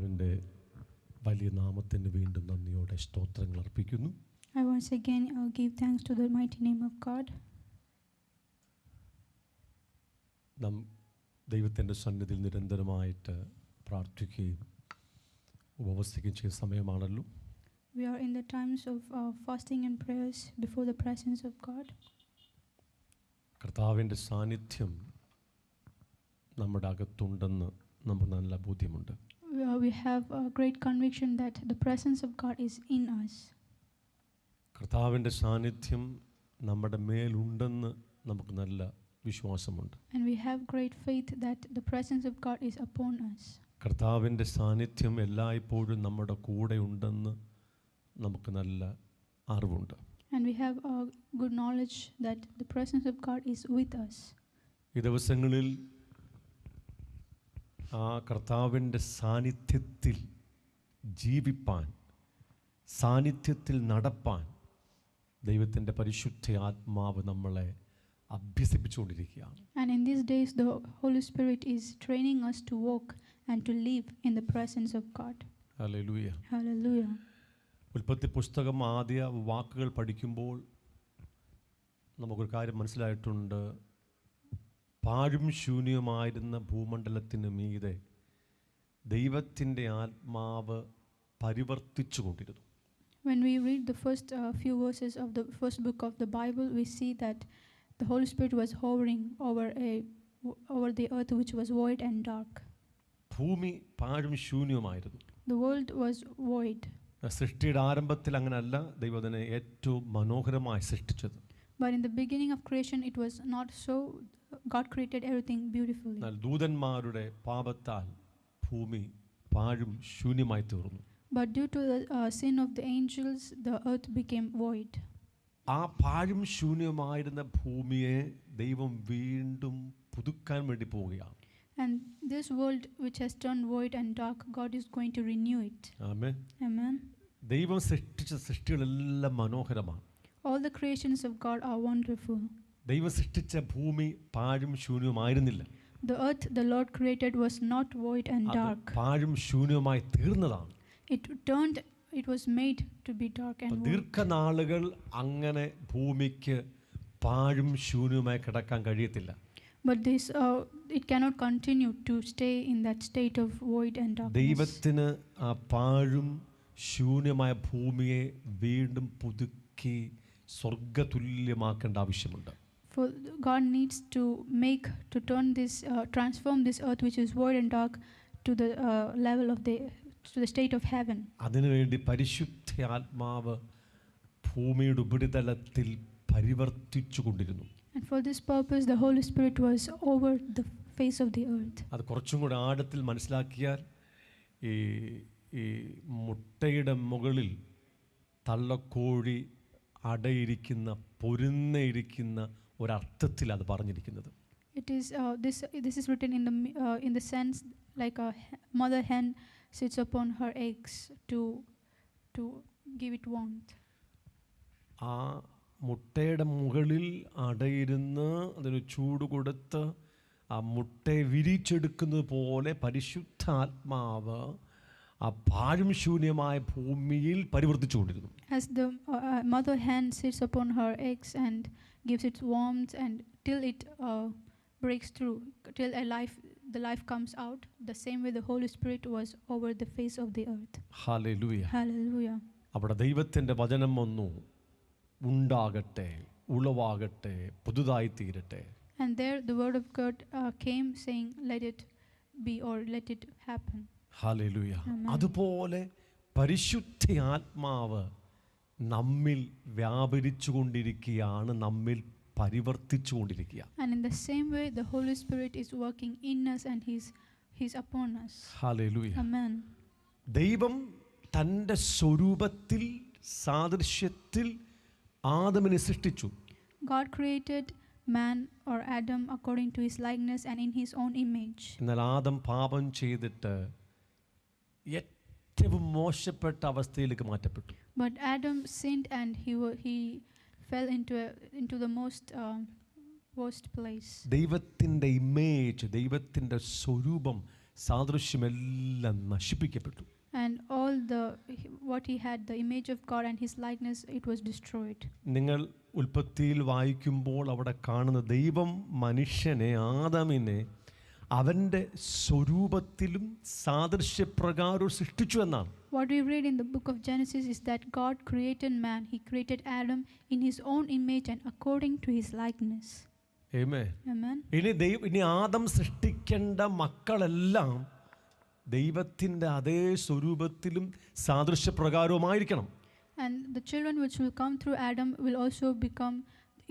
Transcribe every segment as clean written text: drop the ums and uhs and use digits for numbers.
കർത്താവിൻ്റെ വലിയ നാമത്തിന് വീണ്ടും നന്ദിയോടെ സ്തോത്രങ്ങൾ അർപ്പിക്കുന്നു. I once again give thanks to the mighty name of God. നാം ദൈവത്തിൻ്റെ സന്നിധിയിൽ നിരന്തരമായിട്ട് പ്രാർത്ഥിക്കുകയും ഉപവസിക്കുകയും ചെയ്യുന്ന സമയമാണല്ലോ. We are in the times of fasting and prayers before the presence of God. കർത്താവിൻ്റെ സാന്നിധ്യം നമ്മുടെ അകത്തുണ്ടെന്ന് നമുക്ക് നല്ല ബോധ്യമുണ്ട്. We have a great conviction that the presence of God is in us. കർത്താവിൻ്റെ സാന്നിധ്യം നമ്മുടെ മേലുണ്ടെന്ന് നമുക്ക് നല്ല വിശ്വാസമുണ്ട്. And we have great faith that the presence of God is upon us. കർത്താവിൻ്റെ സാന്നിധ്യം എല്ലായ്പ്പോഴും നമ്മുടെ കൂടെ ഉണ്ടെന്ന് നമുക്ക് നല്ല അറിവുണ്ട്. And we have a good knowledge that the presence of God is with us. ഈ ദിവസങ്ങളിൽ ആ കർത്താവിൻ്റെ സാന്നിധ്യത്തിൽ ജീവിപ്പാൻ, സാന്നിധ്യത്തിൽ നടപ്പാൻ ദൈവത്തിൻ്റെ പരിശുദ്ധ ആത്മാവ് നമ്മളെ അഭ്യസിപ്പിച്ചുകൊണ്ടിരിക്കുകയാണ്. And in these days the Holy Spirit is training us to walk and to live in the presence of God. Hallelujah. Hallelujah. ഉൽപ്പത്തി പുസ്തകം ആദ്യ വാക്കുകൾ പഠിക്കുമ്പോൾ നമുക്കൊരു കാര്യം മനസ്സിലായിട്ടുണ്ട്. പാഴും ശൂന്യമായിരുന്ന ഭൂമണ്ഡലത്തിന് മീതെ ദൈവത്തിൻ്റെ ആത്മാവ് പരിവർത്തിച്ചു കൊണ്ടിരുന്നു. When we read the first few verses of the first book of the Bible, we see that the Holy Spirit was hovering over the earth which was void and dark. ഭൂമി പാഴും ശൂന്യമായിരുന്നു. The world was void. സൃഷ്ടിയുടെ ആരംഭത്തിൽ അങ്ങനെയല്ല ദൈവം അതിനെ ഏറ്റവും മനോഹരമായി സൃഷ്ടിച്ചത്. But in the beginning of creation it was not so. God created everything beautifully. എന്നാൽ ദൂതന്മാരുടെ പാപത്താൽ ഭൂമി പാഴും ശൂന്യമായി തീർന്നു. But due to the sin of the angels, the earth became void. ആ പാഴും ശൂന്യമായിരുന്ന ഭൂമിയെ ദൈവം വീണ്ടും പുതുക്കാൻ വേണ്ടി പോവുകയാണ്. And this world which has turned void and dark, God is going to renew it. Amen. Amen. ദൈവം സൃഷ്ടിച്ച സൃഷ്ടികളെല്ലാം മനോഹരമാണ്. All the creations of God are wonderful. ദൈവം സൃഷ്ടിച്ച ഭൂമി പാഴും ശൂന്യമായിരുന്നില്ല. The earth the Lord created was not void and dark. പാഴും ശൂന്യമായി തീർന്നതാണ്. It was made to be dark and void. ദീർഘനാളുകൾ അങ്ങനെ ഭൂമിക്ക് പാഴും ശൂന്യമായി കിടക്കാൻ കഴിയത്തില്ല. But this it cannot continue to stay in that state of void and darkness. ദൈവത്തിന് ആ പാഴും ശൂന്യമായ ഭൂമിയെ വീണ്ടും പുതുക്കി സ്വർഗ്ഗതുല്യമാക്കേണ്ട ആവശ്യമുണ്ട്. For God needs to transform this earth which is void and dark to the level of to the state of heaven. അതിനുവേണ്ടി പരിശുദ്ധ ആത്മാവ് ഭൂമിയുടെ ഉപരിതലത്തിൽ പരിവർത്തിച്ചു കൊണ്ടിരുന്നു. And for this purpose the Holy Spirit was over the face of the earth. അത് കുറച്ചും കൂടി ആഴത്തിൽ മനസ്സിലാക്കിയാൽ ഈ മുട്ടയുടെ മുകളിൽ തള്ളക്കോഴി അടയിരിക്കുന്ന പൊരുന്നയിരിക്കുന്ന ഒരർത്ഥത്തിൽ അത് പറഞ്ഞിരിക്കുന്നത്. It is this is written in the sense like a mother hen sits upon her eggs to give it warmth. ആ മുട്ടയുടെ മുകളിൽ അടയിരുന്ന് അതിന് ചൂട് കൊടുത്ത് ആ മുട്ടയെ വിരിച്ചെടുക്കുന്നത് പോലെ പരിശുദ്ധാത്മാവ് ആ പാഴും ശൂന്യമായ ഭൂമിയിൽ പരിവർത്തിച്ചു കൊണ്ടിരുന്നു. As the mother hen sits upon her eggs and gives it warmth and till it breaks through, till the life comes out, the same way the Holy Spirit was over the face of the earth. Hallelujah. Hallelujah. അവിടെ ദൈവത്തിൻ്റെ വചനം വന്നു, ഉണ്ടാകട്ടെ, ഉളവാകട്ടെ, പുതുതായി തീരട്ടെ. And there the word of God came saying, let it be or let it happen. Hallelujah. അതുപോലെ പരിശുദ്ധ ആത്മാവ് നമ്മിൽ വ്യാപരിച്ചു കൊണ്ടിരിക്കുകയാണ്, നമ്മിൽ പരിവർത്തിച്ചു കൊണ്ടിരിക്കുക. And in the same way the Holy Spirit is working in us and he's upon us. Hallelujah. Amen. ദൈവം തൻ്റെ സ്വരൂപത്തിൽ സാദൃശ്യത്തിൽ ആദമിനെ സൃഷ്ടിച്ചു. God created man or Adam according to his likeness and in his own image. എന്നാൽ ആദം പാപം ചെയ്തിട്ട് ഏറ്റവും മോശപ്പെട്ട അവസ്ഥയിലേക്ക് മാറ്റപ്പെട്ടു. But Adam sinned and he fell into the most worst place. ദൈവത്തിൻ്റെ ഇമേജ്, ദൈവത്തിൻ്റെ സ്വരൂപം സാദൃശ്യമെല്ലാം നശിപ്പിക്കപ്പെട്ടു. And all what he had, the image of God and his likeness, it was destroyed. നിങ്ങൾ ഉൽപ്പത്തിയിൽ വായിക്കുമ്പോൾ അവിടെ കാണുന്ന ദൈവം മനുഷ്യനെ, ആദാമിനെ അവൻ്റെ സ്വരൂപത്തിലും സാദൃശ്യപ്രകാരവും സൃഷ്ടിച്ചു എന്നാണ്. What we read in the book of Genesis is that God created man. He created Adam in his own image and according to his likeness. Amen. Amen. ഇനി ആദം സൃഷ്ടിക്കേണ്ട മക്കളെല്ലാം ദൈവത്തിൻ്റെ അതേ സ്വരൂപത്തിലും സാദൃശ്യപ്രകാരവുമായിരിക്കണം. And the children which will come through Adam will also become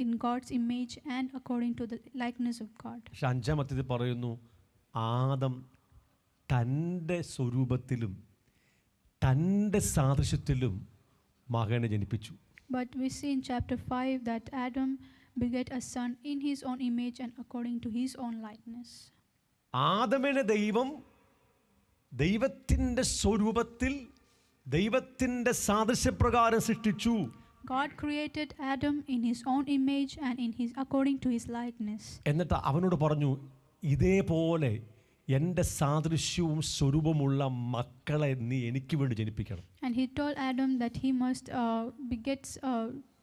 in God's image and according to the likeness of God. പക്ഷെ 5-ാം അധ്യായത്തിൽ പറയുന്നു, ആദം തൻ്റെ സ്വരൂപത്തിലും തൻ്റെ സാദൃശ്യത്തിലും മകനെ ജനിപ്പിച്ചു. But we see in chapter 5 that Adam begat a son in his own image and according to his own likeness. ആദമിനെ ദൈവത്തിൻ്റെ സ്വരൂപത്തിൽ ദൈവത്തിൻ്റെ സാദൃശ്യപ്രകാരം സൃഷ്ടിച്ചു. God created Adam in his own image and according to his likeness. എന്നിട്ട് അവനോട് പറഞ്ഞു, ഇതേപോലെ എൻ്റെ സാദൃശ്യവും സ്വരൂപമുള്ള മക്കളെ നീ എനിക്ക് വേണ്ടി ജനിപ്പിക്കണം. And he told Adam that he must beget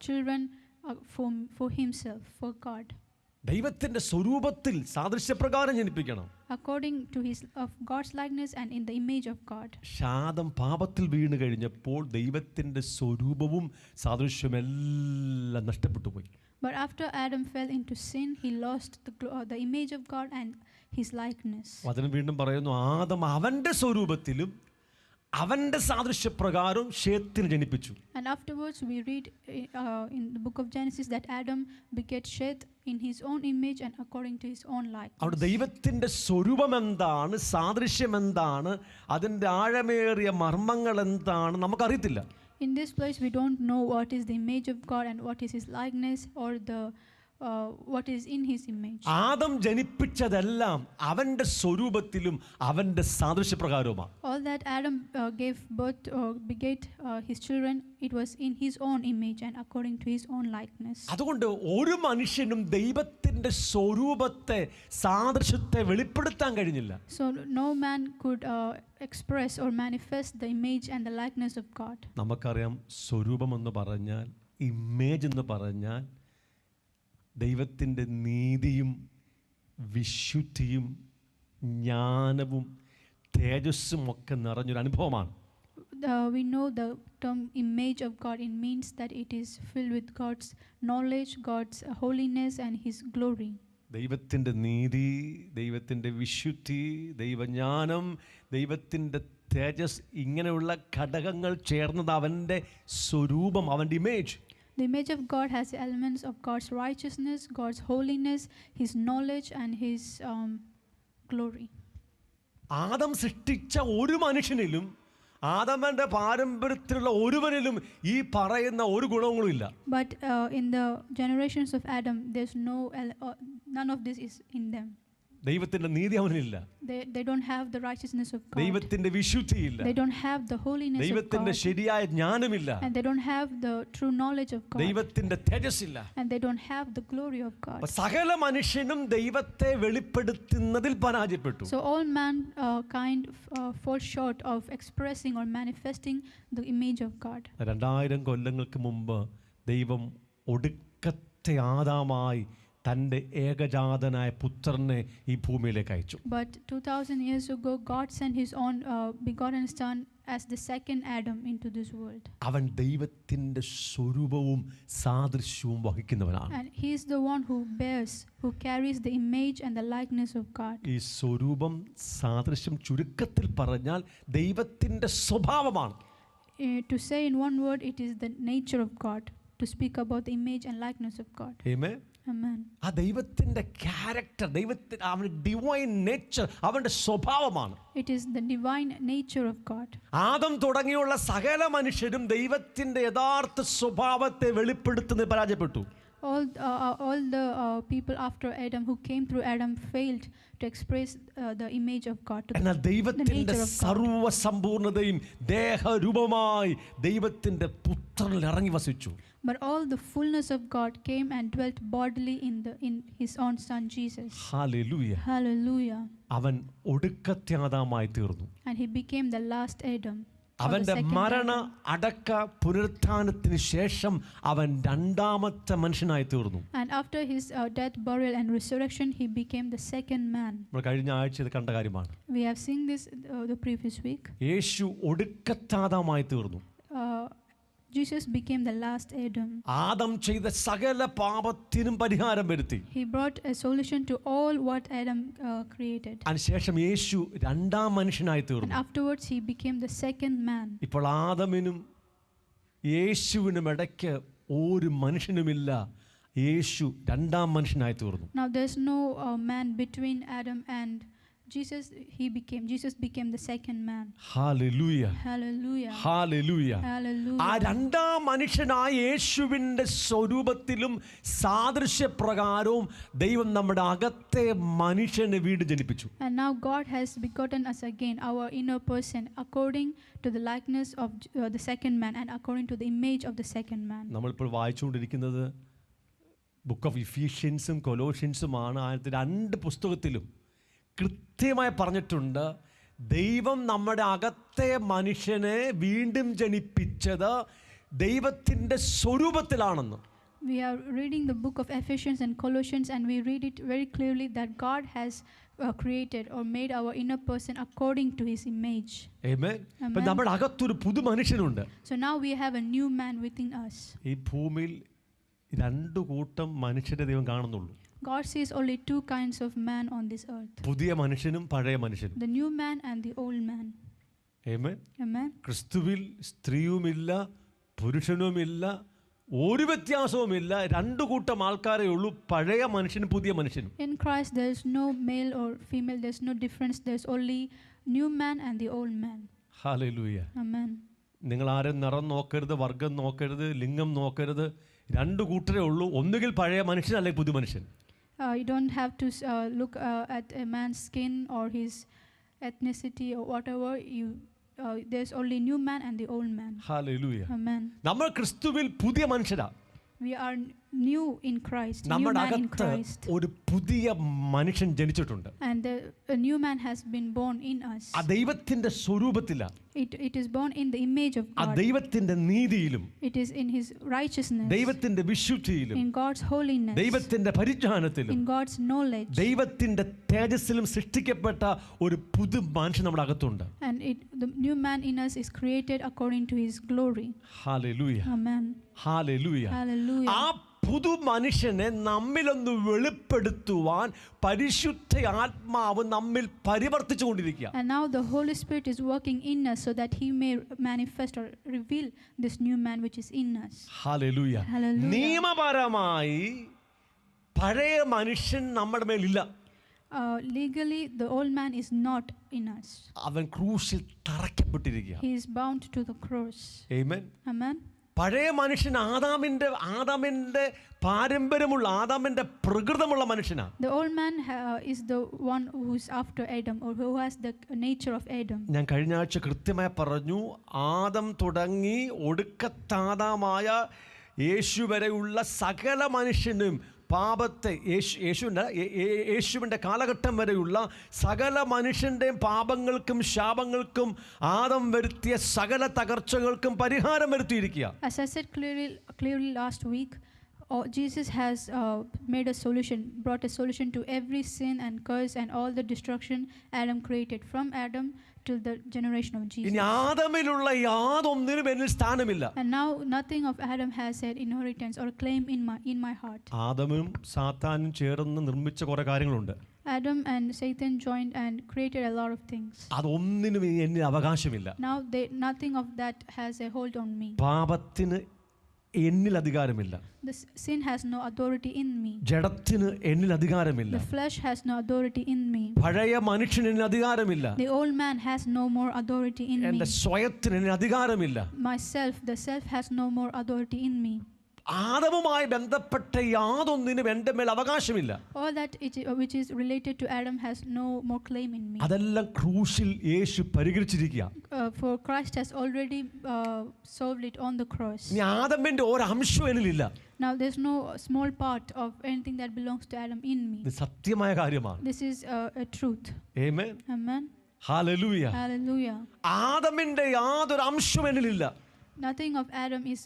children for himself, for God. ദൈവത്തിൻ്റെ സ്വരൂപത്തിൽ സാദൃശ്യപ്രകാരം ജനിപ്പിക്കണം. According to God's likeness and in the image of God. Adam പാപത്തിൽ വീണ് കഴിഞ്ഞപ്പോൾ ദൈവത്തിൻ്റെ സ്വരൂപവും സാദൃശ്യമെല്ലാം നഷ്ടപ്പെട്ടു പോയി. But after Adam fell into sin, he lost the image of God and his likeness. വചനം വീണ്ടും പറയുന്നു, ആദം അവൻ്റെ സ്വരൂപത്തിലും അവൻ്റെ സാദൃശ്യപ്രകാരം ശേത്തിനെ ജനിപ്പിച്ചു. And afterwards we read in the book of Genesis that Adam begat Seth in his own image and according to his own likeness. അവിടെ ദൈവത്തിൻ്റെ സ്വരൂപം എന്താണ്, സാദൃശ്യം എന്താണ്, അതിൻ്റെ ആഴമേറിയ മർമ്മങ്ങൾ എന്താണ് നമുക്കറിയത്തില്ല. In this place we don't know what is the image of God and what is his likeness or what is in his image. Adam ജനിപ്പിച്ചതെല്ലാം അവൻ്റെ സ്വരൂപത്തിലും അവൻ്റെ സാദൃശ്യപ്രകാരവുമാണ്. All that Adam gave birth or begat his children, it was in his own image and according to his own likeness. അതുകൊണ്ട് ഒരു മനുഷ്യനും ദൈവത്തിൻ്റെ സ്വരൂപത്തെ സാദൃശ്യത്തെ വെളിപ്പെടുത്താൻ കഴിഞ്ഞില്ല. So no man could express or manifest the image and the likeness of God. നമുക്കറിയാം, സ്വരൂപം എന്ന് പറഞ്ഞാൽ, ഇമേജ് എന്ന് പറഞ്ഞാൽ ദൈവത്തിൻ്റെ നീതിയും വിശുദ്ധിയും ജ്ഞാനവും തേജസ്സും ഒക്കെ നിറഞ്ഞൊരു അനുഭവമാണ്. We know the term image of God. It means that it is filled with God's knowledge, God's holiness and his glory. ദൈവത്തിൻ്റെ നീതി, ദൈവത്തിൻ്റെ വിശുദ്ധി, ദൈവജ്ഞാനം, ദൈവത്തിൻ്റെ തേജസ്, ഇങ്ങനെയുള്ള ഘടകങ്ങൾ ചേർന്നത് അവൻ്റെ സ്വരൂപം, അവൻ്റെ image. The image of God has elements of God's righteousness, God's holiness, his knowledge and his glory. Adam സൃഷ്ടിച്ച ഒരു മനുഷ്യനിലും ആദമന്റെ പാരമ്പര്യത്തിലുള്ള ഒരുവനിലും ഈ പറയുന്ന ഒരു ഗുണങ്ങളും ഇല്ല. But in the generations of Adam there's none of this is in them. ദൈവത്തിന്റെ നീതി അവനില്ല. They don't have the righteousness of God. ദൈവത്തിന്റെ വിശുദ്ധിയില്ല. They don't have the holiness of God. ദൈവത്തിന്റെ ശരിയായ ജ്ഞാനമില്ല. And they don't have the true knowledge of God. ദൈവത്തിന്റെ തേജസ്സില്ല. And they don't have the glory of God. സകല മനുഷ്യനും ദൈവത്തെ വെളിപ്പെടുത്തുന്നതിൽ പരാജയപ്പെട്ടു. So all mankind fall short of expressing or manifesting the image of God. 2000 കൊല്ലങ്ങൾക്ക് മുമ്പ് ദൈവം ഒടുക്കത്തെ ആദാമായി തൻ്റെ ഏകജാതനായ പുത്രനെ ഈ ഭൂമിയിലേക്ക് അയച്ചു. But 2000 years ago God sent his own begotten son as the second Adam into this world. അവൻ ദൈവത്തിൻ്റെ സ്വരൂപവും സാദൃശ്യവും വഹിക്കുന്നവനാണ്. And he is the one who carries the image and the likeness of God. ഈ സ്വരൂപം സാദൃശ്യം ചുരുക്കത്തിൽ പറഞ്ഞാൽ ദൈവത്തിൻ്റെ സ്വഭാവമാണ്. To say in one word, it is the nature of God. To speak about the image and likeness of God. Amen. Amen. ആ ദൈവത്തിൻ്റെ character, ദൈവത്തിൻ്റെ അവൻ്റെ ഡിവൈൻ നേച്ചർ, അവൻ്റെ സ്വഭാവമാണ്. It is the divine nature of God. Adam തുടങ്ങിയുള്ള സകല മനുഷ്യരും ദൈവത്തിൻ്റെ യഥാർത്ഥ സ്വഭാവത്തെ വെളിപ്പെടുത്തുന്നതിൽ പരാജയപ്പെട്ടു. All the people after Adam who came through Adam failed to express the image of God. എന്നാൽ ദൈവത്തിൻ്റെ സർവ്വസമ്പൂർണ്ണതയും ദേഹരൂപമായി ദൈവത്തിൻ്റെ പുത്രനിൽ ഇറങ്ങി വസിച്ചു. But all the fullness of God came and dwelt bodily in his own son Jesus. Hallelujah. Hallelujah. അവൻ ഒടുക്കത്തെ ആദാമായി തീർന്നു. and he became the last Adam. അവന്റെ മരണ അടക്ക പുനരുത്ഥാനത്തിന് ശേഷം അവൻ രണ്ടാമത്തെ മനുഷ്യനായി തീർന്നു. And after his death, burial and resurrection, he became the second man. നമ്മൾ കഴിഞ്ഞ ആഴ്ച ഇത് കണ്ട കാര്യമാണ്. We have seen this the previous week. യേശു ഒടുക്കത്താദമായി തീർന്നു. Jesus became the last Adam. Adam ചെയ്ത സകല പാപത്തിനും പരിഹാരം വരുത്തി. He brought a solution to all what Adam created. അതിനുശേഷം യേശു രണ്ടാം മനുഷ്യനായി തീർന്നു. And afterwards he became the second man. ഇപ്പോൾ ആദമിനും യേശുവിനും ഇടയ്ക്ക് ഒരു മനുഷ്യനുമില്ല. യേശു രണ്ടാം മനുഷ്യനായി തീർന്നു. Now there's no man between Adam and Jesus. Jesus became the second man. Hallelujah. Hallelujah. Hallelujah. Hallelujah. ആ രണ്ടാം മനുഷ്യനായ യേശുവിൻ്റെ സ്വരൂപത്തിലും സാദൃശ്യപ്രകാരവും ദൈവം നമ്മുടെ അകത്തെ മനുഷ്യനെ വീണ്ടും ജനിപ്പിച്ചു. And now God has begotten us again, our inner person, according to the likeness of the second man and according to the image of the second man. നമ്മളിപ്പോൾ വായിച്ചുകൊണ്ടിരിക്കുന്നത് ബുക്ക് ഓഫ് ഇഫീഷ്യൻസും കൊലോഷ്യൻസുമാണ്. ആദ്യത്തെ രണ്ട് പുസ്തകത്തിലും കൃത്യമായി പറഞ്ഞിട്ടുണ്ട് ദൈവം നമ്മുടെ അകത്തെ മനുഷ്യനെ വീണ്ടും ജനിപ്പിച്ചത് ദൈവത്തിൻ്റെ സ്വരൂപത്തിലാണെന്ന്. We are reading the book of Ephesians and Colossians, and we read it very clearly that God has created or made our inner person according to his image. Amen. അപ്പോൾ നമ്മുടെ അകത്തൊരു പുതു മനുഷ്യനുണ്ട്. So now we have a new man within us. ഈ ഭൂമിയിൽ രണ്ടു കൂട്ടം മനുഷ്യരെ ദൈവം കാണുന്നുള്ളൂ. God sees only two kinds of man on this earth. പുതിയ മനുഷ്യനും പഴയ മനുഷ്യനും. The new man and the old man. Amen. Amen. ക്രിസ്തുവിൽ സ്ത്രീയുമില്ല പുരുഷനുമില്ല ഒരു വ്യത്യാസവുമില്ല. രണ്ടു കൂട്ടം ആൾക്കാരേ ഉള്ളൂ, പഴയ മനുഷ്യനും പുതിയ മനുഷ്യനും. In Christ there is no male or female, there is no difference, there is only new man and the old man. Hallelujah. Amen. നിങ്ങൾ ആരും നിറം നോക്കരുത്, വർഗം നോക്കരുത്, ലിംഗം നോക്കരുത്. രണ്ടു കൂട്ടരേ ഉള്ളൂ, ഒന്നുകിൽ പഴയ മനുഷ്യൻ അല്ലെങ്കിൽ പുതിയ മനുഷ്യൻ. You don't have to look at a man's skin or his ethnicity or whatever. There's only new man and the old man. Hallelujah. Amen. നമ്മൾ ക്രിസ്തുവിൽ പുതിയ മനുഷ്യരാ. We are new in Christ. നമ്മുടെ അകത്ത് ഒരു പുതിയ മനുഷ്യൻ ജനിച്ചിട്ടുണ്ട്. And a new man has been born in us. ആ ദൈവത്തിന്റെ സ്വരൂപത്തിലാണ്. It is born in the image of ആ God. ദൈവത്തിന്റെ നീതിയിലും It is in his righteousness. ദൈവത്തിന്റെ വിശുദ്ധിയിലും In God's holiness. ദൈവത്തിന്റെ പരിജ്ഞാനത്തിലും In God's knowledge. ദൈവത്തിന്റെ തേജസ്സിലും സൃഷ്ടിക്കപ്പെട്ട ഒരു പുതു മനുഷ്യൻ നമ്മുടെ അകത്തുണ്ട്. And the new man in us is created according to his glory. Hallelujah. Amen. Hallelujah. Hallelujah. ആ പുതു മനുഷ്യനെ നമ്മിലൊന്ന് വെളിപ്പെടുത്തുവാൻ പരിശുദ്ധ ആത്മാവ് നമ്മിൽ പരിവർത്തിച്ചുകൊണ്ടിരിക്കുക. And now the Holy Spirit is working in us so that he may manifest or reveal this new man which is in us. Hallelujah. Hallelujah. നിയമപരമായി പഴയ മനുഷ്യൻ നമ്മുടെ മേലില്ല. Legally the old man is not in us. അവൻ ക്രൂശിൽ തറയ്ക്കപ്പെട്ടിരിക്കുക. He is bound to the cross. Amen. Amen. പഴയ മനുഷ്യൻ ആദാമിന്റെ പാരമ്പര്യമുള്ള ആദാമിന്റെ പ്രകൃതമുള്ള മനുഷ്യനാണ്. The old man is the one who is after Adam or who has the nature of Adam. ഞാൻ കഴിഞ്ഞ ആഴ്ച കൃത്യമായി പറഞ്ഞു, ആദം തുടങ്ങി ഒടുക്കത്താദാമായ യേശു വരെയുള്ള സകല മനുഷ്യനും പാപത്തെ യേശുവിൻ്റെ കാലഘട്ടം വരെയുള്ള സകല മനുഷ്യൻ്റെയും പാപങ്ങൾക്കും ശാപങ്ങൾക്കും ആദം വരുത്തിയ സകല തകർച്ചകൾക്കും പരിഹാരം വരുത്തിയിരിക്കുക. As I said clearly last week, Jesus has made a solution, brought a solution to every sin and curse and all the destruction Adam created, from Adam till the generation of Jesus. ഇനി ആദമിലുള്ള യാതൊന്നിനും എന്നിൽ സ്ഥാനമില്ല. And now nothing of Adam has an inheritance or claim in my heart. ആദമും സാത്താനും ചേർന്ന് നിർമ്മിച്ച കുറെ കാര്യങ്ങളുണ്ട്. Adam and Satan joined and created a lot of things. അതൊന്നിനും എന്നിൽ അവകാശമില്ല. Now nothing of that has a hold on me. പാപത്തിന് എന്നിൽ അധികാരമില്ല. The sin has no authority in me. ജഡത്തിന് എന്നിൽ അധികാരമില്ല. The flesh has no authority in me. പഴയ മനുഷ്യന് എന്നിൽ അധികാരമില്ല. The old man has no more authority in me. എൻ്റെ സ്വയത്തിന് എന്നിൽ അധികാരമില്ല. Myself, the self has no more authority in me. ആദമുമായി ബന്ധപ്പെട്ട യാതൊന്നിനും എൻ്റെ മേൽ അവകാശമില്ല. All that which is related to Adam has no more claim in me. അതെല്ലാം ക്രൂശിൽ യേശു പരിഹരിച്ചിരിക്കുക. For Christ has already solved it on the cross. ഇനി ആദമിന്റെ ഒരംശം എന്നിലില്ല. Now there's no small part of anything that belongs to Adam in me. ഇത് സത്യമായ കാര്യമാണ്. This is a truth. Amen. Amen. Hallelujah. Hallelujah. ആദമിന്റെ യാതൊരു അംശം എന്നിലില്ല. Nothing of Adam is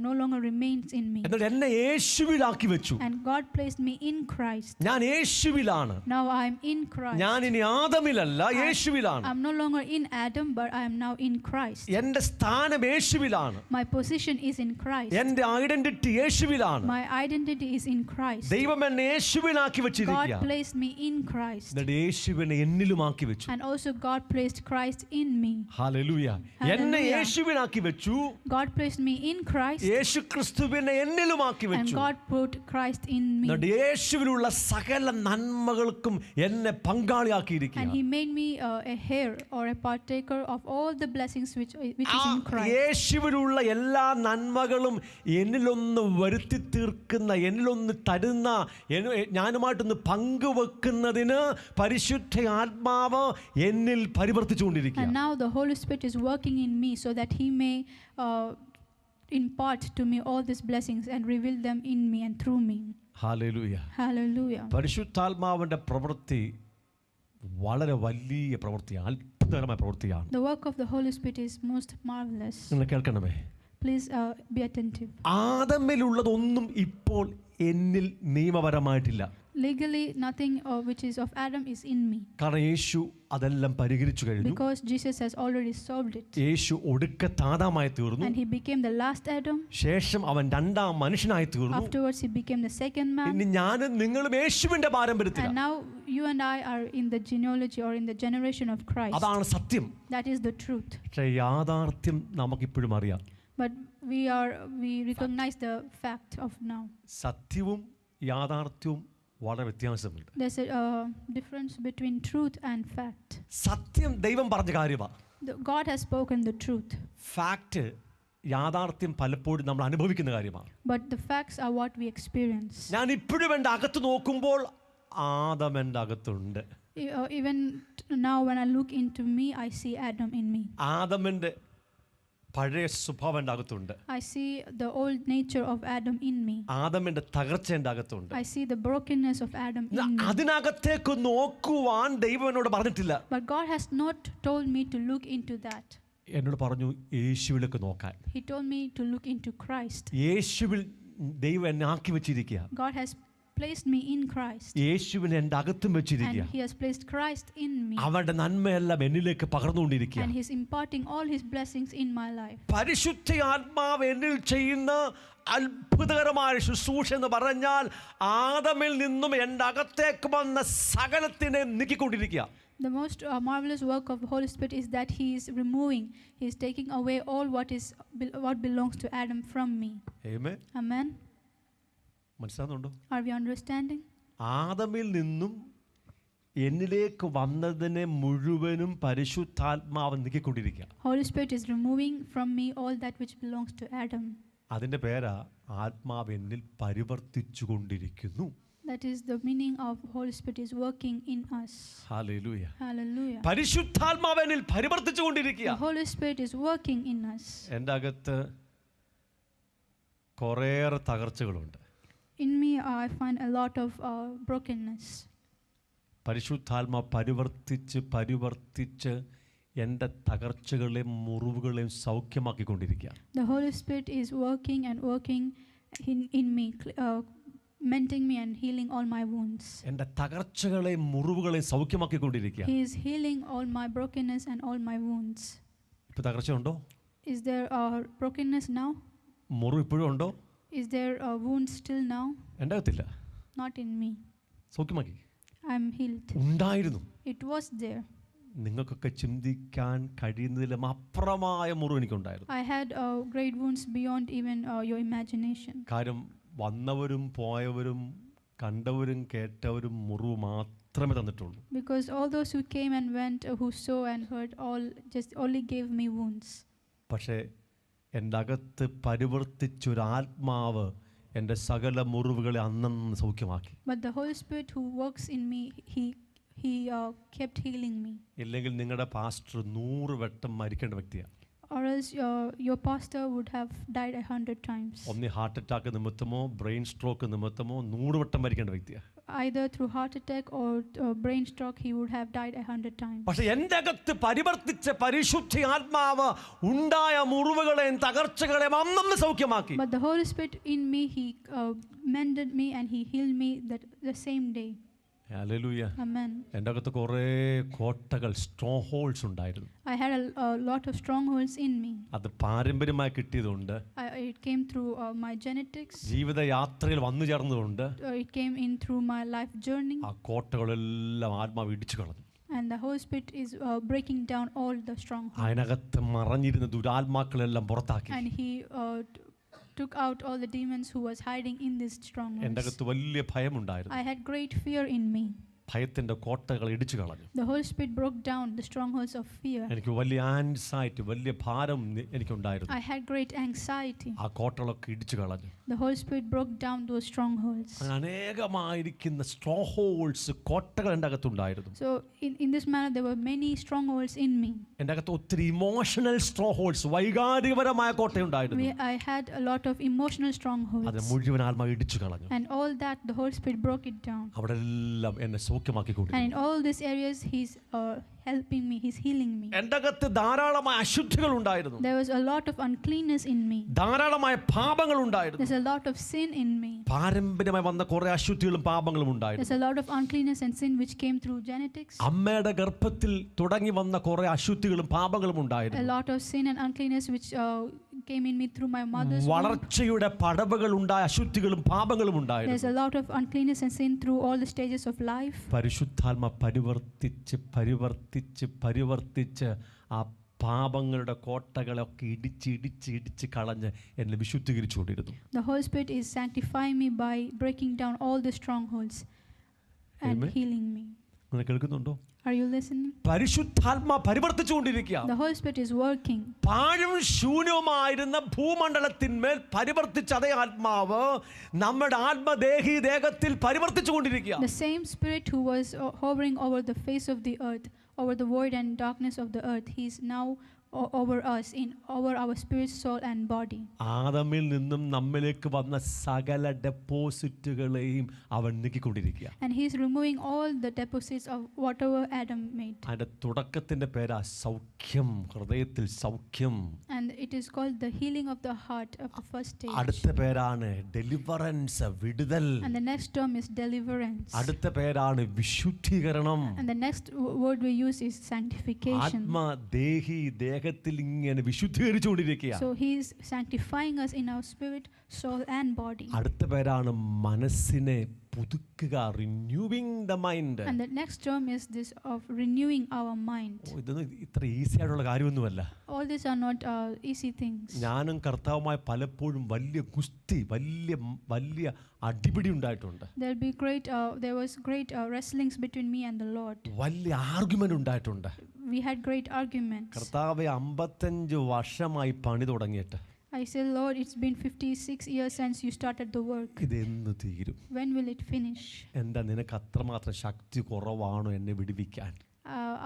no longer remains in me. എന്നിട്ട് എന്നെ യേശുവിലാക്കി വെച്ചു. And God placed me in Christ. ഞാൻ യേശുവിലാണ്. Now I am in Christ. ഞാൻ ഇനി ആദമിലല്ല, യേശുവിലാണ്. I am no longer in Adam, but I am now in Christ. എൻ്റെ സ്ഥാനം യേശുവിലാണ്. My position is in Christ. എൻ്റെ identity യേശുവിലാണ്. My identity is in Christ. ദൈവം എന്നെ യേശുവിലാക്കി വെച്ചിരിക്കുക. God placed me in Christ. എന്നിട്ട് യേശുവിനെ എന്നിലുമാക്കി വെച്ചു. And also God placed Christ in me. Hallelujah. എന്നെ യേശുവിലാക്കി വെച്ചു. God placed me in Christ. യേശു ക്രിസ്തുവിനെ എന്നിലുമാക്കി And വെച്ചു. God put Christ in me. എന്നിട്ട് യേശുവിലുള്ള സകല നന്മകൾക്കും എന്നെ പങ്കാളിയാക്കിയിരിക്കുക. And He made me a heir or a partaker of all the blessings which is in Christ. യേശുവിലുള്ള എല്ലാ നന്മകളും എന്നിലൊന്ന് വരുത്തി തീർക്കുന്ന, എന്നിലൊന്ന് തരുന്ന, ഞാനുമായിട്ടൊന്ന് പങ്കുവെക്കുന്നതിന് പരിശുദ്ധ ആത്മാവ് എന്നിൽ പരിവർത്തിച്ചുകൊണ്ടിരിക്കുക. And now the Holy Spirit is working in me so that He may impart to me all these blessings and reveal them in me and through me. Hallelujah. Hallelujah. പരിശുദ്ധാത്മാവിന്റെ പ്രവൃത്തി വളരെ വലിയ പ്രവൃത്തിയാണ്, അത്ഭുതകരമായ പ്രവൃത്തിയാണ്. The work of the Holy Spirit is most marvelous. നിങ്ങൾ കേൾക്കണമേ. Please be attentive. ആദമിലുള്ളതൊന്നും ഇപ്പോൾ എന്നിൽ നിയമപരമായിട്ടില്ല. Legally, nothing which is of Adam is in me. കാരണം യേശു അതെല്ലാം പരിഹരിച്ചു കഴിഞ്ഞു. Because Jesus has already solved it. യേശു ഒടുക്കത്തെ ആദമായി തീർന്നു. And He became the last Adam. ശേഷം അവൻ രണ്ടാം മനുഷ്യനായി തീർന്നു. Afterwards, He became the second man. ഇനി ഞാനും നിങ്ങളും യേശുവിന്റെ പാരമ്പര്യത്തിലാണ്. And now you and I are in the genealogy or in the generation of Christ. അതാണ് സത്യം. That is the truth. പക്ഷേ യാഥാർത്ഥ്യം നമുക്കിപ്പോഴും അറിയാം. But we recognize the fact of now. സത്യവും യാഥാർത്ഥ്യവും വളരെ വ്യത്യാസമുണ്ട്. There's a difference between truth and fact. സത്യം ദൈവം പറഞ്ഞ കാര്യമാണ്. God has spoken the truth. Fact, യാഥാർത്ഥ്യം പലപ്പോഴും നമ്മൾ അനുഭവിക്കുന്ന കാര്യമാണ്. But the facts are what we experience. ഞാൻ ഇപ്പോഴും എൻ്റെ അകത്ത് നോക്കുമ്പോൾ ആദം എൻ്റെ അകത്തുണ്ട്. Even now when I look into me, I see Adam in me. ആദമിൻ്റെ പഴയ സ്വഭാവം എൻ്റെ അകത്തുണ്ട്. I see the old nature of Adam in me. ആദമിൻ്റെ തകർച്ച എൻ്റെ അകത്തുണ്ട്. I see the brokenness of Adam in me. അതിനകത്തേക്ക് നോക്കുവാൻ ദൈവം എന്നോട് പറഞ്ഞിട്ടില്ല. But God has not told me to look into that. എന്നോട് പറഞ്ഞു യേശുവിലേക്ക് നോക്കാൻ. He told me to look into Christ. യേശുവിൽ ദൈവം എന്നെ ആക്കി വെച്ചിരിക്കുക. God has placed me in Christ. യേശുവിനെ എൻ്റെ അകത്തും വെച്ചിരിക്കുക. And He has placed Christ in me. അവന്റെ നന്മയെല്ലാം എന്നിലേക്ക് പകർന്നുകൊണ്ടിരിക്കുക. And He's imparting all His blessings in my life. പരിശുദ്ധ ആത്മാവ് എന്നിൽ ചെയ്യുന്ന അത്ഭുതകരമായ ശുശ്രൂഷ എന്ന് പറഞ്ഞാൽ ആദമിൽ നിന്നും എൻ്റെ അകത്തേക്ക് വന്ന സകലത്തിനെ നീക്കിക്കൊണ്ടിരിക്കുക. The most marvelous work of the Holy Spirit is that He is removing, He is taking away all what belongs to Adam from me. Amen. Amen. മനസ്സിലാകുന്നുണ്ടോ? Are we understanding? ആദമിൽ നിന്നും എന്നിലേക്ക് വന്നതിനെ മുഴുവനും പരിശുദ്ധാത്മാവ് നീക്കിക്കൊണ്ടിരിക്കുക. Holy Spirit is removing from me all that which belongs to Adam. അതിന്റെ പേരാ ആത്മാവ് എന്നിൽ പരിവർത്തിച്ചുകൊണ്ടിരിക്കുന്നു. That is the meaning of Holy Spirit is working in us. Hallelujah. Hallelujah. പരിശുദ്ധാത്മാവ് എന്നിൽ പരിവർത്തിച്ചുകൊണ്ടിരിക്കുക. The Holy Spirit is working in us. എൻ്റെ അകത്ത് കുറേയേറെ തകർച്ചകളുണ്ട്. In me I find a lot of brokenness. പരിശുദ്ധാത്മാവ് പരിവർത്തിച്ച് എൻ്റെ തകർച്ചകളെയും മുറിവുകളെയും സൗഖ്യമാക്കിക്കൊണ്ടിരിക്കുക. The Holy Spirit is working and working in me, mending me and healing all my wounds. എൻ്റെ തകർച്ചകളെയും മുറിവുകളെയും സൗഖ്യമാക്കിക്കൊണ്ടിരിക്കുക. He is healing all my brokenness and all my wounds. ഇപ്പോൾ തകർച്ചയുണ്ടോ? Is there brokenness now? മുറിവ് ഇപ്പോഴും ഉണ്ടോ? Is there a wound still now? എൻ്റെ അകത്തില്ല. Not in me. സൗഖ്യമാക്കി. I am healed. ഉണ്ടായിരുന്നു. It was there. നിങ്ങൾക്കൊക്കെ ചിന്തിക്കാൻ കഴിയുന്നതിലും അപ്പുറമായ മുറിവ് എനിക്കുണ്ടായിരുന്നു. I had great wounds beyond even your imagination. കാര്യം വന്നവരും പോയവരും കണ്ടവരും കേട്ടവരും മുറിവ് മാത്രമേ തന്നിട്ടുള്ളൂ. Because all those who came and went, who saw and heard, all just only gave me wounds. പക്ഷേ എൻ്റെ അകത്ത് പരിവർത്തിച്ചൊരാത്മാവ് എൻ്റെ സകല മുറിവുകളെ അന്നന്ന് സൗഖ്യമാക്കി. But the Holy Spirit who works in me, he kept healing me. ഇല്ലെങ്കിൽ നിങ്ങളുടെ പാസ്റ്റർ 100 വട്ടം മരിക്കേണ്ട വ്യക്തിയാണ്. Or else your pastor would have died 100 times. ഒന്നി ഹാർട്ട് അറ്റാക്ക് നിമിത്തമോ ബ്രെയിൻ സ്ട്രോക്ക് നിമിത്തമോ 100 വട്ടം മരിക്കേണ്ട വ്യക്തിയാണ്. Either through heart attack or brain stroke, he would have died 100 times. പക്ഷെ എൻ്റെ അകത്ത് പരിവർത്തിച്ച പരിശുദ്ധ ആത്മാവ് ഉണ്ടായ മുറിവുകളെയും തകർച്ചകളെയും അന്നന്ന് സൗഖ്യമാക്കി. But the Holy Spirit in me, he mended me and he healed me the same day. Hallelujah. Amen. എൻ്റെ അകത്ത് കുറേ കോട്ടകൾ, സ്ട്രോങ് ഹോൾസ് ഉണ്ടായിരുന്നു. I had a lot of strongholds in me. അത് പാരമ്പര്യമായി കിട്ടിയതുകൊണ്ട്, It came through my genetics. ജീവിതയാത്രയിൽ വന്നു ചേർന്നതുകൊണ്ട്, It came in through my life journey. ആ കോട്ടകളെല്ലാം ആത്മാവ് ഇടിച്ചു കളഞ്ഞു. And the Holy Spirit is breaking down all the strongholds. അതിനകത്ത് മറഞ്ഞിരുന്ന ദുരാത്മാക്കളെല്ലാം പുറത്താക്കി. And he took out all the demons who was hiding in these എൻ്റെ strongholds. അകത്ത് വലിയ ഭയമുണ്ടായിരുന്നു. I had great fear in me. ഭയത്തിൻ്റെ കോട്ടകൾ ഇടിച്ചു കളഞ്ഞു. The Holy Spirit broke down the strongholds of fear. എനിക്ക് വലിയ ആൻസൈറ്റി, വലിയ ഭാരം എനിക്കുണ്ടായിരുന്നു. I had great anxiety. ആ കോട്ടകളൊക്കെ ഇടിച്ചു കളഞ്ഞു. The Holy Spirit broke down those strongholds. അനേകമായിരിക്കുന്ന സ്ട്രോങ് ഹോൾസ്, കോട്ടകൾ എൻ്റെ അകത്തുണ്ടായിരുന്നു. So in this manner there were many strongholds in me. എൻ്റെ അകത്ത് ഒത്തിരി ഇമോഷണൽ സ്ട്രോങ് ഹോൾസ്, വൈകാരികപരമായ കോട്ടയുണ്ടായിരുന്നു. I had a lot of emotional അത് strongholds. മുഴുവൻ ആത്മാവ് ഇടിച്ചു കളഞ്ഞു. And all that the Holy Spirit broke it down. അവിടെ എല്ലാം എന്നെ സൗഖ്യമാക്കി And കൊടുത്തു. in all these areas he's helping me, he's healing me. എൻ്റെ അകത്ത് ധാരാളമായ അശുദ്ധികൾ ഉണ്ടായിരുന്നു. There was a lot of uncleanness in me. ധാരാളമായ പാപങ്ങൾ ഉണ്ടായിരുന്നു. There's a lot of sin in me. പാരമ്പര്യമായി വന്ന കുറെ അശുദ്ധികളും പാപങ്ങളും ഉണ്ടായിരുന്നു. There's a lot of uncleanness and sin which came through genetics. അമ്മയുടെ ഗർഭത്തിൽ തുടങ്ങി വന്ന കുറെ അശുദ്ധികളും പാപങ്ങളും A ഉണ്ടായിരുന്നു. lot of sin and uncleanness which came in me through my mother's womb. വളർച്ചയുടെ പടവുകൾ ഉണ്ടായ അശുദ്ധികളും പാപങ്ങളും ഉണ്ടായിരുന്നു. There's a lot of uncleanness and sin through all the stages of life. പരിശുദ്ധാത്മ പരിവർത്തിച്ച് ആ പാപങ്ങളുടെ കോട്ടകളൊക്കെ ഇടിച്ച് കളഞ്ഞ് എന്നെ വിശുദ്ധീകരിച്ചുകൊണ്ടിരുന്നു. The Holy Spirit is sanctifying me by breaking down all the strongholds and Amen. healing me. നിങ്ങൾ കേൾക്കുന്നുണ്ടോ? Are you listening? പരിശുദ്ധാത്മ പരിവർത്തിച്ചുകൊണ്ടിരിക്കുക. The Holy Spirit is working. പാഴും ശൂന്യവുമായിരുന്ന ഭൂമണ്ഡലത്തിന്മേൽ പരിവർത്തിച്ച അതേ ആത്മാവ് നമ്മുടെ ദേഹത്തിൽ പരിവർത്തിച്ചുകൊണ്ടിരിക്കുക. The same Spirit who was hovering over the face of the earth, over the void and darkness of the earth, he is now over us, over our spirit, soul and body. ആദമിൽ നിന്നും നമ്മിലേക്ക് വന്ന സകല ഡെപ്പോസിറ്റുകളെയും അവൻ നീക്കിക്കൊണ്ടിരിക്കുക. And he is removing all the deposits of whatever Adam made. അതിന്റെ തുടക്കത്തിന്റെ പേരാ സൗഖ്യം, ഹൃദയത്തിൽ സൗഖ്യം. And it is called the healing of the heart of the first stage. അടുത്ത പേരാണ് ഡെലിവറൻസ്, വിടുതൽ. And the next term is deliverance. അടുത്ത പേരാണ് വിശുദ്ധീകരണം. And the next word we use is sanctification. ആത്മ ദേഹത്തിൽ ഇങ്ങനെ വിശുദ്ധീകരിച്ചുകൊണ്ടിരിക്കുക. So he is sanctifying us in our spirit, soul and body. അടുത്ത പേരാണ് മനസ്സിനെ പുതുക്കുക, renewing the mind. And the next term is this of renewing our mind. ഇതൊന്നും ഇത്ര easy ആയിട്ടുള്ള കാര്യമൊന്നുമല്ല. All these are not easy things. ഞാനും കർത്താവുമായി പലപ്പോഴും വലിയ ഗുസ്തി, വലിയ അടിപിടി ഉണ്ടായിട്ടുണ്ട്. There was great wrestlings between me and the Lord. വലിയ ആർഗ്യുമെന്റ് ഉണ്ടായിട്ടുണ്ട്. We had great arguments. കർത്താവേ 55 വർഷമായി പണി തുടങ്ങിയിട്ട്. I said, Lord, it's been 56 years since you started the work. ഇതെന്ന് തീരും? When will it finish? എന്താ നിനക്ക് അത്രമാത്രം ശക്തി കുറവാണോ എന്നെ വിടുവിക്കാൻ?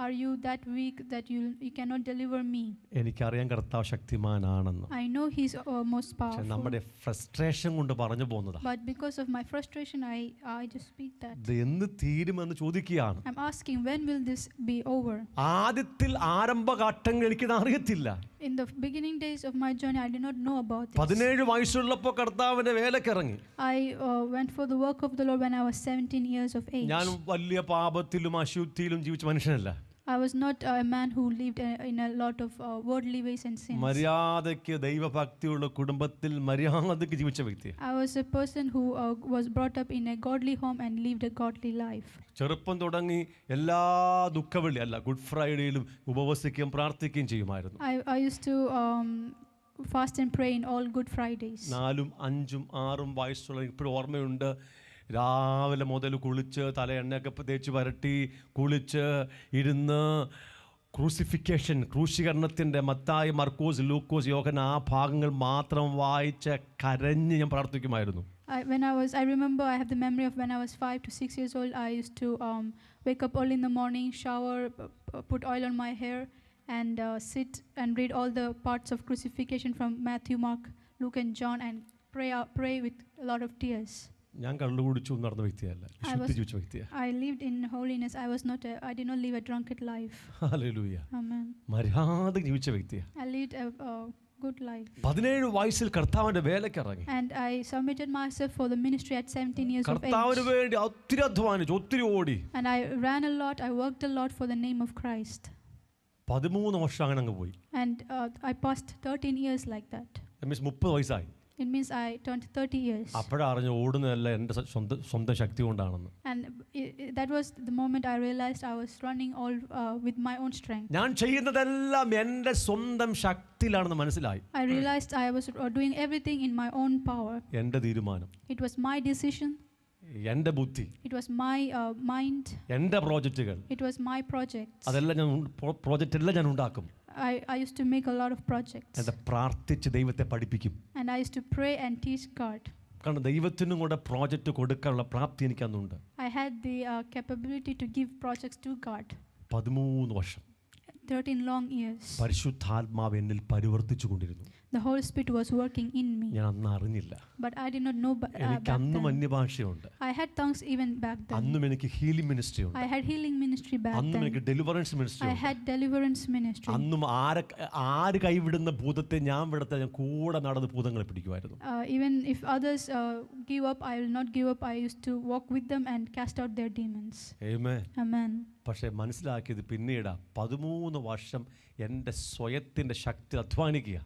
Are you that weak that you cannot deliver me? എനിക്കറിയാം കർത്താവ് ശക്തിമാനാണെന്ന്. I know he's most powerful. നമ്മുടെ ഫ്രസ്ട്രേഷൻ കൊണ്ട് പറഞ്ഞു പോകുന്നതാ. But because of my frustration, I just speak that. ഇത് എന്ന് തീരുമെന്ന് ചോദിക്കുകയാണ്. I'm asking, when will this be over? ആദ്യത്തിൽ ആരംഭഘട്ടങ്ങൾ എനിക്കിത് അറിയത്തില്ല. In the beginning days of my journey, I did not know about this. 17 വയസ്സുള്ളപ്പോൾ കർത്താവിന്റെ വേലക്കിറങ്ങി. I went for the work of the Lord when I was 17 years of age. ഞാൻ വലിയ പാപത്തിലും അശുദ്ധിയിലും ജീവിച്ച മനുഷ്യനല്ല. I was not a man who lived in a lot of worldly ways and sins. മര്യാദയ്ക്ക് ദൈവഭക്തിയുള്ള കുടുംബത്തിൽ മര്യാദയ്ക്ക് ജീവിച്ച വ്യക്തി. I was a person who was brought up in a godly home and lived a godly life. ചെറുപ്പം തുടങ്ങി എല്ലാ ദുഃഖവെള്ളി അല്ല good ഫ്രൈഡേയിലും ഉപവസിക്കുകയും പ്രാർത്ഥിക്കുകയും ചെയ്യുമായിരുന്നു. I used to fast and pray in all Good Fridays. 4, 5, 6 വയസ്സുള്ള ഇപ്പോഴും ഓർമ്മയുണ്ട്. രാവിലെ മുതൽ കുളിച്ച് തല എണ്ണയൊക്കെ തേച്ച് വരട്ടി കുളിച്ച് ഇരുന്ന് ക്രൂസിഫിക്കേഷൻ, ക്രൂശീകരണത്തിൻ്റെ മത്തായി, മർക്കോസ്, ലൂക്കോസ്, യോഹന്നാൻ ആ ഭാഗങ്ങൾ മാത്രം വായിച്ച് കരഞ്ഞ് ഞാൻ പ്രാർത്ഥിക്കുമായിരുന്നു. I remember I have the memory of when I was 5 to 6 years old. I used to wake up early in the morning, shower, put oil on my hair, and sit and read all the parts of crucifixion from Matthew, Mark, Luke, and John, and pray with a lot of tears. ഞാൻ കള്ളു കുടിച്ചു നടന്ന വ്യക്തിയല്ല, വിശുദ്ധി ജീവിച്ച വ്യക്തിയാണ്. I lived in holiness. I did not live a drunkard life. Hallelujah. Amen. മര്യാദയ്ക്ക് ജീവിച്ച വ്യക്തിയാണ്. I lived a good life. 17 വയസ്സിൽ കർത്താവിന്റെ വേലയ്ക്ക് ഇറങ്ങി. And I submitted myself for the ministry at 17 years of age. കർത്താവിന് വേണ്ടി ഒത്തിരി അധ്വാനിച്ചു, ഒത്തിരി ഓടി. And I ran a lot. I worked a lot for the name of Christ. 13 വർഷം അങ്ങനെ അങ്ങ് പോയി. And I passed 13 years like that. Means 30 വയസ്സായി. It means I turned 30 years. അപ്പോഴാണ് അറിഞ്ഞു ഓടുന്നതല്ല എൻ്റെ സ്വന്തം ശക്തി കൊണ്ടാണെന്ന്. And that was the moment I realized I was running all with my own strength. ഞാൻ ചെയ്യുന്നതെല്ലാം എൻ്റെ സ്വന്തം ശക്തിയിലാണെന്ന് മനസ്സിലായി. I realized I was doing everything in my own power. എൻ്റെ തീരുമാനം, It was my decision. എൻ്റെ ബുദ്ധി, It was my mind. എൻ്റെ പ്രോജക്റ്റുകൾ, It was my projects. അതെല്ലാം ഞാൻ പ്രോജക്റ്റ് എല്ലാം ഞാൻ ഉണ്ടാക്കും. I used to make a lot of projects. എൻ്റെ പ്രാർത്ഥിച്ച് ദൈവത്തെ പഠിപ്പിക്കും. And I used to pray and teach God. കാരണം ദൈവത്തിനും കൂടെ പ്രോജക്റ്റ് കൊടുക്കാനുള്ള പ്രാപ്തി എനിക്ക് അന്നുണ്ട്. I had the capability to give projects to God. 13 വർഷം 13 long years. പരിശുദ്ധാത്മാവ് എന്നിൽ പരിവർത്തിച്ചു കൊണ്ടിരുന്നു. The Holy Spirit was working in me. ഞാൻ അന്ന് അറിഞ്ഞില്ല. But I did not know back എനിക്ക് അന്നും then. അന്യഭാഷയുണ്ട്. I had tongues even back then. അന്നും എനിക്ക് ഹീലിംഗ് മിനിസ്ട്രി ഉണ്ട്. I had healing ministry back അന്നും then. എനിക്ക് ഡെലിവറൻസ് മിനിസ്ട്രി I ഉണ്ട്. had deliverance ministry. അന്നും ആര് കൈവിടുന്ന ഭൂതത്തെ ഞാൻ കൂടെ നടന്ന് ഭൂതങ്ങളെ പിടിക്കുമായിരുന്നു. Even if others give up, I will not give up. I used to walk with them and cast out their demons. Amen. Amen. പക്ഷേ മനസ്സിലാക്കിയത് പിന്നീട് 13 വർഷം എൻ്റെ സ്വയത്തിൻ്റെ ശക്തി അധ്വാനിക്കുക.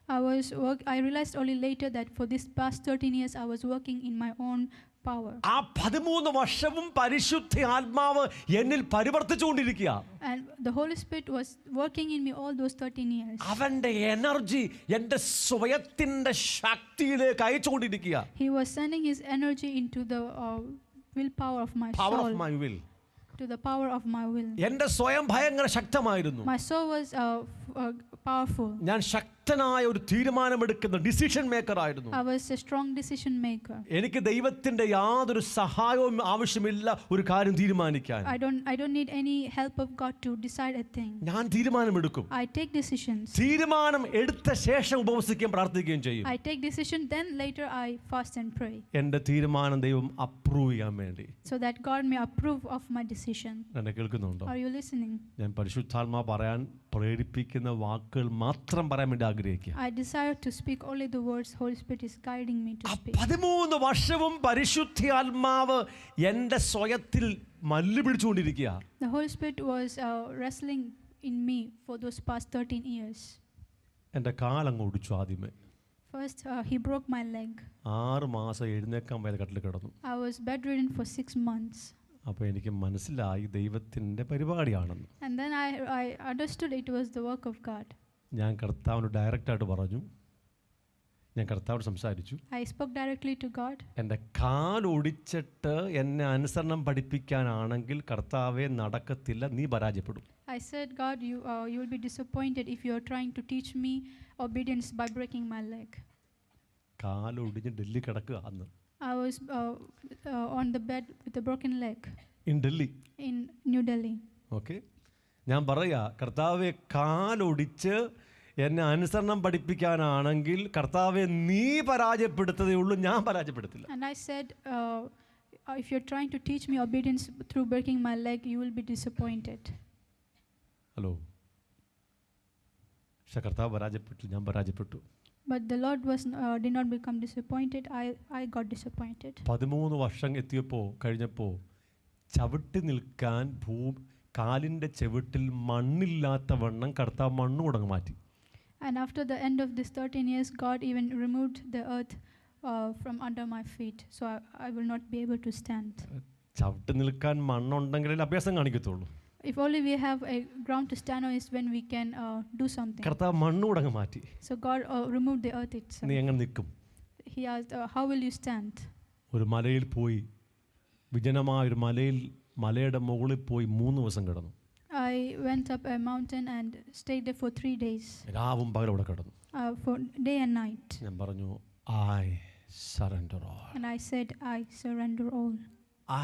I realized only later that for this past 13 years I was working in my own power. ആ 13 വർഷവും പരിശുദ്ധ ആത്മാവ് എന്നിൽ പരിവർത്തിച്ചുകൊണ്ടിരിക്കുക. And the Holy Spirit was working in me all those 13 years. അവന്റെ എനർജി എൻ്റെ സ്വയത്തിൻ്റെ ശക്തിയിലേക്ക് അയച്ചുകൊണ്ടിരിക്കുക. He was sending his energy into the willpower of my Power soul. of my will. To the power of my will. എൻ്റെ സ്വയം ഭയങ്കര ശക്തമായിരുന്നു. My soul was powerful. ഞാൻ ശക്തനായ ഒരു തീരുമാനമെടുക്കുന്ന decision maker ആയിരുന്നു. I was a strong decision maker. എനിക്ക് ദൈവത്തിന്റെ യാതൊരു സഹായവും ആവശ്യമില്ല ഒരു കാര്യം തീരുമാനിക്കാൻ. I don't need any help of God to decide a thing. ഞാൻ തീരുമാനമെടുക്കും. I take decisions. തീരുമാനം എടുത്ത ശേഷം ഉപവസിക്കുകയും പ്രാർത്ഥിക്കുകയും ചെയ്യും. I take decision, then later I fast and pray. എൻ്റെ തീരുമാനം ദൈവം അപ്രൂവ് ചെയ്യാൻ വേണ്ടി. So that God may approve of my decision. എന്നെ കേൾക്കുന്നുണ്ടോ? Are you listening? ഞാൻ പരിശുദ്ധാത്മാവ് പറയാൻ പ്രേരിപ്പിക്കുന്ന വാക്കുകൾ മാത്രം പറയാൻ വേണ്ടി ആഗ്രഹിക്കുക. I desire to speak only the words Holy Spirit is guiding me to speak. 13 വർഷവും പരിശുദ്ധാത്മാവ് എൻ്റെ സ്വയത്തിൽ മല്ല് പിടിച്ചുകൊണ്ടിരിക്കുക. The Holy Spirit was wrestling in me for those past 13 years. എൻ്റെ കാലങ്ങ് ഒടിച്ചു ആദ്യമേ. First he broke my leg. 6 മാസം എഴുന്നേക്കാൻ വയ്യാതെ കട്ടിൽ കിടന്നു. I was bedridden for 6 months. അപ്പോൾ എനിക്ക് മനസ്സിലായി ദൈവത്തിൻ്റെ പരിപാടിയാണെന്ന്. And then I understood it was the work of God. ഞാൻ കർത്താവിനോട് ഡയറക്റ്റായിട്ട് പറഞ്ഞു. ഞാൻ കർത്താവോട് സംസാരിച്ചു. I spoke directly to God. എൻ്റെ കാലൊടിച്ചിട്ട് എന്നെ അനുസരണം പഠിപ്പിക്കാനാണെങ്കിൽ കർത്താവേ നടക്കത്തില്ല, നീ പരാജയപ്പെടും. I said, God, you will be disappointed if you are trying to teach me obedience by breaking my leg. കാലൊടിഞ്ഞ് Delhi കിടക്കുക അന്ന്. I was on the bed with a broken leg. In Delhi. In New Delhi. Okay. ഞാൻ പറയാ കർത്താവെ കാലൊടിച്ച് എന്നെ അനുസരണം പഠിപ്പിക്കാനാണെങ്കിൽ കർത്താവെ നീ പരാജയപ്പെടുത്തതേ ഉള്ളൂ, ഞാൻ പരാജയപ്പെടുത്തില്ല. And I said, if you're trying to teach me obedience through breaking my leg, you will be disappointed. Hello. പക്ഷെ കർത്താവ് പരാജയപ്പെട്ടു, ഞാൻ പരാജയപ്പെട്ടു. But the Lord did not become disappointed. I got disappointed. 13 വർഷം കഴിഞ്ഞപ്പോൾ ചവിട്ടി നിൽക്കാൻ കാലിൻ്റെ ചെവിട്ടിൽ മണ്ണില്ലാത്ത വണ്ണം കർത്താവ് മണ്ണുടങ്ങ് മാറ്റി. And after the end of this 13 years, God even removed the earth from under my feet, so I will not be able to stand. ചവിട്ടി നിൽക്കാൻ മണ്ണുണ്ടെങ്കിലേ അഭ്യാസം കാണിക്കത്തുള്ളൂ. If only we have a ground to stand on is when we can do something. കർത്താവ് മണ്ണുടങ്ങ് മാറ്റി. So God removed the earth itself. നീ എങ്ങനെ നിൽക്കും? He asked, how will you stand? ഒരു മലയിൽ പോയി, വിജനമായ ഒരു മലയുടെ മുകളിൽ പോയി 3 ദിവസം കിടന്നു. I I went up a mountain and stayed there for 3 days, രാവും പകലും അവിടെ കിടന്നു. for day and night. ഞാൻ പറഞ്ഞു, I surrender all. And I said, I surrender all.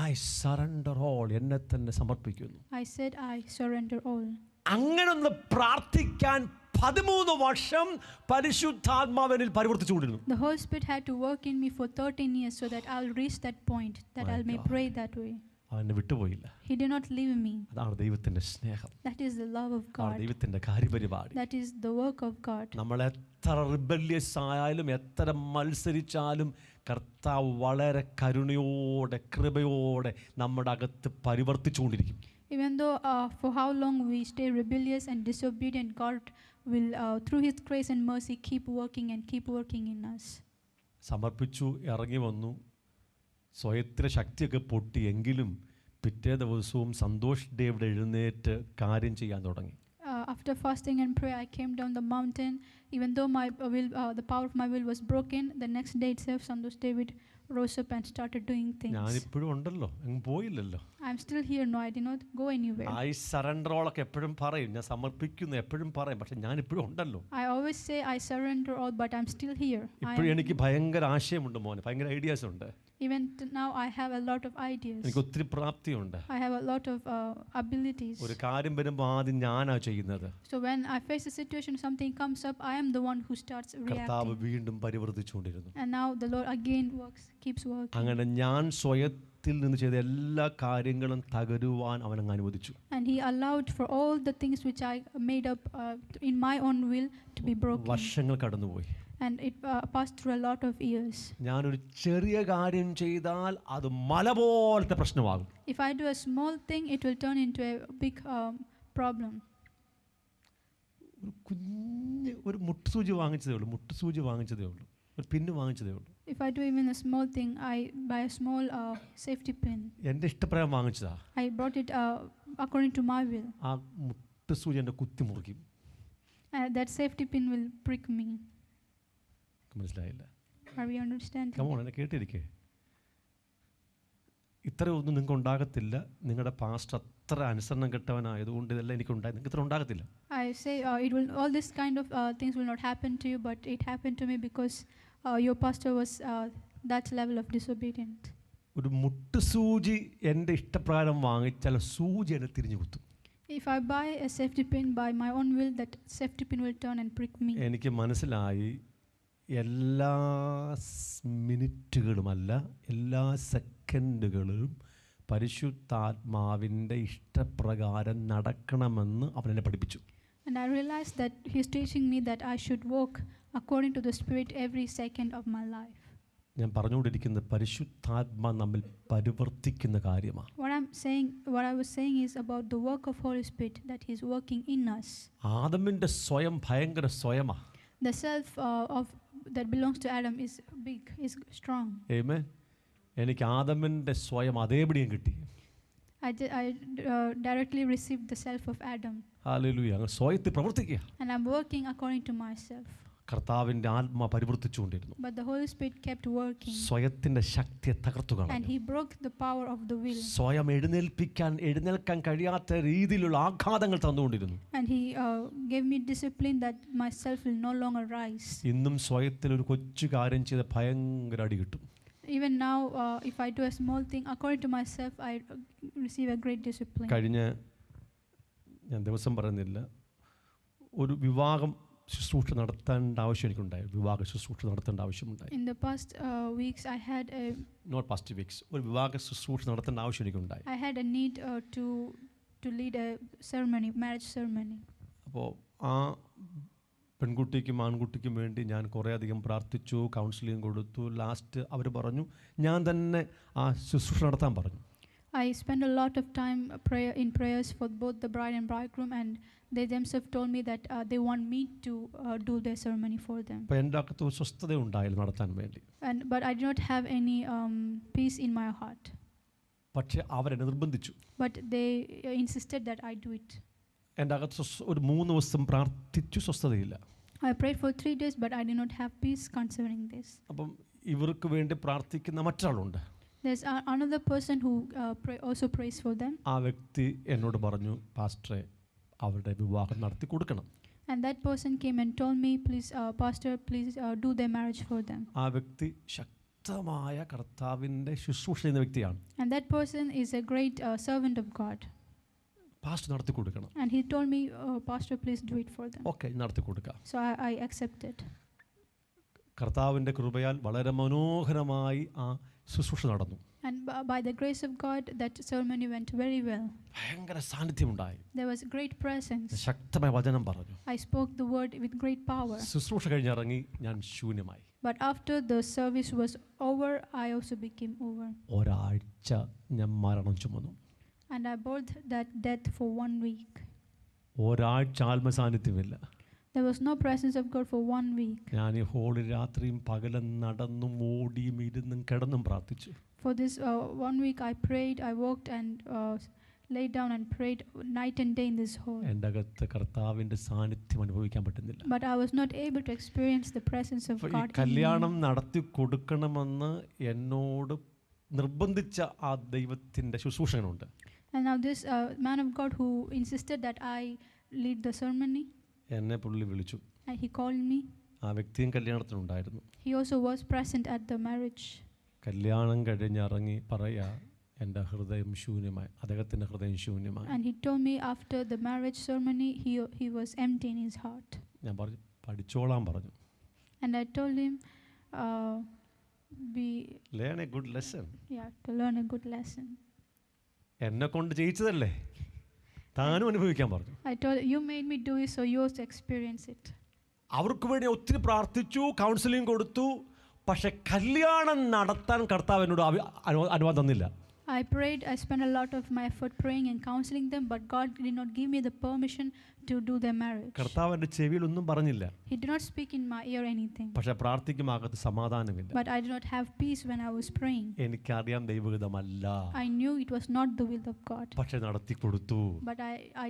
I surrender all. എന്നെ തന്നെ സമർപ്പിക്കുന്നു. I said, I surrender all. അങ്ങനൊന്ന് പ്രാർത്ഥിക്കാൻ 13 വർഷം പരിശുദ്ധാത്മാവിനിൽ പരിവർത്തിച്ചുകൊണ്ടിരുന്നു. The Holy Spirit had to work in me for 13 years so that I'll reach that point, that My I may God. pray that way. അവനെ വിട്ടുപോയില്ല. He did not leave me. അതാണ് ദൈവത്തിന്റെ സ്നേഹം. That is the love of അതാണ് God. ദൈവത്തിന്റെ കാര്യപരിപാടി. That is the work of God. നമ്മൾ എത്ര rebellious ആയാലും എത്ര മത്സരിച്ചാലും കർത്താവ് വളരെ കരുണയോടെ കൃപയോടെ നമ്മുടെ അകത്ത് പരിവർത്തിച്ചുകൊണ്ടിരിക്കും. Even though for how long we stay rebellious and disobedient, God will through His grace and mercy keep working in us. സമർപ്പിച്ചു, ഇറങ്ങി വന്നു, സ്വയത്തിലെ ശക്തിയൊക്കെ പൊട്ടി. എങ്കിലും പിറ്റേ ദിവസവും സന്തോഷ് ഡേവിഡ് എഴുന്നേറ്റ് കാര്യം ചെയ്യാൻ തുടങ്ങി. After fasting and prayer, I came down the mountain. Even though my will, the power of my will was broken, the next day itself, Santosh David rose up and started doing things. ഞാനിപ്പോഴും ഉണ്ടല്ലോ, അങ്ങ് പോയില്ലല്ലോ. I'm still here. No, I did not go anywhere. I surrender all ഒക്കെ എപ്പോഴും പറയും, ഞാൻ സമർപ്പിക്കുന്നു എപ്പോഴും പറയും, പക്ഷെ ഞാനിപ്പോഴും ഉണ്ടല്ലോ. I always say I surrender all, but I'm still here. ഇപ്പോഴും എനിക്ക് ഭയങ്കര ആശയമുണ്ട് മോനെ, ഭയങ്കര ഐഡിയാസ് ഉണ്ട്. Even now, I have a lot of ideas. എനിക്ക് ഒത്തിരി പ്രാപ്തിയുണ്ട്. I have a lot of abilities. ഒരു കാര്യം വരുമ്പോൾ ആദ്യം ഞാനാ ചെയ്യുന്നത്. So when I face a situation, something comes up, I am the one who starts കർത്താവ് reacting. വീണ്ടും പരിവർത്തിച്ചുകൊണ്ടിരുന്നു. And now the Lord again keeps working. അങ്ങനെ ഞാൻ സ്വയത്തിൽ നിന്ന് ചെയ്ത എല്ലാ കാര്യങ്ങളും തകരുവാൻ അവൻ അങ്ങ് അനുവദിച്ചു. And He allowed for all the things which I made up in my own will to be broken. വർഷങ്ങൾ കടന്നുപോയി. And it passed through a lot of years. ഞാനൊരു ചെറിയ കാര്യം ചെയ്താൽ അത് മല പോലത്തെ പ്രശ്നമാകും. If I do a small thing, it will turn into a big problem. ഒരു കുഞ്ഞ് ഒരു മുട്ടുസൂചി വാങ്ങിച്ചതേ ഉള്ളൂ, ഒരു പിന്ന് വാങ്ങിച്ചതേ ഉള്ളൂ. If I do even a small thing, I buy a small safety pin. എൻ്റെ ഇഷ്ടപ്രകാരം വാങ്ങിച്ചതാ. I brought it according to my will. ആ മുട്ടുസൂചി എൻ്റെ കുത്തി മുറിക്കും. That safety pin will prick me. മനസ്സിലായില്ല? Are we understanding? കമോൺ, എന്നെ കേട്ടിരിക്കേ. ഇത്രയൊന്നും നിങ്ങൾക്ക് ഉണ്ടാകത്തില്ല. നിങ്ങളുടെ പാസ്റ്റർ അത്ര അനുസരണം കെട്ടവനായതുകൊണ്ട് ഇതെല്ലാം എനിക്കുണ്ടായി, നിങ്ങൾക്ക് ഇത്ര ഉണ്ടാകത്തില്ല. I say it will, all this kind of things will not happen to you, but it happened to me because your pastor was that level of disobedient. ഒരു മുട്ടുസൂചി എൻ്റെ ഇഷ്ടപ്രകാരം വാങ്ങിച്ചാൽ സൂചി എന്നെ തിരിഞ്ഞു കുത്തും. If I buy a safety pin by my own will, that safety pin will turn and prick me. എനിക്ക് മനസ്സിലായി, എല്ലാ മിനിറ്റുകളുമല്ല, എല്ലാ സെക്കൻഡുകളും പരിശുദ്ധാത്മാവിൻ്റെ ഇഷ്ടപ്രകാരം നടക്കണമെന്ന് അവൻ എന്നെ പഠിപ്പിച്ചു. And I realized that He's teaching me that I should walk according to the Spirit every second of my life. ഞാൻ പറഞ്ഞുകൊണ്ടിരിക്കുന്നത് പരിശുദ്ധാത്മ നമ്മിൽ പരിവർത്തിക്കുന്ന കാര്യമാണ്. What I was saying is about the work of Holy Spirit, that He's working in us. ആദമിൻ്റെ സ്വയം ഭയങ്കര സ്വയമാണ്. The self of that belongs to Adam is big, is strong. ആമേൻ. എനിക്ക് ആദമിൻ്റെ സ്വയം അതേപടിയും കിട്ടി. I directly received the self of Adam. Hallelujah. അങ്ങനെ സ്വയത്തിൽ പ്രവർത്തിക്കുക. And I'm working according to myself. കർത്താവിൻ്റെ ആത്മ പരിവർത്തിച്ചുകൊണ്ടിരുന്നു. But the Holy Spirit kept working. സ്വയത്തിൻ്റെ ശക്തിയെ തകർത്തു കളഞ്ഞു. And He broke the power of the will. സ്വയം എഴുന്നേൽക്കാൻ കഴിയാത്ത രീതിയിലുള്ള ആഘാതങ്ങൾ തന്നുകൊണ്ടിരുന്നു. And He gave me discipline that myself will no longer rise. ഇന്നും സ്വയത്തിൽ ഒരു കൊച്ചു കാര്യം ചെയ്ത് ഭയങ്കര അടി കിട്ടും. Even now, if I do a small thing according to myself, I receive a great discipline. കഴിഞ്ഞ ഞാൻ ദിവസം പറയുന്നില്ല, ഒരു വിവാഹം ശുശ്രൂഷ നടത്തേണ്ട ആവശ്യം എനിക്കുണ്ടായി. വിവാഹ ശുശ്രൂഷ നടത്തേണ്ട ആവശ്യമുണ്ടായി. In the past weeks, I had a not past weeks, ഒരു വിവാഹ ശുശ്രൂഷ നടത്തേണ്ട ആവശ്യം എനിക്കുണ്ടായി. I had a need to lead a ceremony, marriage ceremony. അപ്പോൾ ആ പെൺകുട്ടിക്കും ആൺകുട്ടിക്കും വേണ്ടി ഞാൻ കുറേയധികം പ്രാർത്ഥിച്ചു, കൗൺസിലിംഗ് കൊടുത്തു. ലാസ്റ്റ് അവർ പറഞ്ഞു ഞാൻ തന്നെ ആ ശുശ്രൂഷ നടത്താൻ പറഞ്ഞു. I spent a lot of time in prayers for both the bride and bridegroom, and they themselves told me that they want me to do their ceremony for them. അപ്പോൾ എൻ്റെ അകത്ത് ഒരു സ്വസ്ഥത ഉണ്ടായില്ല നടത്താൻ വേണ്ടി. But I did not have any peace in my heart. പക്ഷേ അവരെന്നെ നിർബന്ധിച്ചു. But they insisted that I do it. എൻ്റെ അകത്ത് ഒരു 3 ദിവസം പ്രാർത്ഥിച്ചു, സ്വസ്ഥതയില്ല. I prayed for 3 days, but I did not have peace concerning this. അപ്പം ഇവർക്ക് വേണ്ടി പ്രാർത്ഥിക്കുന്ന മറ്റൊരാളുണ്ട്. There's another person who also prays for them. ആ വ്യക്തി എന്നോട് പറഞ്ഞു, പാസ്റ്ററെ അവരുടെ വിവാഹം നടത്തി കൊടുക്കണം. And that person came and told me, please, pastor, please do their marriage for them. ആ വ്യക്തി ശക്തമായ കർത്താവിൻ്റെ ശുശ്രൂഷ ചെയ്യുന്ന വ്യക്തിയാണ്. And that person is a great servant of God. Pastor നടത്തി കൊടുക്കണം. And he told me, pastor, please do it for them. Okay, നടത്തി കൊടുക്കാം. So I accepted. കർത്താവിൻ്റെ കൃപയാൽ വളരെ മനോഹരമായി ആ ശുശ്രൂഷ നടന്നു. And by the grace of God, that ceremony went very well. ഭയങ്കര സാന്നിധ്യമുണ്ടായി. There was great presence. ശക്തമായ വചനം പറഞ്ഞു. I spoke the word with great power. ശുശ്രൂഷ കഴിഞ്ഞിറങ്ങി ഞാൻ ശൂന്യമായി. But after the service was over, I also became over. ഒരാഴ്ച ഞാൻ മരണം ചുമന്നു. And I bore that death for 1 week. ഒരാഴ്ച ആത്മസാന്നിധ്യമില്ല. There was no presence of God for 1 week. ഞാൻ ഈ ഹോളിൽ രാത്രിയും പകലും നടന്നും ഓടിയും ഇരുന്നും കിടന്നും പ്രാർത്ഥിച്ചു. For this 1 week I prayed, I walked and laid down and prayed night and day in this hall. എൻ്റെ അകത്ത് കർത്താവിൻ്റെ സാന്നിധ്യം അനുഭവിക്കാൻ പറ്റുന്നില്ല. But I was not able to experience the presence of ഈ God. കല്യാണം നടത്തി കൊടുക്കണമെന്ന് എന്നോട് നിർബന്ധിച്ച ആ ദൈവത്തിൻ്റെ ശുശ്രൂഷകനുണ്ട്. And now this man of God who insisted that I lead the ceremony, എന്നെ പുള്ളി വിളിച്ചു. and he called me. ആ വ്യക്തിയും കല്യാണത്തിനുണ്ടായിരുന്നു. He also was present at the marriage. കല്യാണം കഴിഞ്ഞിറങ്ങി പറയാ, എൻ്റെ ഹൃദയം ശൂന്യമായി. അദ്ദേഹത്തിൻ്റെ ഹൃദയം ശൂന്യമായി. And he told me after the marriage ceremony, he was empty in his heart. ഞാൻ പറഞ്ഞു, പഠിച്ചോളാൻ പറഞ്ഞു. And I told him, learn A good lesson. to learn a good lesson. എന്നെ കൊണ്ട് ജയിച്ചതല്ലേ, താനും അനുഭവിക്കാൻ പറഞ്ഞു. I told you made me do it, so you also experience it. അവർക്ക് വേണ്ടി ഒത്തിരി പ്രാർത്ഥിച്ചു, കൗൺസിലിംഗ് കൊടുത്തു. പക്ഷെ കല്യാണം നടത്താൻ കർത്താവ് എന്നോട് അനുവാദം തന്നില്ല. I prayed, I spent a lot of my effort praying and counseling them, but God did not give me the permission to do their marriage. കർത്താവ് എൻ്റെ ചെവിയിൽ ഒന്നും പറഞ്ഞില്ല. He did not speak in my ear anything. പക്ഷെ പ്രാർത്ഥിക്കുമ്പോൾ അകത്ത് സമാധാനമില്ല. But I did not have peace when I was praying. എനിക്കറിയാം ദൈവഹിതമല്ല. I knew it was not the will of God. പക്ഷെ നടത്തി കൊടുത്തു. But I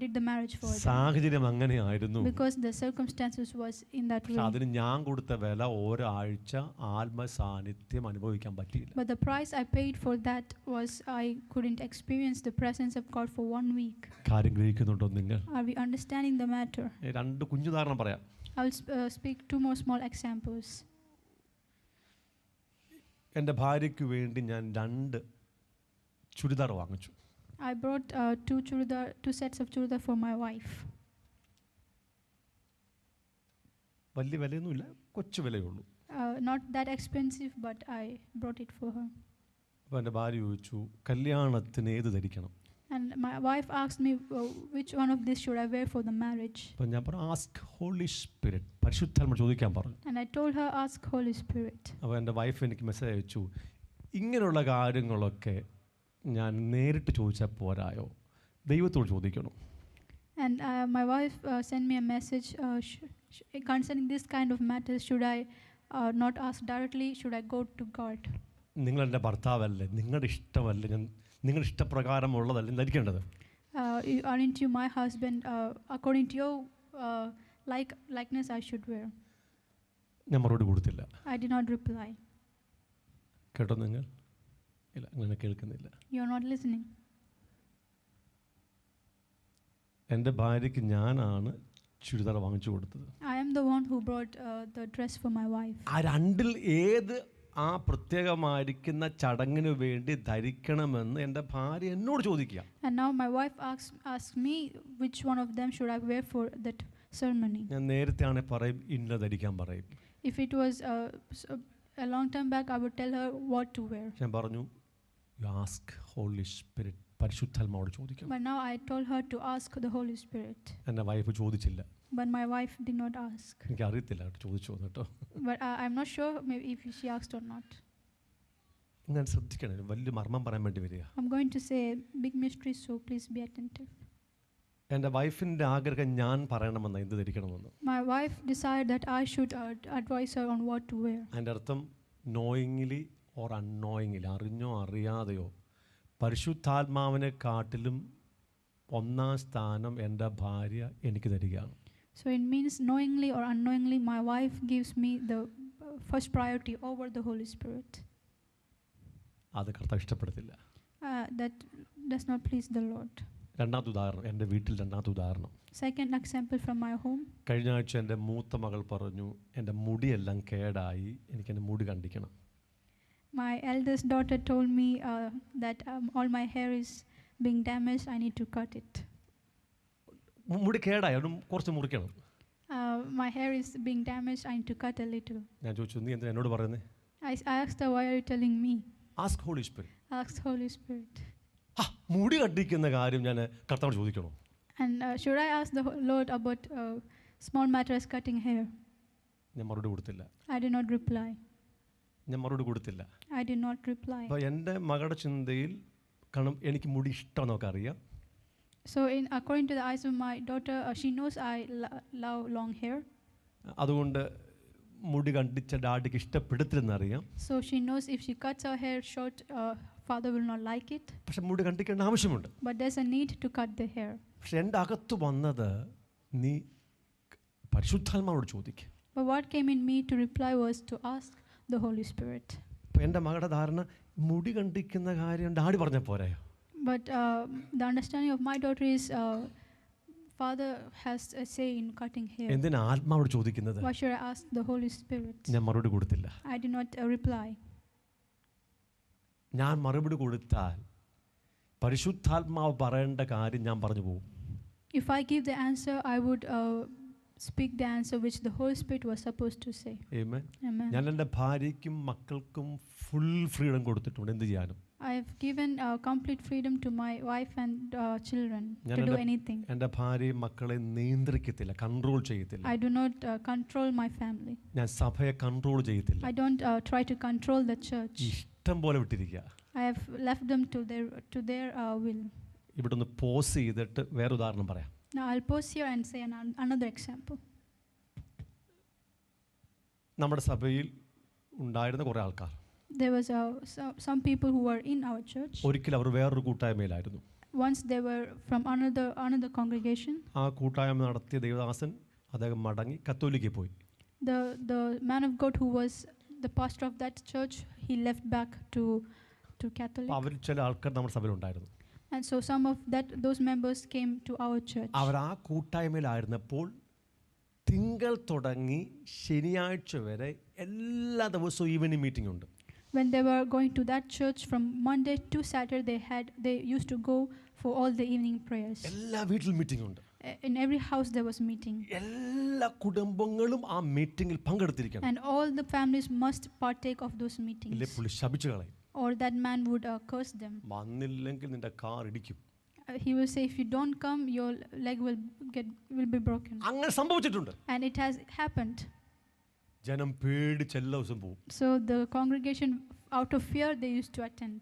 did the marriage for them. സാഹചര്യം അങ്ങനെയായിരുന്നു. Because the circumstances was in that way. അതിന് ഞാൻ കൊടുത്ത വില ഒരാഴ്ച ആത്മസാന്നിധ്യം അനുഭവിക്കാൻ പറ്റിയില്ല. But the price I paid for that was I couldn't experience the presence of God for 1 week. കാര്യം ഗ്രഹിക്കുന്നുണ്ടോ നിങ്ങൾ? Are we understanding the matter? രണ്ട് കുഞ്ഞുദാഹരണം പറയാം. I will speak 2 more small examples. എൻ്റെ ഭാര്യയ്ക്ക് വേണ്ടി ഞാൻ 2 ചുരിദാർ വാങ്ങിച്ചു. I brought 2 sets of chudar for my wife. വലിയ വിലയൊന്നുമില്ല, കൊച്ചു വിലയുള്ളൂ. Not that expensive, but I brought it for her. അപ്പോൾ എൻ്റെ ഭാര്യ ചോദിച്ചു, കല്യാണത്തിന് ഏത് ധരിക്കണം? And my wife asked me, which one of these should I wear for the marriage? അപ്പോൾ ഞാൻ പറഞ്ഞു, ആസ്ക് ഹോളി സ്പിരിറ്റ്, പരിശുദ്ധാത്മ ചോദിക്കാൻ പറഞ്ഞു. And I told her, ask Holy Spirit. അപ്പോൾ എൻ്റെ വൈഫ് എനിക്ക് മെസ്സേജ് അയച്ചു, ഇങ്ങനെയുള്ള കാര്യങ്ങളൊക്കെ ഞാൻ നേരിട്ട് ചോദിച്ചാൽ പോരായോ, ദൈവത്തോട് ചോദിക്കണം. And my wife sent me a message concerning this kind of matters. Should I not ask directly? Should I go to God? നിങ്ങളെൻ്റെ ഭർത്താവല്ലേ, നിങ്ങളുടെ ഇഷ്ടമല്ലേ, നിങ്ങളുടെ ഇഷ്ടപ്രകാരമുള്ളതല്ലേ ധരിക്കേണ്ടത്. Aren't you my husband? According to your likeness, I should wear. ഞാൻ മറുപടി കൊടുത്തില്ല. I did not reply. കേട്ടോ നിങ്ങൾ? ഇല്ല, അങ്ങനെ കേൾക്കുന്നില്ല. You are not listening. എൻ്റെ ഭാര്യയ്ക്ക് ഞാനാണ് ചുരിദാർ വാങ്ങിച്ചു കൊടുത്തത്. I am the one who brought the dress for my wife. ആ രണ്ടിൽ ഏത് ആ പ്രത്യേകമായിരിക്കുന്ന ചടങ്ങിന് വേണ്ടി ധരിക്കണമെന്ന് എൻ്റെ ഭാര്യ എന്നോട് ചോദിക്കുക. And now my wife asks me which one of them should I wear for that ceremony. ഞാൻ നേരത്തെ ആണെ പറയും, ഇന്ന ധരിക്കാൻ പറയും. If it was a long time back, I would tell her what to wear. ഞാൻ പറഞ്ഞു, you ask Holy Spirit, പരിശുദ്ധാത്മാവോട് ചോദിക്കണം. But now I told her to ask the Holy Spirit. എൻ്റെ വൈഫ് ചോദിച്ചില്ല. But my wife did not ask. എനിക്ക് അറിയത്തില്ല ചോദിച്ചു കേട്ടോ. But I'm not sure maybe if she asked or not. ഞാൻ ശ്രദ്ധിക്കണം, വലിയ മർമ്മം പറയാൻ വേണ്ടി വരിക. I'm going to say a big mystery, so please be attentive. എൻ്റെ വൈഫിൻ്റെ ആഗ്രഹം ഞാൻ പറയണമെന്ന് എന്ത് ധരിക്കണമെന്ന്. My wife decided that I should advise her on what to wear. അതിൻ്റെ അർത്ഥം നോയിങ്ലി ഓർ അൺനോയിങ്ലി, അറിഞ്ഞോ അറിയാതെയോ, പരിശുദ്ധാത്മാവിനെ കാട്ടിലും 1ാം സ്ഥാനം എൻ്റെ ഭാര്യ എനിക്ക് തരികയാണ്. So it means knowingly or unknowingly, my wife gives me the first priority over the Holy Spirit. അത് കർത്താവ് ഇഷ്ടപ്പെടത്തില്ല. That does not please the Lord. രണ്ടാമത്തെ ഉദാഹരണം, എൻ്റെ വീട്ടിൽ രണ്ടാമത്തെ ഉദാഹരണം. Second example from my home. കഴിഞ്ഞ ആഴ്ച എൻ്റെ മൂത്ത മകൾ പറഞ്ഞു, എൻ്റെ മുടിയെല്ലാം കേടായി, എനിക്ക് എൻ്റെ മുടി കണ്ടിക്കണം. My eldest daughter told me that all my hair is being damaged. I need to cut it. മുടി കേടായി, അതും കുറച്ച് മുറിക്കണം. My hair is being damaged. I need to cut a little. ഞാൻ ചോദിച്ചു, നീ എന്താ എന്നോട് പറയുന്നത്? I asked her, why are you telling me? Ask Holy Spirit. Ask Holy Spirit. മുടി കട്ടിക്കുന്ന കാര്യം ഞാൻ കർത്താവോട് ചോദിക്കണോ? And should I ask the Lord about small matter as cutting hair? ഞാൻ മറുപടി കൊടുത്തില്ല. I did not reply. ഞാൻ മറുപടി കൊടുത്തില്ല. I did not reply. അപ്പോൾ എൻ്റെ മകളുടെ ചിന്തയിൽ, കാരണം എനിക്ക് മുടി ഇഷ്ടമെന്നൊക്കെ അറിയാം. So according to the eyes of my daughter, she knows I love long hair. അതുകൊണ്ട് മുടി കണ്ടിച്ച ഡാഡിക്ക് ഇഷ്ടപ്പെടുത്തില്ലെന്നറിയാം. So she knows if she cuts her hair short, father will not like it. പക്ഷെ മുടി കണ്ടിക്കേണ്ട ആവശ്യമുണ്ട്. But there's a need to cut the hair. പക്ഷെ എൻ്റെ അകത്ത് വന്നത്, നീ പരിശുദ്ധാത്മാവോട് ചോദിക്കുക. But what came in me to reply was to ask the Holy Spirit. അപ്പോൾ എൻ്റെ മകളുടെ ധാരണ, മുടി കണ്ടിക്കുന്ന കാര്യം ഡാഡി പറഞ്ഞാൽ പോരായോ? But the understanding of my daughter is father has a say in cutting hair. എന്തിനാ ആത്മാവോട് ചോദിക്കുന്നത്? Why should I ask the Holy Spirit? ഞാൻ മറുപടി കൊടുത്തില്ല. I did not reply. ഞാൻ മറുപടി കൊടുത്താൽ പരിശുദ്ധാത്മാവ് പറയേണ്ട കാര്യം ഞാൻ പറഞ്ഞു പോകും. If I give the answer, I would speak the answer which the Holy Spirit was supposed to say. Amen. Amen. ഞാൻ എൻ്റെ ഭാര്യയ്ക്കും മക്കൾക്കും ഫുൾ ഫ്രീഡം കൊടുത്തിട്ടുണ്ട് എന്ത് ചെയ്യാനും. I have given complete freedom to my wife and children to do anything. എൻ്റെ ഭാര്യയും മക്കളെ നിയന്ത്രിക്കത്തില്ല, കൺട്രോൾ ചെയ്യത്തില്ല. I do not control my family. ഞാൻ സഭയെ കൺട്രോൾ ചെയ്യത്തില്ല. I don't try to control the church. ഇഷ്ടം പോലെ വിട്ടിരിക്കുക. I have left them to their will. ഇവിടെ ഒന്ന് പോസ് ചെയ്തിട്ട് വേറെ ഉദാഹരണം പറയാം. Now I'll pause here and say another example. നമ്മുടെ സഭയിൽ ഉണ്ടായിരുന്ന കുറേ ആൾക്കാർ, There was some people who were in our church. ഒരിക്കൽ അവർ വേറൊരു കൂട്ടായ്മയിലായിരുന്നു. Once they were from another congregation. ആ കൂട്ടായ്മ നടത്തിയ ദേവദാസൻ അദ്ദേഹം മടങ്ങി കത്തോലിക്കയിൽ പോയി. The man of God who was the pastor of that church, he left back to Catholic. അവർ ചില ആൾക്കാർ നമ്മുടെ സഭയിലുണ്ടായിരുന്നു. And so some of those members came to our church. അവർ ആ കൂട്ടായ്മയിലായിരുന്നപ്പോൾ തിങ്കൾ തുടങ്ങി ശനിയാഴ്ച വരെ എല്ലാ ദിവസവും ഈവനിങ് മീറ്റിംഗ് ഉണ്ട്. When they were going to that church from Monday to Saturday, they used to go for all the evening prayers. എല്ലാ വീട്ടിലും മീറ്റിംഗ് ഉണ്ട്. In every house there was meeting. എല്ലാ കുടുംബങ്ങളും ആ മീറ്റിംഗിൽ പങ്കെടുത്തിരിക്കണം. And all the families must partake of those meetings. ഇല്ലേ പുള്ളി ശപിച്ചു കളയും. Or that man would curse them. വന്നില്ലെങ്കിൽ നിന്റെ car ഇടിക്കും. He will say, if you don't come, your leg will be broken. അങ്ങനെ സംഭവിച്ചിട്ടുണ്ട്. And it has happened. ജനം പേടിച്ച് എല്ലാ ദിവസവും പോകും. So the congregation, out of fear, they used to attend.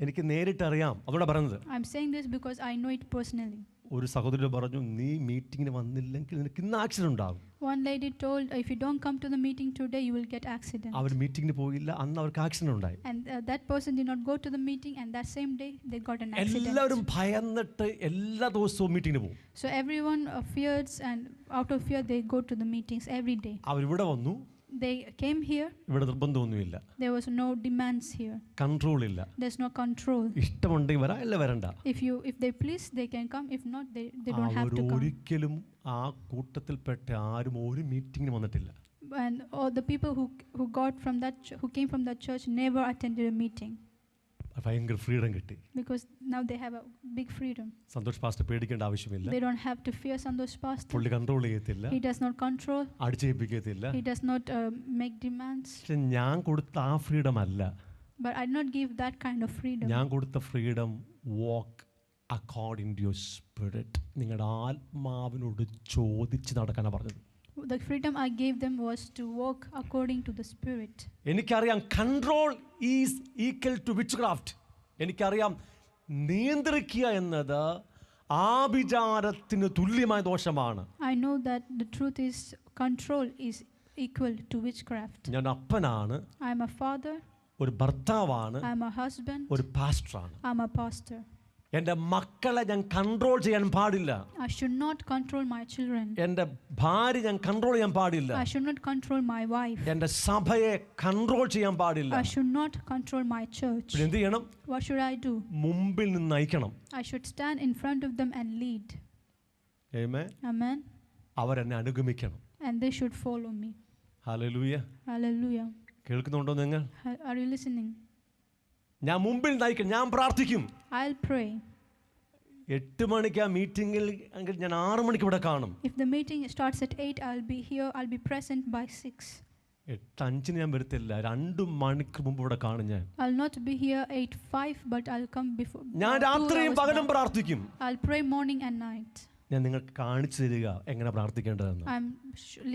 എനിക്ക് നേരിട്ട് അറിയാം, അവിടെ പറയുന്നത്. I'm saying this because I know it personally. ഒരു സഹോദരി പറഞ്ഞു, നീ മീറ്റിങ്ങിന് വന്നില്ലെങ്കിൽ നിനക്ക് ഇന്ന് ആക്സിഡന്റ് ഉണ്ടാകും. One lady told, if you don't come to the meeting today, you will get accident. അവർ മീറ്റിങ്ങിന് പോയില്ല, അന്ന് അവർക്ക് ആക്സിഡന്റ് ഉണ്ടായി. And that person did not go to the meeting, and that same day they got an accident. എല്ലാവരും ഭയന്നിട്ട് എല്ലാ ദിവസവും മീറ്റിങ്ങിന് പോകും. So everyone fears, and out of fear they go to the meetings every day. അവരിവിടെ വന്നു. They came here. ഇവിടെ നിർബന്ധമൊന്നുമില്ല. There was no demands here. Control ഇല്ല. There's no control. ഇഷ്ടമുണ്ടെങ്കിൽ വരാ, അല്ല വരണ്ട. If they please, they can come. If not, they don't have to come. ഒരിക്കലും ആ കൂട്ടത്തിൽപ്പെട്ട ആരും ഒരു മീറ്റിങ്ങിന് വന്നിട്ടില്ല. And all the people who came from that church never attended a meeting. ഭയങ്കര ഫ്രീഡം കിട്ടി. Because now they have a big freedom. Santhosh pastor പേടിക്കേണ്ട ആവശ്യമില്ല. They don't have to fear Santosh pastor. പുള്ളി കൺട്രോൾ ചെയ്യത്തില്ല. He does not control. അടിച്ചേൽപ്പിക്കത്തില്ല. He does not make demands. പക്ഷെ ഞാൻ കൊടുത്ത ആ ഫ്രീഡം അല്ല. But I did not give that kind of freedom. ഞാൻ കൊടുത്ത freedom walk according to your spirit. നിങ്ങളുടെ ആത്മാവിനോട് ചോദിച്ച് നടക്കാനാണ് പറഞ്ഞത്. The freedom I gave them was to walk according to the Spirit. എനിക്കറിയാം കൺട്രോൾ ഈസ് ഈക്വൽ ടു വിച്ച്ക്രാഫ്റ്റ്. എനിക്കറിയാം നിയന്ത്രിക്കുക എന്നത് ആഭിചാരത്തിന് തുല്യമായ ദോഷമാണ്. I know that the truth is control is equal to witchcraft. ഞാൻ അപ്പനാണ്. I am a father. ഒരു ഭർത്താവാണ്. I am a husband. ഒരു പാസ്റ്ററാണ്. I am a pastor. എൻ്റെ മക്കളെ ഞാൻ കൺട്രോൾ ചെയ്യാൻ പാടില്ല. I should not control my children. എൻ്റെ ഭാര്യ ഞാൻ കൺട്രോൾ ചെയ്യാൻ പാടില്ല. I should not control my wife. എൻ്റെ സഭയെ കൺട്രോൾ ചെയ്യാൻ പാടില്ല. I should not control my church. പിന്നെ എന്ത് ചെയ്യണം? What should I do? മുമ്പിൽ നിന്ന് നയിക്കണം. I should stand in front of them and lead. Amen. Amen. അവരെന്നെ അനുഗമിക്കണം. And they should follow me. Hallelujah. Hallelujah. കേൾക്കുന്നുണ്ടോ നിങ്ങൾ? Are you listening? ഞാൻ മുമ്പിൽ നയിക്കണം. ഞാൻ പ്രാർത്ഥിക്കും. I'll pray. 8 മണിക്ക് ആ മീറ്റിങ്ങിൽ എങ്കിൽ ഞാൻ 6 മണിക്ക് ഇവിടെ കാണും. If the meeting starts at 8, I'll be here. I'll be present by 6. 8:05 ഞാൻ വരത്തില്ല. 2 മണിക്കൂർ മുമ്പ് ഇവിടെ കാണും ഞാൻ. I'll not be here 8:05, but I'll come before. ഞാൻ രാത്രിയും പകലും പ്രാർത്ഥിക്കും. I'll pray morning and night. ഞാൻ നിങ്ങൾക്ക് കാണിച്ചു തരിക എങ്ങനെ പ്രാർത്ഥിക്കേണ്ടതെന്ന്. I'm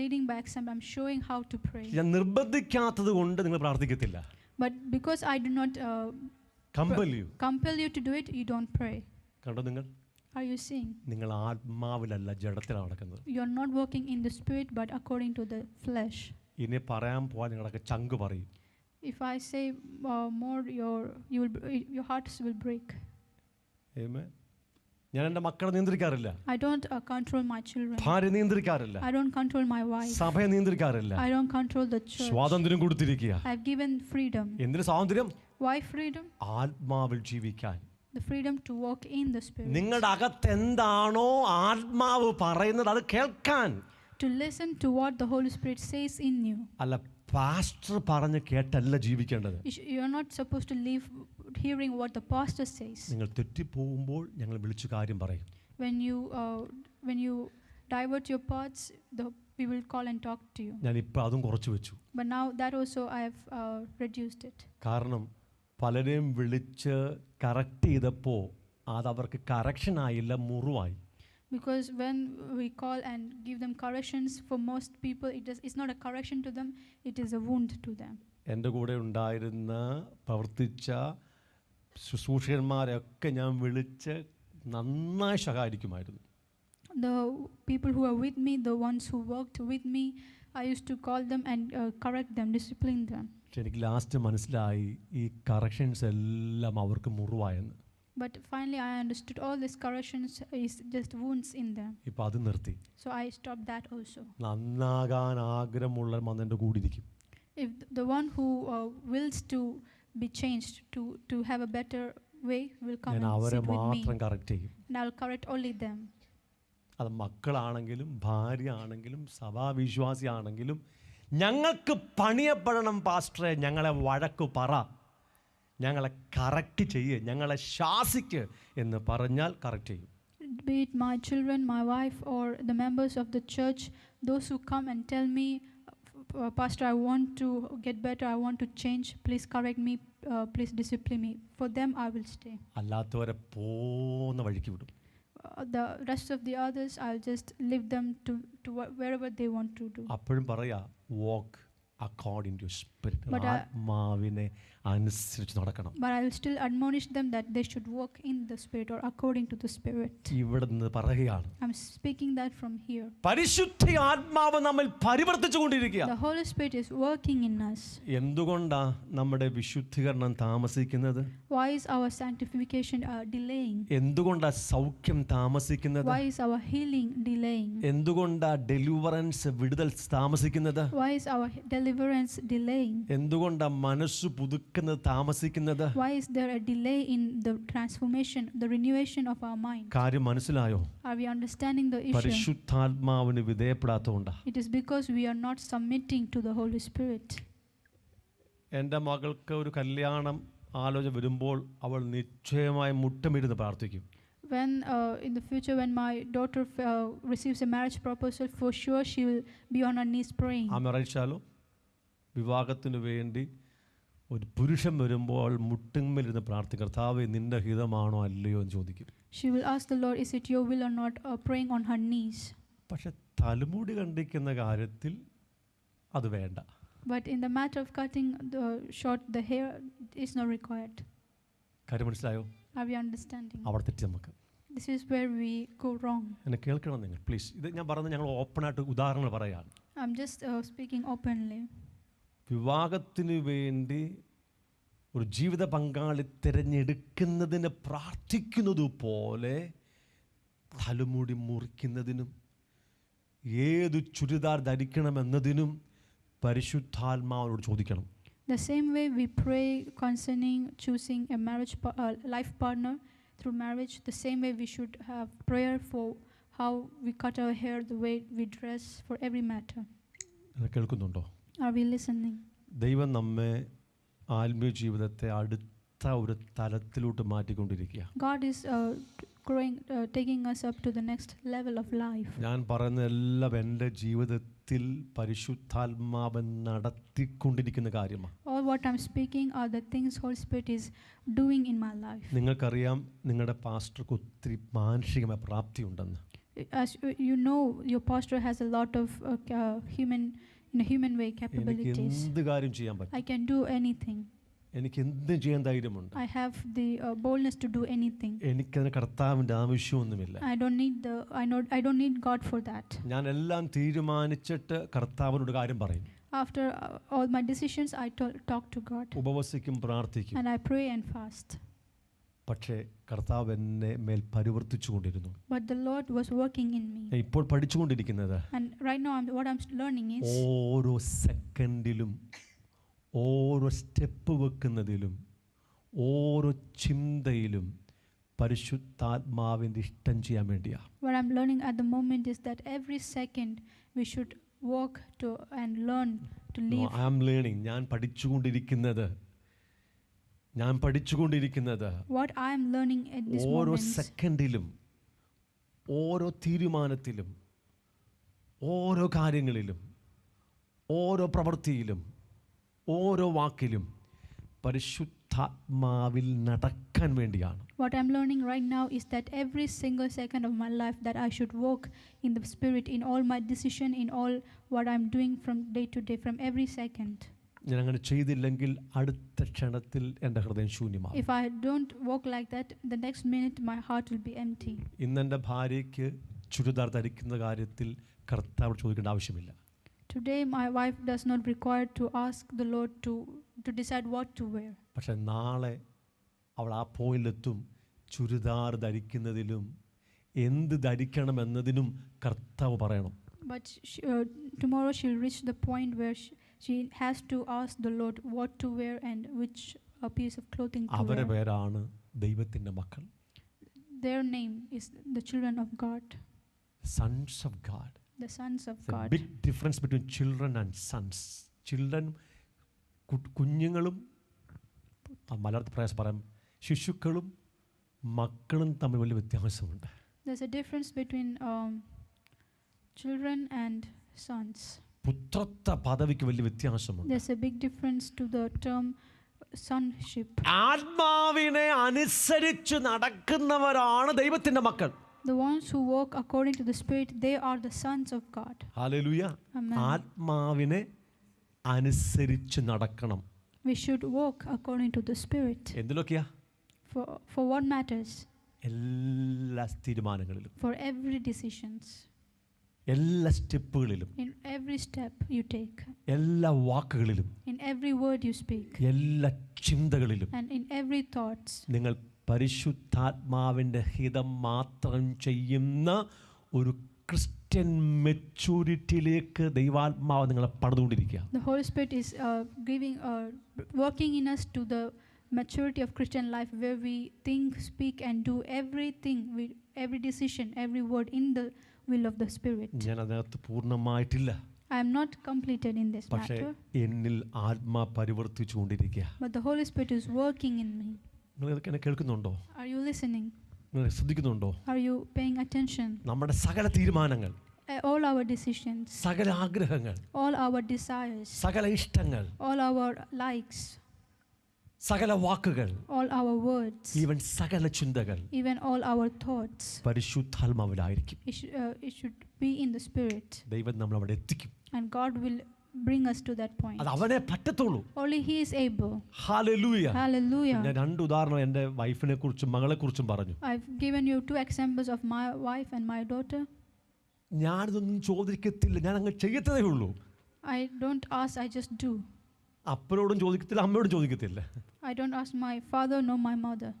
leading by example. I'm showing how to pray. ഞാൻ നിർബന്ധിക്കാത്തത് കൊണ്ട് നിങ്ങൾ പ്രാർത്ഥിക്കത്തില്ല. But because I do not compel you to do it, you don't pray. കണ്ടോ നിങ്ങൾ? Are you seeing? നിങ്ങൾ ആത്മാവിലല്ല ജഡത്തിലാണ് നടക്കുന്നത്. You are not walking in the spirit, but according to the flesh. ഇനി പറയാൻ പോവാൻ നിങ്ങളൊക്കെ ചങ്ക് പറയും. If I say more, your hearts will break. ആമേൻ. ഞാൻ എൻ്റെ മക്കളെ നിയന്ത്രിക്കാറില്ല. I don't control my children. ഭാര്യ നിയന്ത്രിക്കാറില്ല. I don't control my wife. സഭയെ നിയന്ത്രിക്കാറില്ല. I don't control the church. സ്വാതന്ത്ര്യം കൊടുത്തിരിക്കുക. I've given freedom. എന്തിന് സ്വാതന്ത്ര്യം? Why freedom? ആത്മാവിൽ ജീവിക്കാൻ. The freedom to walk in the spirit. നിങ്ങളുടെ അകത്ത് എന്താണോ ആത്മാവ് പറയുന്നത് അത് കേൾക്കാൻ. To listen to what the Holy Spirit says in you. അല്ല പാസ്റ്റർ പറഞ്ഞ് കേട്ടല്ല ജീവിക്കേണ്ടത്. You are not supposed to live hearing what the pastor says. നിങ്ങൾ തെറ്റിപ്പോകുമ്പോൾ ഞങ്ങൾ വിളിച്ചു കാര്യം പറയും. When you divert your paths, we will call and talk to you. ഞാൻ ഇപ്പോൾ അതും കുറച്ച് വെച്ചു. But now that also I have reduced it. കാരണം പലരെയും വിളിച്ച് കറക്റ്റ് ചെയ്തപ്പോൾ അതവർക്ക് കറക്ഷൻ ആയില്ല, മുറിവായി. Because when we call and give them corrections, for most people it's not a correction to them, it is a wound to them. എൻ്റെ കൂടെ ഉണ്ടായിരുന്ന പ്രവർത്തിച്ച ശുശ്രൂഷകന്മാരെയൊക്കെ ഞാൻ വിളിച്ച് നന്നായി ശകാരിക്കുമായിരുന്നു. The people who are with me, the ones who worked with me, I used to call them and correct them, discipline them. പക്ഷെ എനിക്ക് last മനസ്സിലായി ഈ കറക്ഷൻസ് എല്ലാം അവർക്ക് മുറിവായെന്ന്. But finally I understood all these corrections is just wounds in them. ഇപ്പം അത് നിർത്തി. So I stopped that also. നന്നാകാൻ ആഗ്രഹമുള്ള എൻ്റെ കൂടെ ഇരിക്കും. If the one who wills to be changed to have a better way will come ഞാൻ and അവരെ sit with me. മാത്രം കറക്റ്റ് ചെയ്യും. And I'll correct only them. അത് മക്കളാണെങ്കിലും ഭാര്യ ആണെങ്കിലും സഭാവിശ്വാസിയാണെങ്കിലും ഞങ്ങൾക്ക് പണിയപ്പെടണം പാസ്റ്ററെ, ഞങ്ങളെ വഴക്ക് പറ, ഞങ്ങളെ കറക്റ്റ് ചെയ്യ്, ഞങ്ങളെ ശാസിക്ക് എന്ന് പറഞ്ഞാൽ കറക്റ്റ് ചെയ്യും. Be it my children, my wife, or the members of the church, those who come and tell me, Pastor, I want to get better, I want to change, please correct me, please discipline me. For them I will stay. അല്ലാത്തവരെ പോന്ന വഴിക്ക് വിടും. The rest of the others, I'll just leave them to wherever they want to do. അപ്പോഴും പറയാ walk according to spirit. But ആത്മാവിനെ അനുസരിച്ച് നടക്കണം. But I will still admonish them that they should walk in the spirit or according to the spirit. ഇവിടെ നിന്ന് പറയുകയാണ്. I'm speaking that from here. പരിശുദ്ധ ആത്മാവ് നമ്മിൽ പരിവർത്തിച്ചുകൊണ്ടിരിക്കുക. The Holy Spirit is working in us. എന്തുകൊണ്ടാ നമ്മുടെ വിശുദ്ധീകരണം താമസിക്കുന്നത്? Why is our sanctification delaying? എന്തുകൊണ്ടാ സൗഖ്യം താമസിക്കുന്നത്? Why is our healing delaying? എന്തുകൊണ്ടാ ഡെലിവറൻസ് വിടുതൽ താമസിക്കുന്നത്? Why is our deliverance delaying? എന്തുകൊണ്ടാ മനസ്സ് പുതുക്കുന്നത് താമസിക്കുന്നത്? Why is there a delay in the transformation, the renewation of our mind? കാര്യം മനസ്സിലായോ? Are we understanding the issue? പരിശുദ്ധാത്മാവിന് വിധേയപ്പെടാത്തതുകൊണ്ടാ. It is because we are not submitting to the Holy Spirit. എൻ്റെ മകൾക്ക് ഒരു കല്യാണം ആലോചന വരുമ്പോൾ അവൾ നിശ്ചയമായി മുട്ടമിരുന്ന് പ്രാർത്ഥിക്കും. When in the future when my daughter receives a marriage proposal, for sure she will be on her knees praying. ആമേൻ. വിവാഹത്തിന് വേണ്ടി ഒരു പുരുഷൻ വരുമ്പോൾ മുട്ടിന്മേലിരുന്ന് പ്രാർത്ഥിക്കും, കർത്താവേ നിന്റെ ഹിതമാണോ അല്ലയോ എന്ന് ചോദിക്കും. She will ask the Lord, is it your will or not, praying on her knees. പക്ഷെ തലമുടി കണ്ടിക്കുന്ന കാര്യത്തിൽ അത് വേണ്ട. But in the matter of cutting the hair is not required. കാര്യം മനസ്സിലായോ? Are we understanding? അവിടെ തെറ്റി നമുക്ക്. This is where we go wrong. എന്നെ കേൾക്കണം നിങ്ങൾ പ്ലീസ്. ഇത് ഞാൻ പറഞ്ഞത് ഞങ്ങൾ ഓപ്പണായിട്ട് ഉദാഹരണങ്ങൾ പറയാണ്. I'm just speaking openly. വിവാഹത്തിന് വേണ്ടി ഒരു ജീവിത പങ്കാളി തിരഞ്ഞെടുക്കുന്നതിന് പ്രാർത്ഥിക്കുന്നത് പോലെ തലമുടി മുറിക്കുന്നതിനും ഏത് ചുരിദാർ ധരിക്കണമെന്നതിനും പരിശുദ്ധാത്മാവിനോട് ചോദിക്കണം. The same way we pray concerning choosing a life partner through marriage, the same way we should have prayer for how we cut our hair, the way we dress, for every matter. കേൾക്കുന്നുണ്ടോ? Are we listening? ദൈവം നമ്മെ ആത്മീയ ജീവിതത്തെ അടുത്ത ഒരു തലത്തിലോട്ട് മാറ്റിക്കൊണ്ടിരിക്കുക. God is taking us up to the next level of life. ഞാൻ പറയുന്നതെല്ലാം എൻ്റെ ജീവിതത്തിൽ പരിശുദ്ധാത്മാവൻ നടത്തിക്കൊണ്ടിരിക്കുന്ന കാര്യമാണ്. All what I'm speaking are the things Holy Spirit is doing in my life. നിങ്ങൾക്കറിയാം നിങ്ങളുടെ പാസ്റ്റർക്ക് ഒത്തിരി മാനസികമായ പ്രാപ്തി ഉണ്ടെന്ന്. As you know, your pastor has a lot of human way capabilities. എന്ത് കാര്യം ചെയ്യാൻ പറ്റും. I can do anything. എനിക്ക് എന്തും ചെയ്യാൻ ധൈര്യമുണ്ട്. I have the boldness to do anything. എനിക്കതിന് കർത്താവിൻ്റെ ആവശ്യമൊന്നുമില്ല. I don't need God for that. ഞാൻ എല്ലാം തീരുമാനിച്ചിട്ട് കർത്താവിനോട് കാര്യം പറയും. After all my decisions, I talk to God. ഉപവസിക്കും, പ്രാർത്ഥിക്കും. And I pray and fast. പക്ഷേ കർത്താവ് എന്നെ മേൽ പരിവർത്തിച്ചു കൊണ്ടിരുന്നു. But the Lord was working in me. ഇപ്പോൾ പഠിച്ചുകൊണ്ടിരിക്കുന്നത് And right now what I'm learning is ഓരോ സെക്കൻഡിലും ഓരോ സ്റ്റെപ്പ് വെക്കുന്നതിലും ഓരോ ചിന്തയിലും പരിശുദ്ധാത്മാവിൻ്റെ ഇഷ്ടം ചെയ്യാൻ വേണ്ടിയാ. What I'm learning at the moment is that every second we should walk to and learn to live. I am learning. ഞാൻ പഠിച്ചുകൊണ്ടിരിക്കുന്നത് What I am learning at this ഓരോ moment, സെക്കൻഡിലും ഓരോ തീരുമാനത്തിലും ഓരോ കാര്യങ്ങളിലും ഓരോ പ്രവൃത്തിയിലും ഓരോ വാക്കിലും പരിശുദ്ധാത്മാവിൽ നടക്കാൻ വേണ്ടിയാണ്. what I'm learning right now is that every single second of my life that I should walk in the Spirit in all my decision, in all what I'm doing from day to day, from every second. ഞാൻ അങ്ങനെ ചെയ്തില്ലെങ്കിൽ അടുത്ത ക്ഷണത്തിൽ എൻ്റെ ഹൃദയം ശൂന്യമാകും. If I don't walk like that, the next minute my heart will be empty. ഇന്ന് എൻ്റെ ഭാര്യയ്ക്ക് ചുരിദാർ ധരിക്കുന്ന കാര്യത്തിൽ കർത്താവ് ചോദിക്കേണ്ട ആവശ്യമില്ല. Today my wife does not require to ask the Lord to decide what to wear. പക്ഷെ നാളെ അവൾ ആ പോയിന്റിലെത്തും. ചുരിദാർ ധരിക്കുന്നതിലും എന്ത് ധരിക്കണമെന്നതിനും കർത്താവ് പറയണം. But tomorrow she'll reach the point where she has to ask the Lord what to wear and which piece of clothing to അവരുടെ wear. പേരാണ് ദൈവത്തിൻ്റെ മക്കൾ. Their name is the children of God. Sons of God. The sons of It's a God. big difference between children and sons. Children കുഞ്ഞുങ്ങളും മലയാളത്തിൽ പ്രയാസം പറയാം ശിശുക്കളും മക്കളും തമ്മിൽ വലിയ വ്യത്യാസമുണ്ട്. There's a difference between children and sons. പുത്രത്വ പദവിക്ക് വലിയ വ്യത്യാസമുണ്ട്. There's a big difference to the term sonship. ആത്മാവിനെ അനുസരിച്ച് നടക്കുന്നവരാണ് ദൈവത്തിന്റെ മക്കൾ. The ones who walk according to the Spirit, they are the sons of God. Hallelujah. Amen. ആത്മാവിനെ അനുസരിച്ച് നടക്കണം. We should walk according to the Spirit. എന്തിലൊക്കെയാ? For what matters? എല്ലാ തീരുമാനങ്ങളിലും, For every decisions. എല്ലാ സ്റ്റെപ്പുകളിലും, In every step you take. എല്ലാ വാക്കുകളിലും, In every word you speak. എല്ലാ ചിന്തകളിലും And in every thoughts. നിങ്ങൾ പരിശുദ്ധാത്മാവിൻ്റെ ഹിതം മാത്രം ചെയ്യുന്ന ഒരു ക്രിസ്ത്യൻ മെച്യൂരിറ്റിയിലേക്ക് ദൈവാത്മാവ് നിങ്ങളെ പണിതുകൊണ്ടിരിക്കുക. The Holy Spirit is working in us to the maturity of Christian life, where we think, speak and do everything, every decision, every word in the will of the Spirit. ഞാൻ അതിനകത്ത് പൂർണ്ണമായിട്ടില്ല. I am not completed in this പക്ഷേ matter, എന്നിൽ ആത്മാ പരിവർത്തിച്ചുകൊണ്ടിരിക്കുക. but the Holy Spirit is working in me. നിങ്ങൾ ഇതൊക്കെ എന്നെ കേൾക്കുന്നുണ്ടോ? Are you listening? നിങ്ങൾ ശ്രദ്ധിക്കുന്നുണ്ടോ? Are you paying attention? നമ്മുടെ സകല തീരുമാനങ്ങൾ, All our decisions, സകല ആഗ്രഹങ്ങൾ, all our desires, സകല ഇഷ്ടങ്ങൾ, all our likes, സകല വാക്കുകൾ, all our words, ഈവൻ സകല ചിന്തകൾ even all our thoughts, പരിശുദ്ധാത്മാവിലായിരിക്കും. it should be in the Spirit, ദൈവം നമ്മൾ അവിടെ എത്തിക്കും. and God will bring us to that point. അത് അവനെ പറ്റത്തുള്ളൂ. Only He is able. Hallelujah. Hallelujah. ഞാൻ രണ്ട് ഉദാഹരണം എൻ്റെ വൈഫിനെ കുറിച്ചും മകളെ കുറിച്ചും പറഞ്ഞു. I've given you 2 examples of my wife and my daughter. ഞാനിതൊന്നും ചോദിക്കത്തില്ല, ഞാൻ അങ്ങ് ചെയ്യത്തതേ ഉള്ളൂ. I don't ask, I just do. അപ്പനോടും ചോദിക്കത്തില്ല, അമ്മയോടും ചോദിക്കത്തില്ല. I don't ask my father nor my mother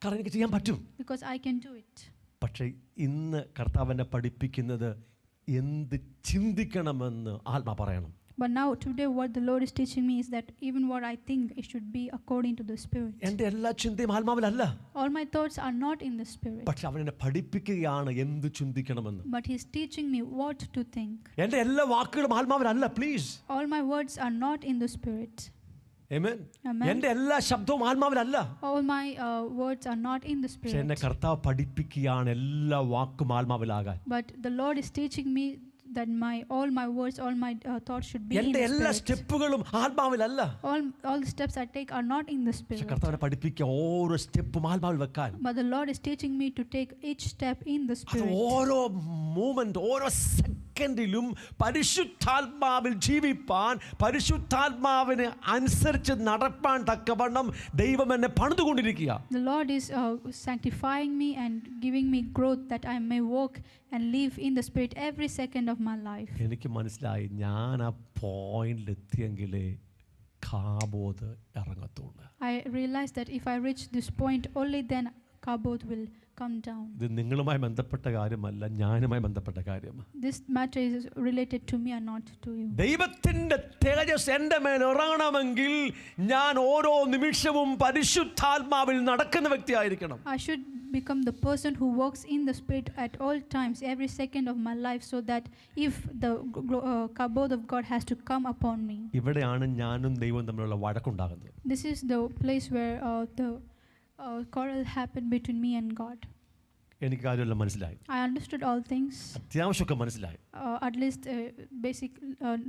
കാരണം എനിക്ക് ചെയ്യാൻ പറ്റും. because I can do it. പക്ഷേ ഇന്ന് കർത്താവ് എന്നെ പഠിപ്പിക്കുന്നത് എന്ത് ചിന്തിക്കണമെന്ന് ആത്മാ പറയണം. But now today what the Lord is teaching me is that even what I think, it should be according to the Spirit. എൻ്റെ എല്ലാ ചിന്തയും ആത്മാവിലല്ല. All my thoughts are not in the Spirit. പക്ഷെ അവൻ എന്നെ പഠിപ്പിക്കുകയാണ് എന്ത് ചിന്തിക്കണമെന്ന്. But He's teaching me what to think. എൻ്റെ എല്ലാ വാക്കുകളും ആത്മാവിലല്ല. Please. All my words are not in the Spirit. Amen. Amen. എൻ്റെ എല്ലാ ശബ്ദവും ആത്മാവിലല്ല. All my words are not in the പക്ഷെ എന്നെ Spirit. കർത്താവ് പഠിപ്പിക്കുകയാണ് എല്ലാ വാക്കും ആത്മാവിലാകാൻ. But the Lord is teaching me that all my words, all my thoughts should be in എൻ്റെ the എല്ലാ Spirit. സ്റ്റെപ്പുകളും ആത്മാവിലല്ല. All the steps I take are not in the പക്ഷെ Spirit. കർത്താവിനെ പഠിപ്പിക്കുക ഓരോ സ്റ്റെപ്പും ആത്മാവിൽ വെക്കാൻ. But the Lord is teaching me to take each step in the അത് Spirit. ഓരോ മൂമെന്റ്, ഓരോ സെക്കൻഡിലും പരിശുദ്ധാത്മാവിൽ ജീവിപ്പാൻ, പരിശുദ്ധാത്മാവിന് അനുസരിച്ച് നടപ്പാൻ തക്കവണ്ണം ദൈവം എന്നെ പണിതുകൊണ്ടിരിക്കുക. The Lord is sanctifying me and giving me growth that I may walk and live in the Spirit every second of my life. എനിക്ക് മനസ്സിലായി, ഞാൻ ആ പോയിന്റിൽ എത്തിയെങ്കിലേ കാബോധ് ഇറങ്ങത്തുള്ളൂ. I realized that if I reach this point, only then Kabod will come down. ഇത് നിങ്ങളുമായി ബന്ധപ്പെട്ട കാര്യമല്ല, ഞാനുമായി ബന്ധപ്പെട്ട കാര്യമാണ്. This matter is related to me and not to you. ദൈവത്തിന്റെ തേജസ് എൻ്റെ മേൽ ഇറങ്ങണമെങ്കിൽ ഞാൻ ഓരോ നിമിഷവും പരിശുദ്ധാത്മാവിൽ നടക്കുന്ന വ്യക്തിയായിരിക്കണം. I should become the person who walks in the Spirit at all times, every second of my life, so that if the Kabod of God has to come upon me. ഇവിടെയാണ് ഞാനും ദൈവവും തമ്മിലുള്ള വഴക്കുണ്ടാകുന്നത്. This is the place where the quarrel happened between me and God. എനിക്ക് കാര്യമെല്ലാം മനസ്സിലായി, I understood all things, അത്യാവശ്യമൊക്കെ മനസ്സിലായി, at least basic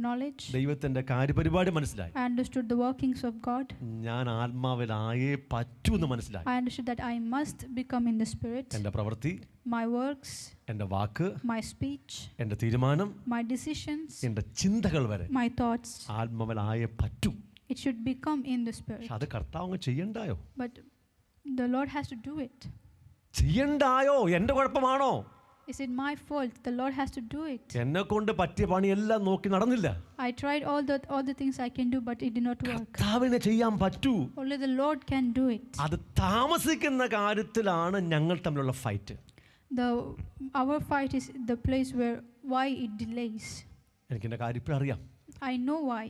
knowledge. ദൈവത്തിന്റെ കാര്യപരിപാടി മനസ്സിലായി. I understood the workings of God. ഞാൻ ആത്മാവിലായേ പറ്റൂ എന്ന് മനസ്സിലായി. I understood that I must become in the Spirit. എൻ്റെ പ്രവൃത്തി, My works, എൻ്റെ വാക്ക്, my speech, എൻ്റെ തീരുമാനം, my decisions, എൻ്റെ ചിന്തകൾ വരെ my thoughts, ആത്മാവിലായേ പറ്റൂ. it should become in the Spirit. പക്ഷെ അത് കർത്താവ് അങ്ങ് ചെയ്യണ്ടായോ? But the Lord has to do it. ചെയ്യണ്ടായോ? എൻ്റെ കുഴപ്പമാണോ? Is it my fault? The Lord has to do it. എന്നെ കൊണ്ട് പറ്റിയ പണിയെല്ലാം നോക്കി നടന്നില്ല. I tried all the things I can do, but it did not work. കർത്താവിനെ ചെയ്യാൻ പറ്റൂ. Only the Lord can do it. അത് താമസിക്കുന്ന കാര്യത്തിലാണ് ഞങ്ങൾ തമ്മിലുള്ള fight. Our fight is the place where why it delays. എനിക്ക് എൻ്റെ കാര്യം ഇപ്പോഴും അറിയാം. I know why.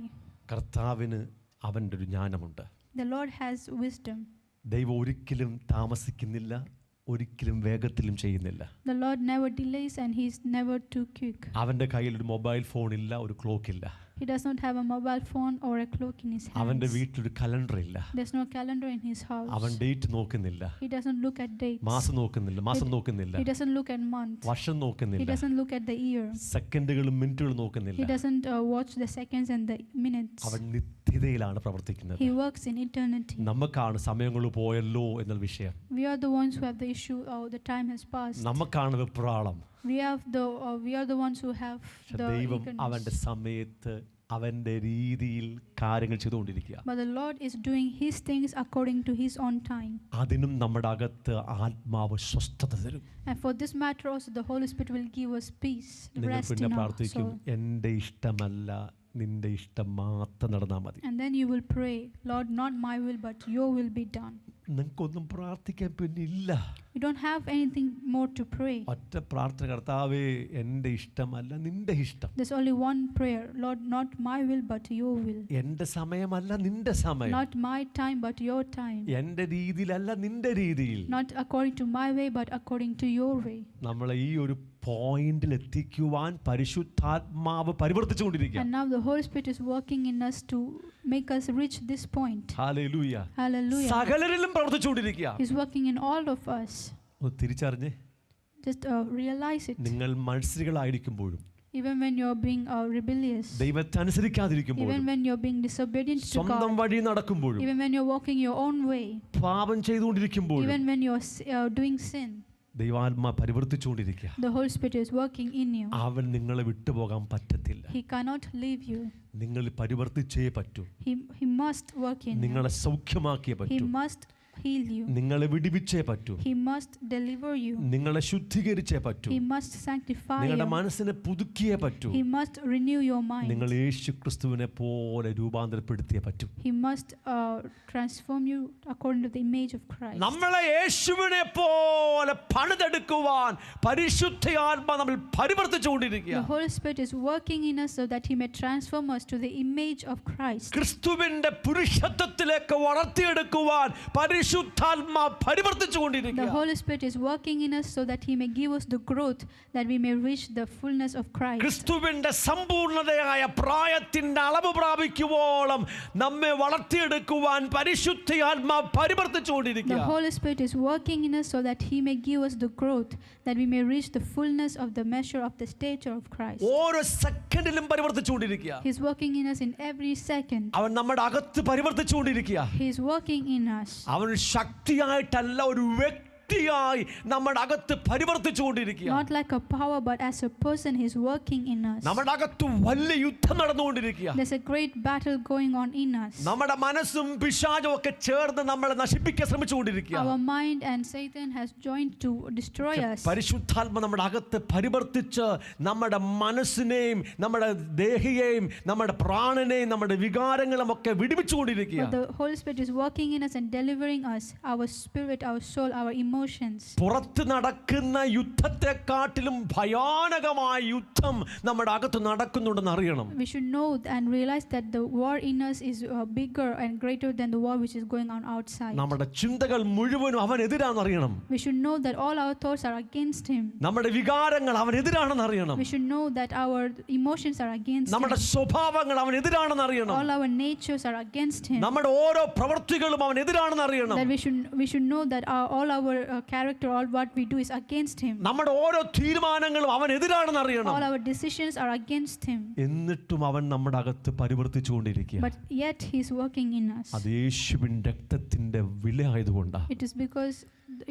കർത്താവിന് അവൻ്റെ ഒരു ജ്ഞാനമുണ്ട്. The Lord has wisdom. ദൈവം ഒരിക്കലും താമസിക്കുന്നില്ല, ഒരിക്കലും വേഗത്തിലും ചെയ്യുന്നില്ല. The Lord never delays and He is never too quick. അവൻ്റെ കയ്യിൽ ഒരു മൊബൈൽ ഫോൺ ഇല്ല, ഒരു ക്ലോക്ക് ഇല്ല. He does not have a mobile phone or a clock in his അവൻ്റെ hands. വീട്ടിലൊരു കലണ്ടർ ഇല്ല. There's no calendar in his house. അവൻ ഡേറ്റ് നോക്കുന്നില്ല, He doesn't look at dates. മാസം നോക്കുന്നില്ല, മാസം നോക്കുന്നില്ല, He doesn't look at months. വർഷം He നോക്കുന്നില്ല, doesn't look at the year. സെക്കൻഡുകളും മിനിറ്റുകളും He നോക്കുന്നില്ല. doesn't watch the seconds and the minutes. അവൻ നിത്യതയിലാണ് പ്രവർത്തിക്കുന്നത്. He works in eternity. നമുക്കാണ് സമയങ്ങൾ പോയല്ലോ എന്ന വിഷയം. We are the ones who have the issue, the time has passed. നമുക്കാണ് വെപ്രാളം. We are the ones who have the ദൈവം eagerness. അവൻ്റെ സമയത്ത് അവൻ്റെ രീതിയിൽ കാര്യങ്ങൾ ചെയ്തുകൊണ്ടിരിക്കുക. But the Lord is doing His things according to His own time. അതിനും നമ്മുടെ അകത്ത് ആത്മാവ് സ്വസ്ഥത തരും. And for this matter also, the Holy Spirit will give us peace, നിങ്ങൾ rest പിന്നെ in our പ്രാർത്ഥിക്കും, soul. എൻ്റെ ഇഷ്ടമല്ല നിന്റെ ഇഷ്ടം മാത്രം നടന്നാൽ മതി. And then you will pray, Lord, not my will but your will be done. നിങ്ങൾക്കൊന്നും പ്രാർത്ഥിക്കാൻ പിന്നെ ഇല്ല. You don't have anything more to pray. ഒറ്റ പ്രാർത്ഥന, കർത്താവേ എൻ്റെ ഇഷ്ടമല്ല നിന്റെ ഇഷ്ടം. There's only one prayer, Lord, not my will but your will. എൻ്റെ സമയമല്ല നിന്റെ സമയം. Not my time but your time. എൻ്റെ രീതിയിലല്ല നിന്റെ രീതിയിൽ. Not according to my way but according to your way. നമ്മളെ ഈ ഒരു പോയിന്റിൽ എത്തിക്കുവാൻ പരിശുദ്ധാത്മാവ് പരിവർത്തിച്ചുകൊണ്ടിരിക്കുക. And now the Holy Spirit is working in us to make us reach this point. Hallelujah. Hallelujah. സകലരിലും പ്രവർത്തിച്ചുകൊണ്ടിരിക്കുക. He's working in all of us. ഒന്ന് തിരിച്ചറിഞ്ഞേ, Just realize it. നിങ്ങൾ മത്സരികളായിരിക്കുമ്പോഴും, Even when you're being rebellious, ദൈവത്തെ അനുസരിക്കാതിരിക്കുമ്പോഴും, even when you're being disobedient to സ്വന്തം God, വഴി നടക്കുമ്പോഴും, even when you're walking your own way, പാപം ചെയ്തുകൊണ്ടിരിക്കുമ്പോഴും, even when you're doing sin, ദൈവാത്മാ പരിവർത്തിച്ചുകൊണ്ടിരിക്കുക. the Holy Spirit is working in you. അവൻ നിങ്ങളെ വിട്ടുപോകാൻ പറ്റത്തില്ല. He cannot leave you. നിങ്ങൾ പരിവർത്തിച്ചേ പറ്റൂ. He must work in you. നിങ്ങളെ സൗഖ്യമാക്കിയേ He പറ്റൂ. must heal you. നിങ്ങളെ വിടുവിച്ചേ പറ്റൂ. He must deliver you. നിങ്ങളെ ശുദ്ധീകരിച്ചേ പറ്റൂ. He must sanctify നിങ്ങളുടെ you. മനസ്സിനെ പുതുക്കിയേ പറ്റൂ. He must renew your mind. നിങ്ങൾ യേശുക്രിസ്തുവിനെ പോലെ രൂപാന്തരപ്പെടുത്തിയേ പറ്റൂ. He must transform you according to the image of Christ. നമ്മളെ യേശുവിനെ പോലെ പണിതെടുക്കുവാൻ പരിശുദ്ധാത്മാ നമ്മൾ പരിവർത്തിച്ചുകൊണ്ടിരിക്കുക. The Holy Spirit is working in us so that He may transform us to the image of Christ. ക്രിസ്തുവിന്റെ പുരുഷത്വത്തിലേക്ക് വളർത്തിയെടുക്കുവാൻ പരിശുദ്ധാത്മാ പരിവർത്തിച്ചുകൊണ്ടിരിക്കുക. The Holy Spirit is working in us so that He may give us the growth that we may reach the fullness of Christ. ക്രിസ്തുവിന്റെ സമ്പൂർണ്ണതയായ പ്രായത്തിന്റെ അളവ് പ്രാപിക്കുവോളം നമ്മെ വളർത്തിയെടുക്കുവാൻ പരിശുദ്ധാത്മാ പരിവർത്തിച്ചുകൊണ്ടിരിക്കുക. The Holy Spirit is working in us so that He may give us the growth that we may reach the fullness of the measure of the stature of Christ. ഓരോ സെക്കൻഡിലും പരിവർത്തിച്ചുകൊണ്ടിരിക്കുക. He is working in us in every second. അവൻ നമ്മുടെ അകത്ത് പരിവർത്തിച്ചുകൊണ്ടിരിക്കുക. He is working in us. അവൻ ശക്തിയായിട്ടല്ല, ഒരു വ്യക്തിയായി നമ്മുടെ അകത്ത് പരിവർത്തിച്ചുകൊണ്ടിരിക്കുക. Not like a power, but as a person, He is working in us. നമ്മുടെ അകത്ത് വലിയ യുദ്ധം നടന്നുകൊണ്ടിരിക്കുക. There's a great battle going on in us. നമ്മുടെ മനസ്സും പിശാചും ഒക്കെ ചേർന്ന് നമ്മളെ നശിപ്പിക്കാൻ ശ്രമിച്ചുകൊണ്ടിരിക്കുക. Our mind and Satan has joined to destroy us. പരിശുദ്ധാത്മ നമ്മുടെ അകത്ത് പരിവർത്തിച്ച് നമ്മുടെ മനസ്സിനെയും നമ്മുടെ ദേഹിയെയും നമ്മുടെ പ്രാണനെയും നമ്മുടെ വികാരങ്ങളും ഒക്കെ വിടുവിച്ചുകൊണ്ടിരിക്കുക. But the Holy Spirit is working in us and delivering us, our spirit, our soul, our emotions. പുറത്ത് നടക്കുന്ന യുദ്ധത്തെക്കാട്ടിലും ഭയാനകമായ യുദ്ധം നമ്മുടെ അകത്ത് നടക്കുന്നുണ്ടെന്ന് അറിയണം. We should know and realize that the war in us is bigger and greater than the war which is going on outside. നമ്മുടെ ചിന്തകൾ മുഴുവനും അവനെതിരാണെന്ന് അറിയണം. We should know that all our thoughts are against Him. നമ്മുടെ വികാരങ്ങൾ അവനെതിരാണെന്ന് അറിയണം. We should know that our emotions are against Him. നമ്മുടെ സ്വഭാവങ്ങൾ അവനെതിരാണെന്ന് അറിയണം. All our natures are against Him. നമ്മുടെ ഓരോ പ്രവൃത്തികളും അവനെതിരാണെന്ന് അറിയണം. That we should know that all our character, all what we do is against Him. നമ്മുടെ ഓരോ തീരുമാനങ്ങളും അവനെതിരാണെന്ന് അറിയണം. All our decisions are against Him. എന്നിട്ടും അവൻ നമ്മുടെ അകത്ത് പരിവർത്തിച്ചുകൊണ്ടിരിക്കുക. But yet He is working in us. അത് യേശുവിൻ രക്തത്തിന്റെ വിലയായതുകൊണ്ടാണ്. It is because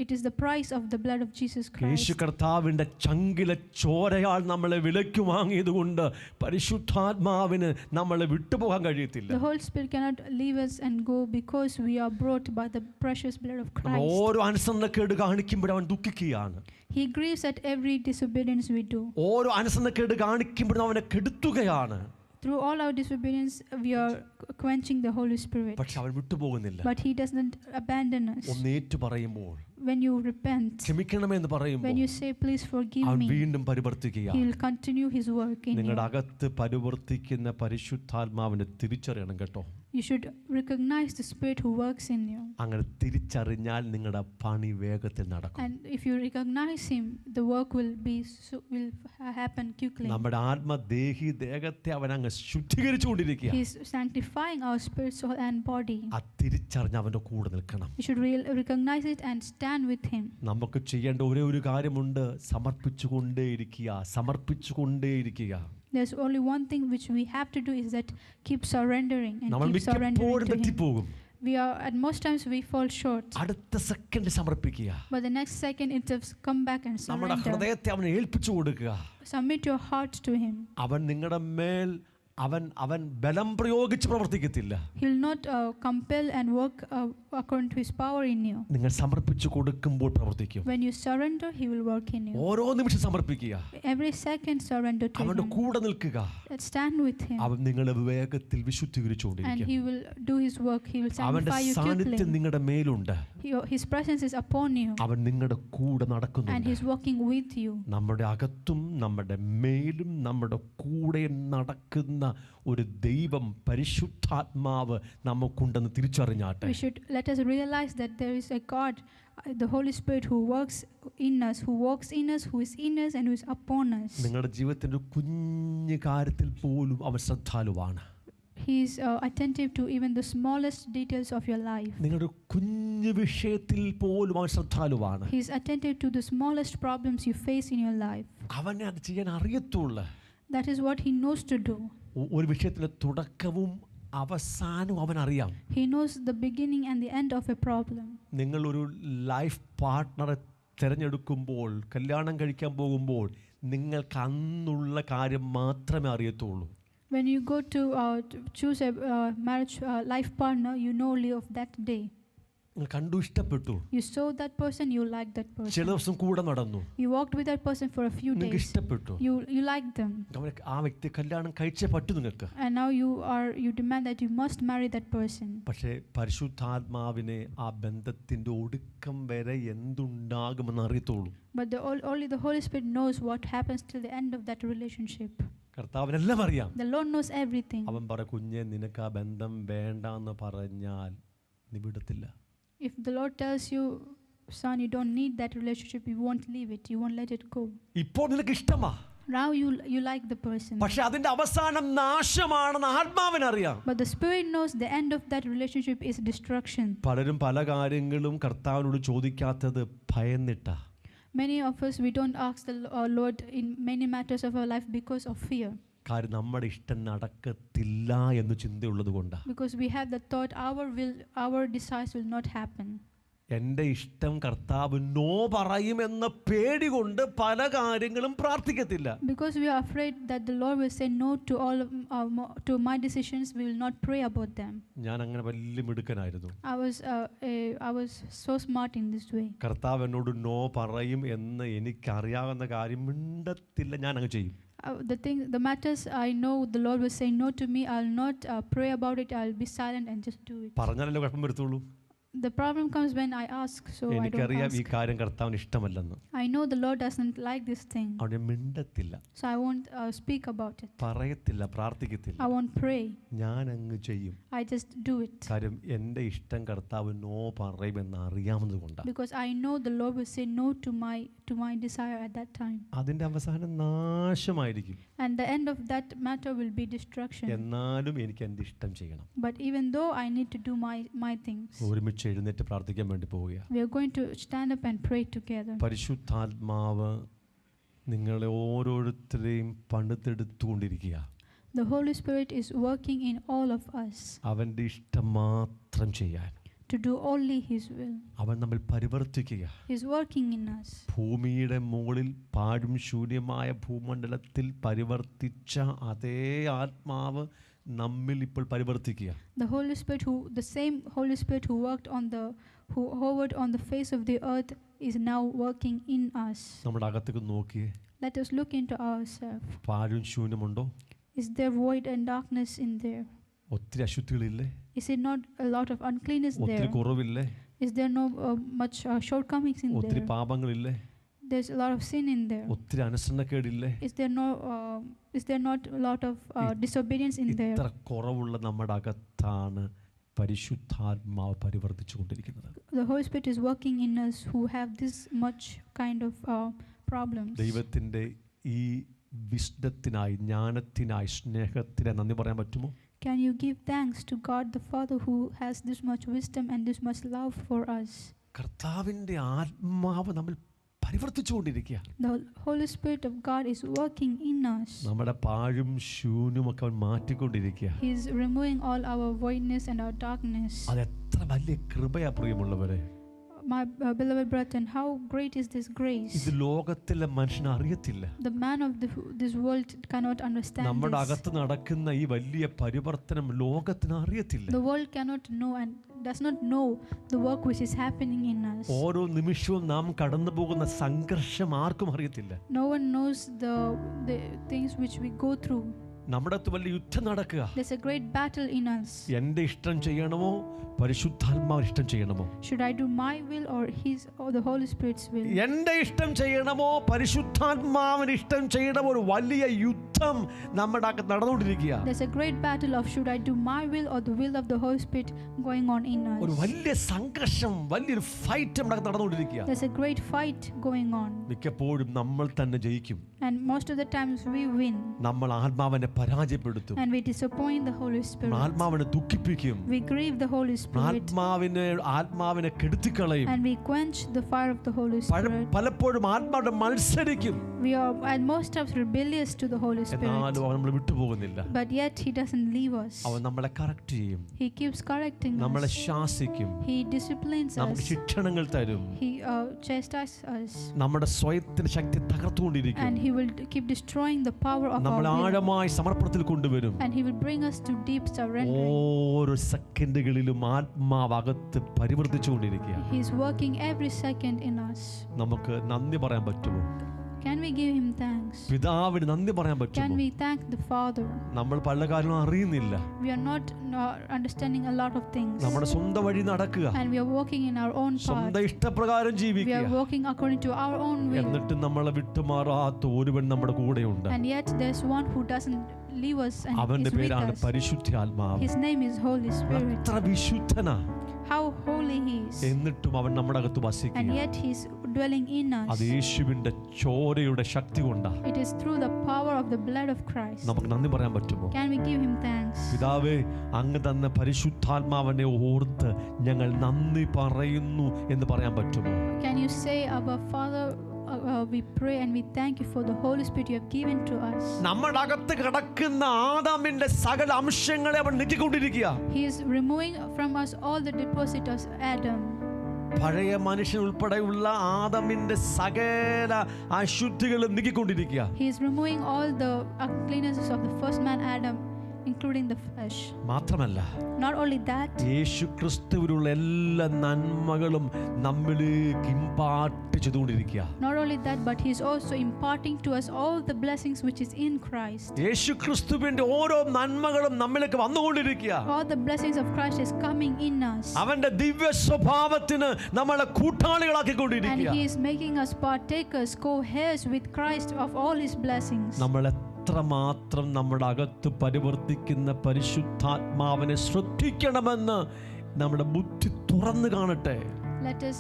it is the price of the blood of Jesus Christ. യേശു കർത്താവിന്റെ ചങ്കിലെ ചോരയാൽ നമ്മളെ വിലയ്ക്ക് വാങ്ങിയതുകൊണ്ട് പരിശുദ്ധാത്മാവിന് നമ്മളെ വിട്ടുപോകാൻ കഴിയത്തില്ല. The Holy Spirit cannot leave us and go because we are brought by the precious blood of Christ. ഓരോ അനുസരണക്കേട് കാണിക്കുമ്പോൾ അവൻ ദുഃഖിക്കുകയാണ്. He grieves at every disobedience we do. ഓരോ അനുസരണക്കേട് കാണിക്കുമ്പോൾ അവനെ കെടുത്തുകയാണ്. Through all our disobedience, we are quenching the Holy Spirit. പക്ഷെ അവൻ വിട്ടുപോകുന്നില്ല. But He doesn't abandon us. ഒന്നേറ്റു പറയുമ്പോൾ, When you repent, ക്ഷമിക്കണമെന്ന് പറയുമ്പോൾ, when you say, please forgive അവൻ me, വീണ്ടും പരിവർത്തിക്കുക. He will continue His work in you. നിങ്ങളുടെ അകത്ത് പരിവർത്തിക്കുന്ന പരിശുദ്ധാത്മാവിനെ തിരിച്ചറിയണം കേട്ടോ. You should recognize the Spirit who works in you. അങ്ങനെ തിരിച്ചറിഞ്ഞാൽ നിങ്ങളുടെ പണി വേഗത്തിൽ നടക്കും. And if you recognize Him, the work will happen quickly. നമ്മുടെ ആത്മദേഹി ദേഹത്തെ അവൻ അങ്ങ് ശുദ്ധീകരിച്ചുകൊണ്ടിരിക്കുക. He is sanctifying our spirit, soul and body. ആ തിരിച്ചറിഞ്ഞ് അവൻ്റെ കൂടെ നിൽക്കണം. You should recognize it and stand with Him. നമുക്ക് ചെയ്യേണ്ട ഒരേ ഒരു കാര്യമുണ്ട്, സമർപ്പിച്ചുകൊണ്ടേയിരിക്കുക. There's only one thing which we have to do, is that keep surrendering and നമ്മൾ keep surrendering മിക്കപ്പോഴും to Him. തെറ്റിപ്പോകും. We are at most times we fall short. അടുത്ത second സമർപ്പിക്കുക. But the next second it has come back and നമ്മുടെ surrender. ഹൃദയത്തെ അവനെ ഏൽപ്പിച്ചു കൊടുക്കുക. Submit your heart to Him. അവൻ നിങ്ങളുടെ മേൽ അവൻ ബലം പ്രയോഗിച്ച് പ്രവർത്തിക്കത്തില്ല. He will not compel and work according to His power in you. നിങ്ങൾ സമർപ്പിച്ചു കൊടുക്കുമ്പോൾ പ്രവർത്തിക്കും. When you surrender, He will work in you. ഓരോ നിമിഷം സമർപ്പിക്കുക. Every second surrender to അവന്റെ Him. കൂടെ നിൽക്കുക. Stand with Him. അവൻ നിങ്ങളെ വേഗത്തിൽ And വിശുദ്ധീകരിച്ചുകൊണ്ടിരിക്കും. He will do His work. He will അവന്റെ sanctify you സാന്നിധ്യം quickly. നിങ്ങളുടെ മേലുണ്ട്. His presence is upon you. അവൻ നിങ്ങളുടെ കൂടെ And നടക്കുന്നുണ്ട്. He's working with you. നമ്മുടെ അകത്തും നമ്മുടെ മേലും നമ്മുടെ കൂടെ നടക്കുന്ന ഒരു ദൈവം, പരിശുദ്ധാത്മാവ് നമുക്കുണ്ടെന്ന് തിരിച്ചറിഞ്ഞാട്ടെ. We should let us realize that there is a God, the Holy Spirit, who works in us, who walks in us, who is in us and who is upon us. നിങ്ങളുടെ ജീവിതത്തിന്റെ കുഞ്ഞു കാര്യത്തിൽ പോലും അവൻ ശ്രദ്ധാലുവാണ്. He is attentive to even the smallest details of your life. നിങ്ങളുടെ കുഞ്ഞു വിഷയത്തിൽ പോലും അവൻ ശ്രദ്ധാലുവാണ്. He is attentive to the smallest problems you face in your life. അവനെ അത് ചെയ്യാൻ അറിയത്തുള്ളൂ. That is what He knows to do. ഒരു വിഷയത്തിന്റെ തുടക്കവും അവസാനവും അവൻ അറിയാം. He knows the beginning and the end of a problem. നിങ്ങൾ ഒരു ലൈഫ് പാർട്ട്ണറെ തിരഞ്ഞെടുക്കുമ്പോൾ, കല്യാണം കഴിക്കാൻ പോകുമ്പോൾ നിങ്ങൾക്ക് അന്നുള്ള കാര്യം മാത്രമേ അറിയത്തുള്ളൂ. When you go to choose a marriage life partner, you know only of that day. നിങ്ങൾ കണ്ടു, ഇഷ്ടപ്പെട്ടു, You saw that person, you liked that ചില person. ദിവസം കൂടെ നടന്നു, You walked with that person for a few നിങ്ങൾക്ക് days. ഇഷ്ടപ്പെട്ടു, You liked them. ആ വ്യക്തി കല്യാണം കഴിച്ചേ പറ്റൂ നിങ്ങൾക്ക്. And now you demand that you must marry that person. പക്ഷേ പരിശുദ്ധാത്മാവിനെ ആ ബന്ധത്തിന്റെ ഒടുക്കം വരെ എന്തുണ്ടാകുമെന്ന് അറിയത്തുള്ളൂ. But only the Holy Spirit knows what happens till the end of that relationship. കർത്താവിനെല്ലാം അറിയാം. The Lord knows everything. അവൻ പറ, കുഞ്ഞെ നിനക്ക് ആ ബന്ധം വേണ്ടാന്ന് പറഞ്ഞാൽ നീ വിടത്തില്ല. If the Lord tells you, son, you don't need that relationship, you won't leave it, you won't let it go. ഇപ്പോൾ നിനക്ക് ഇഷ്ടമാ, Now you like the person. പക്ഷെ അതിന്റെ അവസാനം നാശമാണെന്ന് ആത്മാവിനറിയാം. But the Spirit knows the end of that relationship is destruction. പലരും പല കാര്യങ്ങളും കർത്താവിനോട് ചോദിക്കാത്തത് ഭയന്നിട്ടാ. Many of us, we don't ask the Lord in many matters of our life because of fear. കാര്യം നമ്മുടെ ഇഷ്ടം നടക്കത്തില്ല എന്ന് ചിന്തയുള്ളത് കൊണ്ടാ. Because we have the thought our desires will not happen. എൻ്റെ ഇഷ്ടം കർത്താവ് നോ പറയുമെന്ന പേടി കൊണ്ട് പല കാര്യങ്ങളും പ്രാർത്ഥിക്കത്തില്ല. Because we are afraid that the Lord will say no to to my decisions, we will not pray about them. ഞാൻ അങ്ങനെ വലിയ മിടുക്കനായിരുന്നു. I was so smart in this way. കർത്താവ് എന്നോട് നോ പറയും എന്ന് എനിക്കറിയാവുന്ന കാര്യം മിണ്ടത്തില്ല, ഞാൻ അങ്ങ് ചെയ്യും. The matters I know the Lord will say no to me, I'll not pray about it, I'll be silent and just do it. പറഞ്ഞാലല്ലേ കുഴപ്പം വരത്തുള്ളൂ. The problem comes when I ask, so I don't എനിക്കറിയാം ഈ ask. കാര്യം കർത്താവിന് ഇഷ്ടമല്ലെന്ന്. I know the Lord doesn't like this thing, അവിടെ മിണ്ടത്തില്ല, so I won't speak about it. പറയത്തില്ല, പ്രാർത്ഥിക്കത്തില്ല, I won't pray, ഞാൻ അങ്ങ് ചെയ്യും. I just do it. കാര്യം എൻ്റെ ഇഷ്ടം കർത്താവ് നോ പറയുമെന്ന് അറിയാവുന്നത് കൊണ്ടാണ്. Because I know the Lord will say no to my desire at that time. അതിൻ്റെ അവസാനം നാശമായിരിക്കും. And the end of that matter will be destruction. എന്നാലും എനിക്ക് എൻ്റെ ഇഷ്ടം ചെയ്യണം. But even though I need to do my things, ഒരുമിച്ച് എഴുന്നേറ്റ് പ്രാർത്ഥിക്കാൻ വേണ്ടി പോവുകയാണ്. we are going to stand up and pray together. പരിശുദ്ധാത്മാവ് നിങ്ങളെ ഓരോരുത്തരെയും പണിതെടുത്തുകൊണ്ടിരിക്കുക. The Holy Spirit is working in all of us അവൻ്റെ ഇഷ്ടം മാത്രം ചെയ്യാൻ to do only His will. അവൻ നമ്മൾ പരിവർത്തിക്കുക. He is working in us. ഭൂമിയുടെ മുകളിൽ പാഴും ശൂന്യമായ ഭൂമണ്ഡലത്തിൽ പരിവർത്തിച്ച അതേ ആത്മാവ് നമ്മിൽ ഇപ്പോൾ പരിവർത്തിക്കുക. The same Holy Spirit who hovered on the face of the earth is now working in us. നമ്മുടെ അകത്തേക്ക് നോക്കിയേ. Let us look into ourselves. പാഴും ശൂന്യമുണ്ടോ? Is there void and darkness in there? ഒത്തിരി അശുദ്ധികളില്ലേ? Is it not a lot of uncleanness ഒത്തിരി there? കുറവില്ലേ? Is there no much shortcomings in ഒത്തിരി there? പാപങ്ങളില്ലേ? There's a lot of sin in there. ഒത്തിരി അനുസരണക്കേടില്ലേ? Is there not a lot of disobedience in there? ഇത്ര കുറവുള്ള നമ്മുടെ അകത്താണ് പരിശുദ്ധാത്മാവ് പരിവർത്തിച്ചുകൊണ്ടിരിക്കുന്നത്. The Holy Spirit is working in us who have this much kind of problems. ദൈവത്തിൻ്റെ ഈ വിസ്ഡത്തിനായി, ജ്ഞാനത്തിനായി, സ്നേഹത്തിനായി നന്ദി പറയാൻ പറ്റുമോ? Can you give thanks to God the Father who has this much wisdom and this much love for us? കർത്താവിൻ്റെ ആത്മാവ് നമ്മൾ പരിവർത്തിച്ചുകൊണ്ടിരിക്കുക. The Holy Spirit of God is working in us. നമ്മുടെ പാഴും ശൂന്യമൊക്കെ അവൻ മാറ്റിക്കൊണ്ടിരിക്കുക. He is removing all our voidness and our darkness. അത് എത്ര വലിയ കൃപയാ പ്രിയമുള്ളവരെ. My beloved brethren, how great is this grace? ഇത് ലോകത്തിലെ മനുഷ്യന് അറിയത്തില്ല. The man of this world cannot understand നമ്മുടെ this. അകത്ത് നടക്കുന്ന ഈ വലിയ പരിവർത്തനം ലോകത്തിന് അറിയത്തില്ല. The world cannot know and does not know the work which is happening in us. ഓരോ നിമിഷവും നാം കടന്നു പോകുന്ന സംഘർഷം ആർക്കും അറിയത്തില്ല. No one knows the things which we go through. നമ്മുടെ അടുത്ത് വലിയ യുദ്ധം നടക്കുക. There's a great battle in us. എൻ്റെ ഇഷ്ടം ചെയ്യണമോ പരിശുദ്ധാത്മാവിന്റെ ഇഷ്ടം ചെയ്യണമോ? Should I do my will or the Holy Spirit's will? എൻ്റെ ഇഷ്ടം ചെയ്യണമോ പരിശുദ്ധാത്മാവിന്റെ ഇഷ്ടം ചെയ്യണമോ? ഒരു വലിയ യുദ്ധം നമ്മുടെ അകത്ത് നടന്നുകൊണ്ടിരിക്കുക. There's a great battle of should I do my will or the will of the Holy Spirit going on in us. ഒരു വലിയ സംഘർഷം, വലിയൊരു ഫൈറ്റ് നമ്മുടെ അകത്ത് നടന്നുകൊണ്ടിരിക്കുക. There's a great fight going on. മിക്കപ്പോഴും നമ്മൾ തന്നെ ജയിക്കും. And most of the times we win. നമ്മൾ ആത്മാവിനെ പരാജയപ്പെടുത്തും. And we disappoint the Holy Spirit. ആത്മാവിനെ ദുഃഖിപ്പിക്കും. We grieve the Holy Spirit. ആത്മാവിനെ കെടുത്തിക്കളയും. And we quench the fire of the Holy Spirit. പലപ്പോഴും ആത്മാവിനെ മത്സരിക്കും. We are at most times rebellious to the Holy Spirit. എന്നാലും അവൻ നമ്മളെ വിട്ടുപോകുന്നില്ല. But yet he doesn't leave us. അവൻ നമ്മളെ കറക്റ്റ് ചെയ്യും. He keeps correcting നമ്മളെ us. ശാസിക്കും. He disciplines നമുക്ക് us. ശിക്ഷണങ്ങൾ തരും. He chastises us. നമ്മുടെ സ്വയത്തിന്റെ ശക്തി തകർത്തുകൊണ്ടിരിക്കും. And he will keep destroying the power of നമ്മൾ our will. ആഴമായി സമർപ്പണത്തിൽ കൊണ്ടുവരും. and he will bring us to deep surrender. ഓരോ സെക്കൻഡുകളിലും ആത്മാവകത്ത് പരിവർത്തിച്ചുകൊണ്ടിരിക്കുക. He is working every second in us. നമുക്ക് നന്ദി പറയാൻ പറ്റുമോ? Can we give him thanks? പിതാവിന് നന്ദി പറയാൻ Can പറ്റുമോ? we thank the Father? നമ്മൾ പല കാര്യങ്ങളും അറിയുന്നില്ല. We are not understanding a lot of things, നമ്മുടെ സ്വന്തം വഴി നടക്കുക, and we are walking in our own path. സ്വന്തം ഇഷ്ടപ്രകാരം We ജീവിക്കുക. are walking according to our own will, എന്നിട്ട് നമ്മളെ വിട്ടുമാറാത്ത ഒരുവൻ നമ്മുടെ കൂടെയുണ്ട്. and yet there's one who doesn't leave us and അവന്റെ is with പേരാണ് us. പരിശുദ്ധാത്മാവ്. His name is Holy Spirit. അത്ര വിശുദ്ധനാ, How holy he is, എന്നിട്ടും അവൻ നമ്മുടെ അകത്ത് and വസിക്കുക. yet he's dwelling in അത് us. യേശുവിന്റെ ചോരയുടെ ശക്തി കൊണ്ടാ. It is through the power of the blood of Christ. നമുക്ക് നന്ദി പറയാൻ പറ്റുമോ? Can we give him thanks? പിതാവേ, അങ്ങ് തന്ന പരിശുദ്ധാത്മാവിനെ ഓർത്ത് ഞങ്ങൾ നന്ദി പറയുന്നു എന്ന് പറയാൻ പറ്റുമോ? Can you say, Abba Father, we pray and we thank you for the Holy Spirit you have given to us. നമ്മുടെ അകത്ത് കിടക്കുന്ന ആദാമിന്റെ സകല അംശങ്ങളെ അവൻ നീക്കിക്കൊണ്ടിരിക്കുക. He is removing from us all the deposit of Adam. പഴയ മനുഷ്യൻ ഉൾപ്പെടെയുള്ള ആദാമിന്റെ സകല അശുദ്ധികളും നീക്കിക്കൊണ്ടിരിക്കുക. He is removing all the uncleannesses of the first man Adam, including the flesh. മാത്രമല്ല, Not only that, യേശു ക്രിസ്തുവിലുള്ള എല്ലാ നന്മകളും നമ്മിലേക്ക് ഇമ്പാർട്ട് ചെയ്തുകൊണ്ടിരിക്കുക. not only that, but he is also imparting to us all the blessings which is in Christ. യേശു ക്രിസ്തുവിന്റെ ഓരോ നന്മകളും നമ്മിലേക്ക് വന്നുകൊണ്ടിരിക്കുക. All the blessings of Christ is coming in us, അവന്റെ ദിവ്യ സ്വഭാവത്തിന് നമ്മളെ and കൂട്ടാളികളാക്കിക്കൊണ്ടിരിക്കുക. he is making us partakers, co-heirs with Christ of all his blessings. നമ്മൾ എത്രമാത്രം നമ്മുടെ അകത്ത് പരിവർത്തിക്കുന്ന പരിശുദ്ധാത്മാവിനെ ശ്രദ്ധിക്കണമെന്ന് നമ്മുടെ ബുദ്ധി തുറന്നു കാണട്ടെ. Let us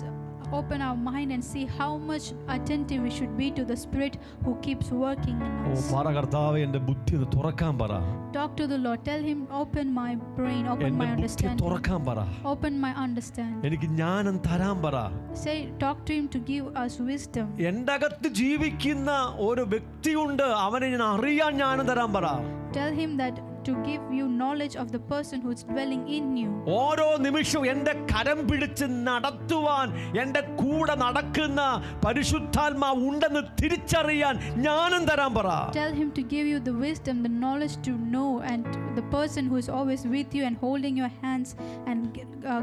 open our mind and see how much attentive we should be to the Spirit who keeps working in oh us. പറ കർത്താവേ, എൻ്റെ ബുദ്ധി ഒന്ന് തുറക്കാൻ പറ. Talk to the Lord. Tell him, open my brain, open എൻ്റെ my ബുദ്ധി understanding, തുറക്കാൻ പറ. open my understanding. എനിക്ക് ജ്ഞാനം തരാൻ പറ. Say, talk to him to give us wisdom. എൻ്റെ അകത്ത് ജീവിക്കുന്ന ഒരു വ്യക്തിയുണ്ട്, അവനെ ഞാൻ അറിയാൻ ജ്ഞാനം തരാൻ പറ. Tell him that to give you knowledge of the person who is dwelling in you. ഓരോ നിമിഷവും എൻ്റെ കരം പിടിച്ച് നടത്തുവാൻ എൻ്റെ കൂടെ നടക്കുന്ന പരിശുദ്ധാത്മാവ് ഉണ്ടെന്ന് തിരിച്ചറിയാൻ ജ്ഞാനം തരാൻ പറ. Tell him to give you the wisdom, the knowledge to know, and the person who is always with you and holding your hands and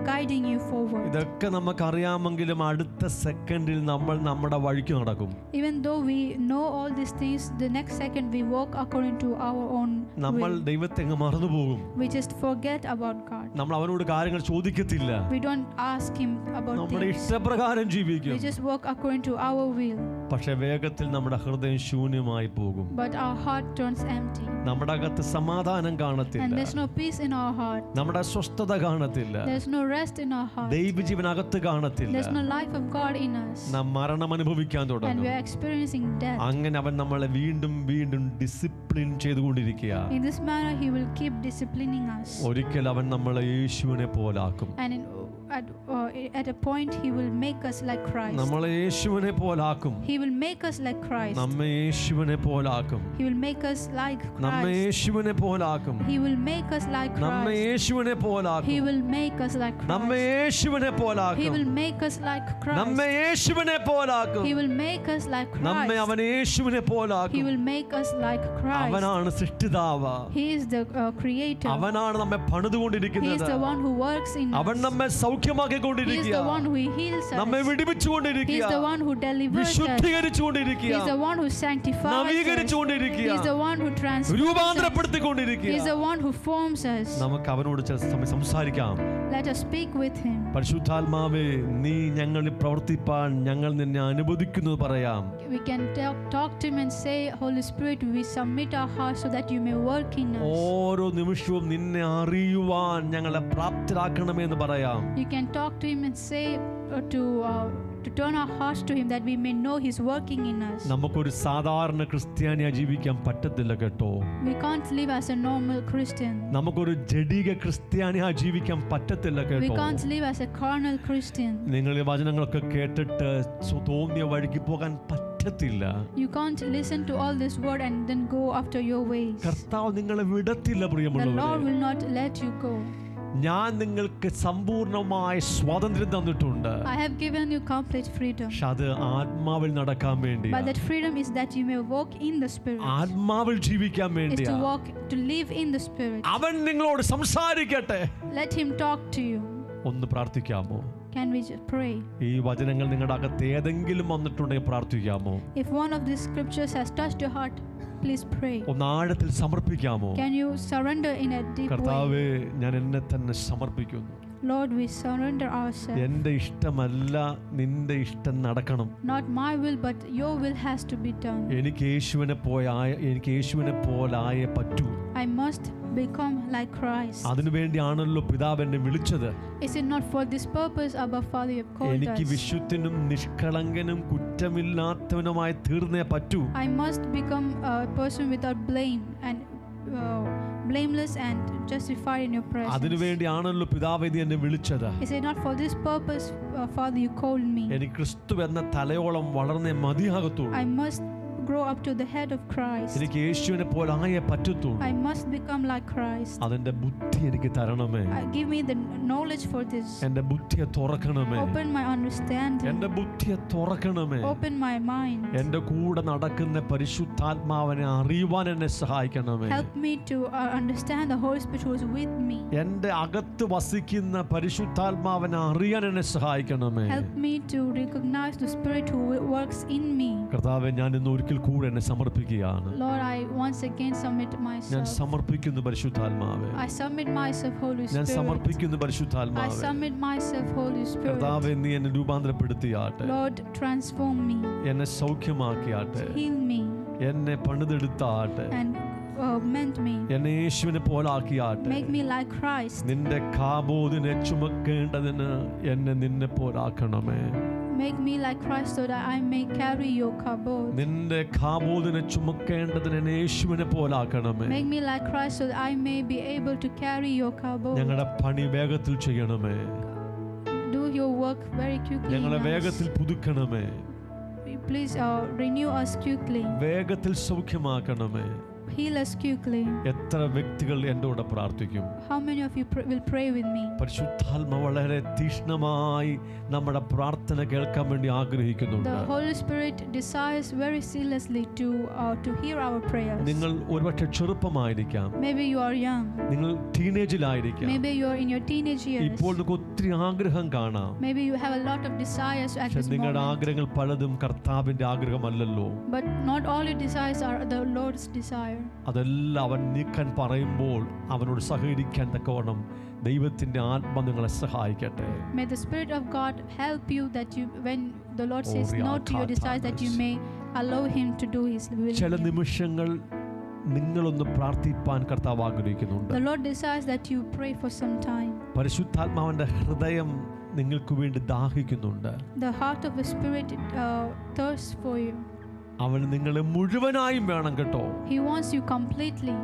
guiding you forward. ഇതൊക്കെ നമുക്കറിയാമെങ്കിലും അടുത്ത സെക്കൻഡിൽ നമ്മൾ നമ്മുടെ വഴിക്ക് നടക്കും. Even though we know all these things, the next second we walk according to our own നമ്മൾ will. ദൈവത്തെ അങ്ങ് മറന്നുപോകും. We just forget about God. നമ്മൾ അവനോട് കാര്യങ്ങൾ ചോദിക്കത്തില്ല. We don't ask him about നമ്മുടെ things. ഇഷ്ടപ്രകാരം ജീവിക്കും. We just walk according to our will. പക്ഷെ വേഗത്തിൽ നമ്മുടെ ഹൃദയം ശൂന്യമായി പോകും. But our heart turns empty. നമ്മുടെ അകത്ത് സമാധാനം And കാണത്തില്ല. there's no peace in our heart. നമ്മുടെ സ്വസ്ഥത കാണത്തില്ല. There's no rest in our heart. ദൈവജീവൻ അകത്ത് കാണത്തില്ല. There's no life of God in us. നാം മരണം അനുഭവിക്കാൻ And തുടങ്ങും. we are experiencing death. അങ്ങനെ അവൻ നമ്മളെ വീണ്ടും വീണ്ടും ഡിസിപ്ലിൻ ചെയ്തുകൊണ്ടിരിക്കുക. In this manner, he will keep disciplining us. ഒരിക്കൽ അവൻ നമ്മളെ യേശുവിനെ പോലാക്കും. And at a point, he will make us like Christ. നമ്മളെ യേശുവിനെ പോലാക്കും. He will make us like Christ. നമ്മെ യേശുവിനെ പോലാക്കും. He will make us like നമ്മെ Christ. യേശുവിനെ പോലാക്കും. He will make us like നമ്മെ Christ. യേശുവിനെ He പോലാക്കും. will make us like നമ്മെ Christ. യേശുവിനെ He പോലാക്കും. will make us like നമ്മെ Christ. യേശുവിനെ പോലാക്കും. He will make us like നമ്മെ Christ. അവൻ യേശുവിനെ He പോലാക്കും. will make us like Christ. അവനാണ് സൃഷ്ടിതാവ്. He is the creator. അവനാണ് നമ്മെ He is പണിതുകൊണ്ടിരിക്കുന്നത്. the one who works in അവൻ us. നമ്മെ He is സൗഖ്യമാക്കിക്കൊണ്ടിരിക്കുക. the one who heals നമ്മെ us. He വിടിവിച്ചുകൊണ്ടിരിക്കുക. is the one who delivers us. He വിശുദ്ധീകരിച്ചുകൊണ്ടിരിക്കുക. is the one who sanctifies us. He നവീകരിച്ചുകൊണ്ടിരിക്കുക. is the one who transforms us. He രൂപാന്തരപ്പെടുത്തിക്കൊണ്ടിരിക്കുക. is the one who forms us. നമുക്ക് അവനോട് ചില സമയം സംസാരിക്കാം. Let us speak with him. പരിശുദ്ധാത്മാവേ, നീ ഞങ്ങളിൽ പ്രവർത്തിപ്പാൻ ഞങ്ങൾ നിന്നെ അനുവദിക്കുന്നത് പറയാം. We can talk to him and say, Holy Spirit, we submit our hearts so that you may work in us. ഓരോ നിമിഷവും നിന്നെ അറിയുവാൻ ഞങ്ങളെ പ്രാപ്തരാക്കണമെന്ന് പറയാം. You can talk to him and say to turn our hearts to him that we may know he's working in us. നമുക്കൊരു സാധാരണ ക്രിസ്ത്യാനിയായി ജീവിക്കാൻ പറ്റത്തില്ല കേട്ടോ. We can't live as a normal Christian. നമുക്കൊരു ജഡിക ക്രിസ്ത്യാനിയായി ജീവിക്കാൻ പറ്റത്തില്ല We കേട്ടോ. can't live as a carnal Christian. നിങ്ങൾ ഈ വചനങ്ങളൊക്കെ കേട്ടിട്ട് തോന്നിയ വഴിക്ക് പോകാൻ പറ്റത്തില്ല. You can't listen to all this word and then go after your ways. കർത്താവ് നിങ്ങളെ വിടത്തില്ല The Lord പ്രിയമുള്ളവരെ. will not let you go. ഞാൻ നിങ്ങൾക്ക് സമ്പൂർണമായ സ്വാതന്ത്ര്യം തന്നിട്ടുണ്ട്. I have given you complete freedom. പക്ഷെ അത് ആത്മാവിൽ നടക്കാൻ വേണ്ടി, But that freedom is that you may walk in the Spirit. ആത്മാവിൽ ജീവിക്കാൻ Is വേണ്ടി to walk, to live in the Spirit. അവൻ നിങ്ങളോട് സംസാരിക്കട്ടെ. Let him talk to you. ഒന്ന് പ്രാർത്ഥിക്കാമോ? Can we just pray? ഈ വചനങ്ങൾ നിങ്ങളുടെ അകത്ത് ഏതെങ്കിലും വന്നിട്ടുണ്ടെങ്കിൽ പ്രാർത്ഥിക്കാമോ? If one of these scriptures has touched your heart, please pray. ഒന്ന് ആഴത്തിൽ സമർപ്പിക്കാമോ? Can you surrender in a deep way? കർത്താവേ, ഞാൻ എന്നെ തന്നെ സമർപ്പിക്കുന്നു. Lord, we surrender ourselves. എൻ്റെ ഇഷ്ടമല്ല, നിന്റെ ഇഷ്ടം നടക്കണം. Not my will, but your will has to be done. എനിക്ക് യേശുവിനെ പോലായേ പറ്റൂ. I must become like Christ. അതിനുവേണ്ടിയാണല്ലോ പിതാവ് എന്നെ വിളിച്ചത്. Is it not for this purpose, Abba Father, you have called എനിക്ക് us? വിശുദ്ധനും നിഷ്കളങ്കനും കുറ്റമില്ലാത്തവനുമായി തീർന്നേ പറ്റൂ. I must become a person without blame and blameless and justified in your presence. അതിനുവേണ്ടിയാണല്ലോ പിതാവ് എന്നെ വിളിച്ചത്. Is it not for this purpose, Father, you called me? എനിക്ക് ക്രിസ്തു എന്ന തലയോളം വളർന്നേ മതിയാകത്തുള്ളൂ. I must grow up to the head of Christ. എനിക്ക് യേശുവിനെ പോലായേ പറ്റത്തുള്ളൂ. I must become like Christ. അതിന്റെ ബുദ്ധി എനിക്ക് തരണമേ. Give me the knowledge for this. എൻ്റെ ബുദ്ധിയെ തുറക്കണമേ. Open my understanding. എൻ്റെ ബുദ്ധിയെ തുറക്കണമേ. Open my mind. എൻ്റെ കൂടെ നടക്കുന്ന പരിശുദ്ധാത്മാവിനെ അറിയുവാൻ എന്നെ സഹായിക്കണമേ. Help me to understand the Holy Spirit who is with me. എൻ്റെ അകത്ത് വസിക്കുന്ന പരിശുദ്ധാത്മാവിനെ അറിയാൻ എന്നെ സഹായിക്കണമേ. Help me to recognize the Spirit who works in me. കർത്താവേ, ഞാൻ ഇന്ന് ഒരിക്കൽ കൂടെ എന്നെ സമർപ്പിക്കുകയാണ്. Lord, I once again submit ഞാൻ myself. സമർപ്പിക്കുന്നു പരിശുദ്ധാത്മാവേ. I submit myself, Holy ഞാൻ Spirit. സമർപ്പിക്കുന്നു I പരിശുദ്ധാത്മാവേ. submit myself, Holy Spirit. കർത്താവേ, നീ എന്നെ രൂപാന്തരപ്പെടുത്തിയാട്ടെ. Lord, transform me. എന്നെ സൗഖ്യമാക്കിയാട്ടെ. Heal me എന്നെ പണിതെടുത്താട്ടെ. and mend me. എന്നെ യേശുവിനെ പോലാക്കിയാട്ടെ. Make me like Christ. നിന്റെ കാബോദിനെ ചുമക്കേണ്ടതിന് എന്നെ നിന്നെ പോലാക്കണമേ. Make me like Christ so that I may carry your kabod. നിന്റെ കാബോദിനെ ചുമക്കേണ്ടതിന് എന്നെ യേശുവിനെ പോലാക്കണമേ. Make me like Christ so that I may be able to carry your kabod. ഞങ്ങളുടെ പണി വേഗത്തിൽ ചെയ്യണമേ. Do your work very quickly. ഞങ്ങളെ in us. വേഗത്തിൽ പുതുക്കണമേ. Please renew us quickly. വേഗത്തിൽ സൗഖ്യമാക്കണമേ. Heal us quickly. എത്ര വ്യക്തികൾ എൻ്റെ കൂടെ പ്രാർത്ഥിക്കും? How many of you will pray with me? പരിശുദ്ധാത്മ വളരെ തീക്ഷ്ണമായി നമ്മുടെ പ്രാർത്ഥന കേൾക്കാൻ വേണ്ടി ആഗ്രഹിക്കുന്നുണ്ട്. The Holy Spirit desires very zealously to hear our prayers. നിങ്ങൾ ഒരുപക്ഷെ ചെറുപ്പമായിരിക്കാം. Maybe you are young. നിങ്ങൾ ടീനേജിലായിരിക്കാം. Maybe you are in your teenage years. ഇപ്പോൾ നിങ്ങൾക്ക് ഒത്തിരി ആഗ്രഹം കാണാം. Maybe you have a lot of desires at this നിങ്ങളുടെ moment. ആഗ്രഹങ്ങൾ പലതും കർത്താവിന്റെ ആഗ്രഹമല്ലല്ലോ. But not all your desires are the Lord's desire. അതെല്ലാം അവൻ നീക്കാൻ പറയുമ്പോൾ അവനോട് സഹകരിക്കാൻ തക്കവണ്ണം ദൈവത്തിന്റെ ആത്മ നിങ്ങളെ സഹായിക്കട്ടെ. May the Spirit of God help you that you, when the Lord says no to your desires, that you may allow Him to do His will. ചില നിമിഷങ്ങൾ നിങ്ങളൊന്ന് പ്രാർത്ഥിപ്പാൻ കർത്താവ് ആഗ്രഹിക്കുന്നുണ്ട്. The Lord desires that you pray for some time. പരിശുദ്ധാത്മാവിന്റെ ഹൃദയം നിങ്ങൾക്ക് വേണ്ടി ദാഹിക്കുന്നുണ്ട്. The heart of the Spirit thirsts for you. അവൻ നിങ്ങളെ മുഴുവനായും വേണം കേട്ടോ. He wants you completely.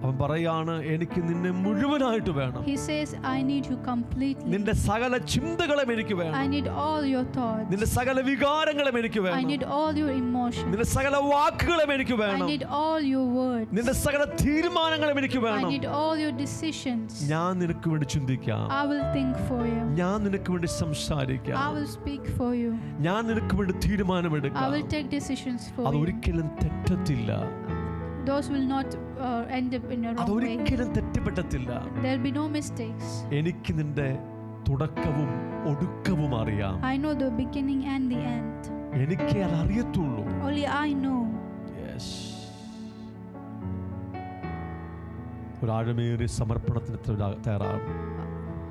അവൻ പറയാണ്, എനിക്ക് നിന്നെ മുഴുവനായിട്ട് വേണം. He says, I need you completely. നിന്റെ സകല ചിന്തകളും എനിക്ക് വേണം. I need all your thoughts. നിന്റെ സകല വികാരങ്ങളും എനിക്ക് വേണം. I need all your emotions. നിന്റെ സകല വാക്കുകളും എനിക്ക് I വേണം. need all your words. നിന്റെ സകല തീരുമാനങ്ങളും എനിക്ക് I വേണം. need all your decisions. ഞാൻ നിനക്ക് വേണ്ടി ചിന്തിക്കാം. I will think for you. ഞാൻ നിനക്ക് വേണ്ടി സംസാരിക്കാം. I will speak for you. ഞാൻ നിനക്ക് വേണ്ടി I തീരുമാനമെടുക്കാം. will take decisions for you. അതൊരിക്കലും തെറ്റത്തില്ല. Those will not end up in a wrong way. അതൊരിക്കലും തെറ്റുപറ്റത്തില്ല. There will be no mistakes. എനിക്ക് നിന്റെ തുടക്കവും ഒടുക്കവും അറിയാം. I know the beginning and the end. എനിക്ക് അത് അറിയത്തുള്ളൂ. Only I know. Yes. ഒരു ആഴമേറിയ സമർപ്പണത്തിന് തയ്യാറാണ്.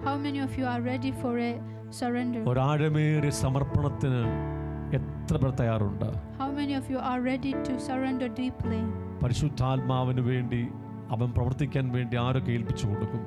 How many of you are ready for a surrender? ഒരു ആഴമേറിയ സമർപ്പണത്തിന് എത്ര പേർ തയ്യാറുണ്ട്? How many of you are ready to surrender deeply? പരിശുദ്ധാത്മാവിന് വേണ്ടി അവൻ പ്രവർത്തിക്കാൻ വേണ്ടി ആരൊക്കെ ഏൽപ്പിച്ചു കൊടുക്കും?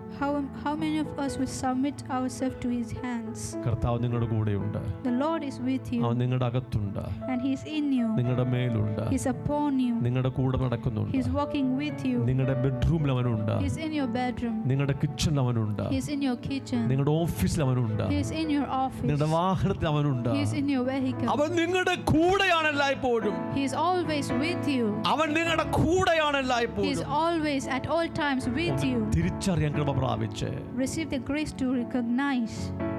How many of us will submit ourselves to His hands? കർത്താവ് നിങ്ങളുടെ കൂടെയുണ്ട്. The Lord is with you. അവൻ നിങ്ങളുടെ അകത്തുണ്ട്. And He is in you. നിങ്ങളുടെ മേലുണ്ട്. He is upon you. നിങ്ങളുടെ കൂടെ നടക്കുന്നുണ്ട്. He is walking with you. നിങ്ങളുടെ ബെഡ്റൂമിൽ അവനുണ്ട്. He is in your bedroom. നിങ്ങളുടെ കിച്ചണിൽ അവനുണ്ട്. He is in your kitchen. നിങ്ങളുടെ ഓഫീസിൽ അവനുണ്ട്. He is in your office. നിങ്ങളുടെ വാഹനത്തിൽ അവനുണ്ട്. He is in your vehicle. അവൻ നിങ്ങളുടെ കൂടെയാണ് എല്ലായ്പ്പോഴും. He is always with you. അവൻ നിങ്ങളുടെ കൂടെയാണ് He is എല്ലായ്പ്പോഴും. always at all times with you. തിരിച്ചറിയാൻ കൃപ പ്രാപിച്ച് Receive the grace to recognize.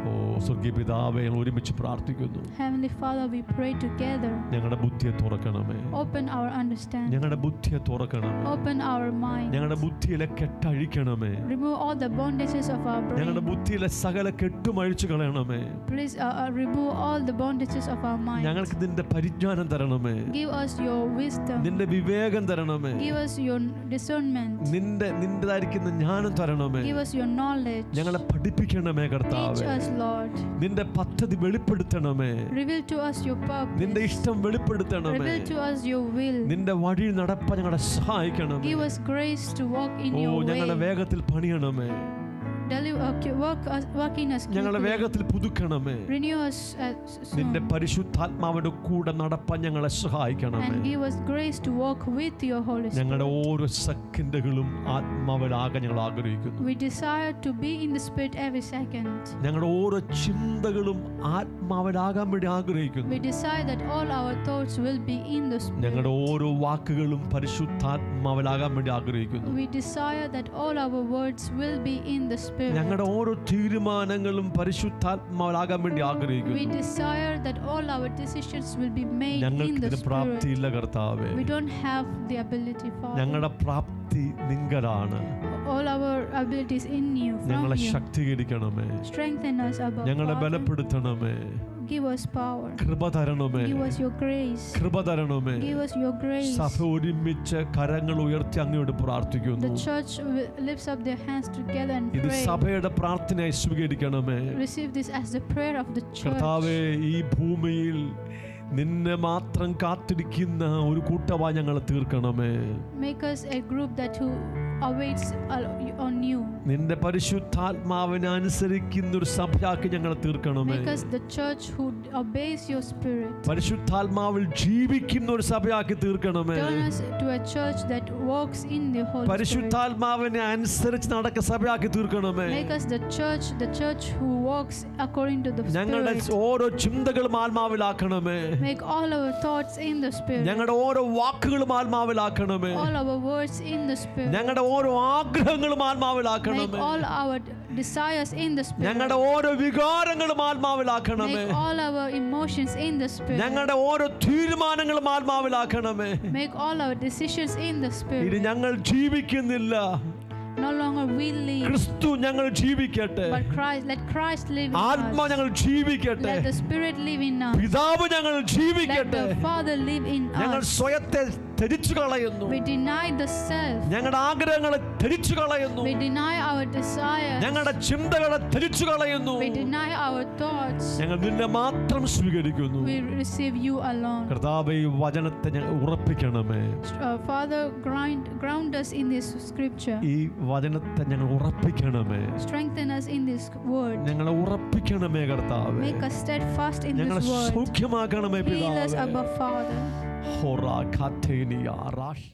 ഓ സ്വർഗീയ പിതാവേ, ഞങ്ങൾ ഒരുമിച്ച് പ്രാർത്ഥിക്കുന്നു. Heavenly Father, we pray together. ഞങ്ങളുടെ ബുദ്ധിയെ തുറക്കണമേ. Open our understanding. ഞങ്ങളുടെ ബുദ്ധിയെ തുറക്കണമേ. Open our mind. ഞങ്ങളുടെ ബുദ്ധിയിലെ കെട്ടഴിക്കണമേ. Remove all the bondages of our brain. ഞങ്ങളുടെ ബുദ്ധിയിലെ സകല കെട്ടും അഴിച്ചു കളയണമേ. Please remove all the bondages of our mind. ഞങ്ങൾക്ക് നിന്റെ പരിജ്ഞാനം തരണമേ. Give us your wisdom. നിന്റെ വിവേകം തരണമേ. Give us your discernment. നിന്റേതായിരിക്കുന്ന ജ്ഞാനം തരണമേ. Give us your knowledge. ഞങ്ങളെ പഠിപ്പിക്കണമേ കർത്താവേ. Teach us, Lord. നിന്റെ പദ്ധതി വെളിപ്പെടുത്തണമേ. Reveal to us your purpose. നിന്റെ ഇഷ്ടം വെളിപ്പെടുത്തണമേ. Reveal to us your will. നിന്റെ വഴി നടപ്പാൻ ഞങ്ങളെ സഹായിക്കണമേ. Give us grace to walk in your way. ഞങ്ങളെ വേഗത്തിൽ പണിയണമേ. Work in us. ഞങ്ങളെ വേഗത്തിൽ പുതുക്കണമേ. Renew us നിന്റെ soon. പരിശുദ്ധാത്മാവിന്റെ കൂടെ നടപ്പാൻ ഞങ്ങളെ സഹായിക്കണമേ. And give us grace to walk with your Holy ഞങ്ങളുടെ Spirit. ഓരോ സെക്കൻഡുകളും ആത്മാവിലാകാൻ ഞങ്ങൾ ആഗ്രഹിക്കുന്നു. We desire to be in the Spirit every second. ഞങ്ങളുടെ ഓരോ ചിന്തകളും ആത്മാവിലാകാൻ വേണ്ടി ആഗ്രഹിക്കുന്നു. We desire that all our thoughts will be in the Spirit. ഞങ്ങളുടെ ഓരോ വാക്കുകളും പരിശുദ്ധാത്മാവിലാകാൻ വേണ്ടി ആഗ്രഹിക്കുന്നു. We desire that all our words will be in the Spirit. ഞങ്ങളുടെ ഓരോ തീരുമാനങ്ങളും പരിശുദ്ധാത്മാവിലാകാൻ വേണ്ടി We ആഗ്രഹിക്കുന്നു. desire that all our decisions will be made in ഞങ്ങൾക്ക് the ഇതിന് Spirit. പ്രാപ്തിയില്ല കർത്താവേ. We don't have the ability, Father. ഞങ്ങളുടെ പ്രാപ്തി നിങ്കലാണ്. All our abilities in you, from ഞങ്ങളെ you. ശക്തീകരിക്കണമേ. Strengthen us above, ഞങ്ങളെ Father. ബലപ്പെടുത്തണമേ. Give us power. കൃപ തരണമേ. Give us your grace. കൃപ തരണമേ. Give us your grace. സഭ ഒരുമിച്ച് കരങ്ങൾ ഉയർത്തി അങ്ങയോട് പ്രാർത്ഥിക്കുന്നു. The church lifts up their hands together and ഇത് pray. സഭയുടെ പ്രാർത്ഥനയായി സ്വീകരിക്കണമേ. Receive this as the prayer of the church. കർത്താവേ, ഈ ഭൂമിയിൽ നിന്നെ മാത്രം കാത്തിരിക്കുന്ന ഒരു കൂട്ടമായി ഞങ്ങളെ തീർക്കണമേ. Make us a group that who awaits on you. നിന്റെ പരിശുദ്ധാത്മാവിനെ അനുസരിക്കുന്ന ഒരു സഭയാക്കി ഞങ്ങളെ തീർക്കണമേ. Make us the church who obeys your spirit. പരിശുദ്ധാത്മാവിൽ ജീവിക്കുന്ന ഒരു സഭയാക്കി തീർക്കണമേ. Turn us to a church that walks in the Holy Spirit. പരിശുദ്ധാത്മാവിനെ അനുസരിച്ച് നടക്കുന്ന സഭയാക്കി തീർക്കണമേ. Make us the church who walks according to the ഞങ്ങളുടെ Spirit. ഓരോ ചിന്തകളും ആത്മാവിലാക്കണമേ. Make all our thoughts in the Spirit. ഞങ്ങളുടെ ഓരോ വാക്കുകളും ആത്മാവിലാക്കണമേ. All our words in the Spirit. ഞങ്ങളുടെ ഓരോ ആഗ്രഹങ്ങളും ആത്മാവിലാക്കണമേ. Make all our desires in the Spirit. ഞങ്ങളുടെ ഓരോ വികാരങ്ങളും ആത്മാവിലാക്കണമേ. Make all our emotions in the Spirit. ഞങ്ങളുടെ ഓരോ തീരുമാനങ്ങളും ആത്മാവിലാക്കണമേ. Make all our decisions in the ഇത് Spirit. ഞങ്ങൾ ജീവിക്കുന്നില്ല, No longer we live, ക്രിസ്തു ഞങ്ങൾ ജീവിക്കട്ടെ. but let Christ live in ആത്മാ us. ഞങ്ങൾ ജീവിക്കട്ടെ. Let the Spirit live in us. പിതാവ് ഞങ്ങൾ Let ജീവിക്കട്ടെ. the Father live in ഞങ്ങൾ us. സ്വയത്തെ ധരിച്ചു കളയുന്നു. We deny the self. ഞങ്ങളുടെ ആഗ്രഹങ്ങളെ ധരിച്ചു കളയുന്നു. We deny our desires. ഞങ്ങളുടെ ചിന്തകളെ ധരിച്ചു കളയുന്നു. We deny our thoughts. ഞങ്ങൾ നിന്നെ മാത്രം സ്വീകരിക്കുന്നു. We receive you alone. കർത്താവേ, ഈ വചനത്തെ ഞങ്ങൾ ഉറപ്പിക്കണമേ. Father, ground us in this scripture. ഈ വചനത്തെ ഞങ്ങൾ ഉറപ്പിക്കണമേ. Strengthen us in this word. ഞങ്ങളെ ഉറപ്പിക്കണമേ കർത്താവേ. Make us steadfast in ഞങ്ങളെ this word. സൗഖ്യമാക്കണമേ Heal us പിതാവേ. above, Father. ഹോറാ ഖാതേനിയ റാഷ്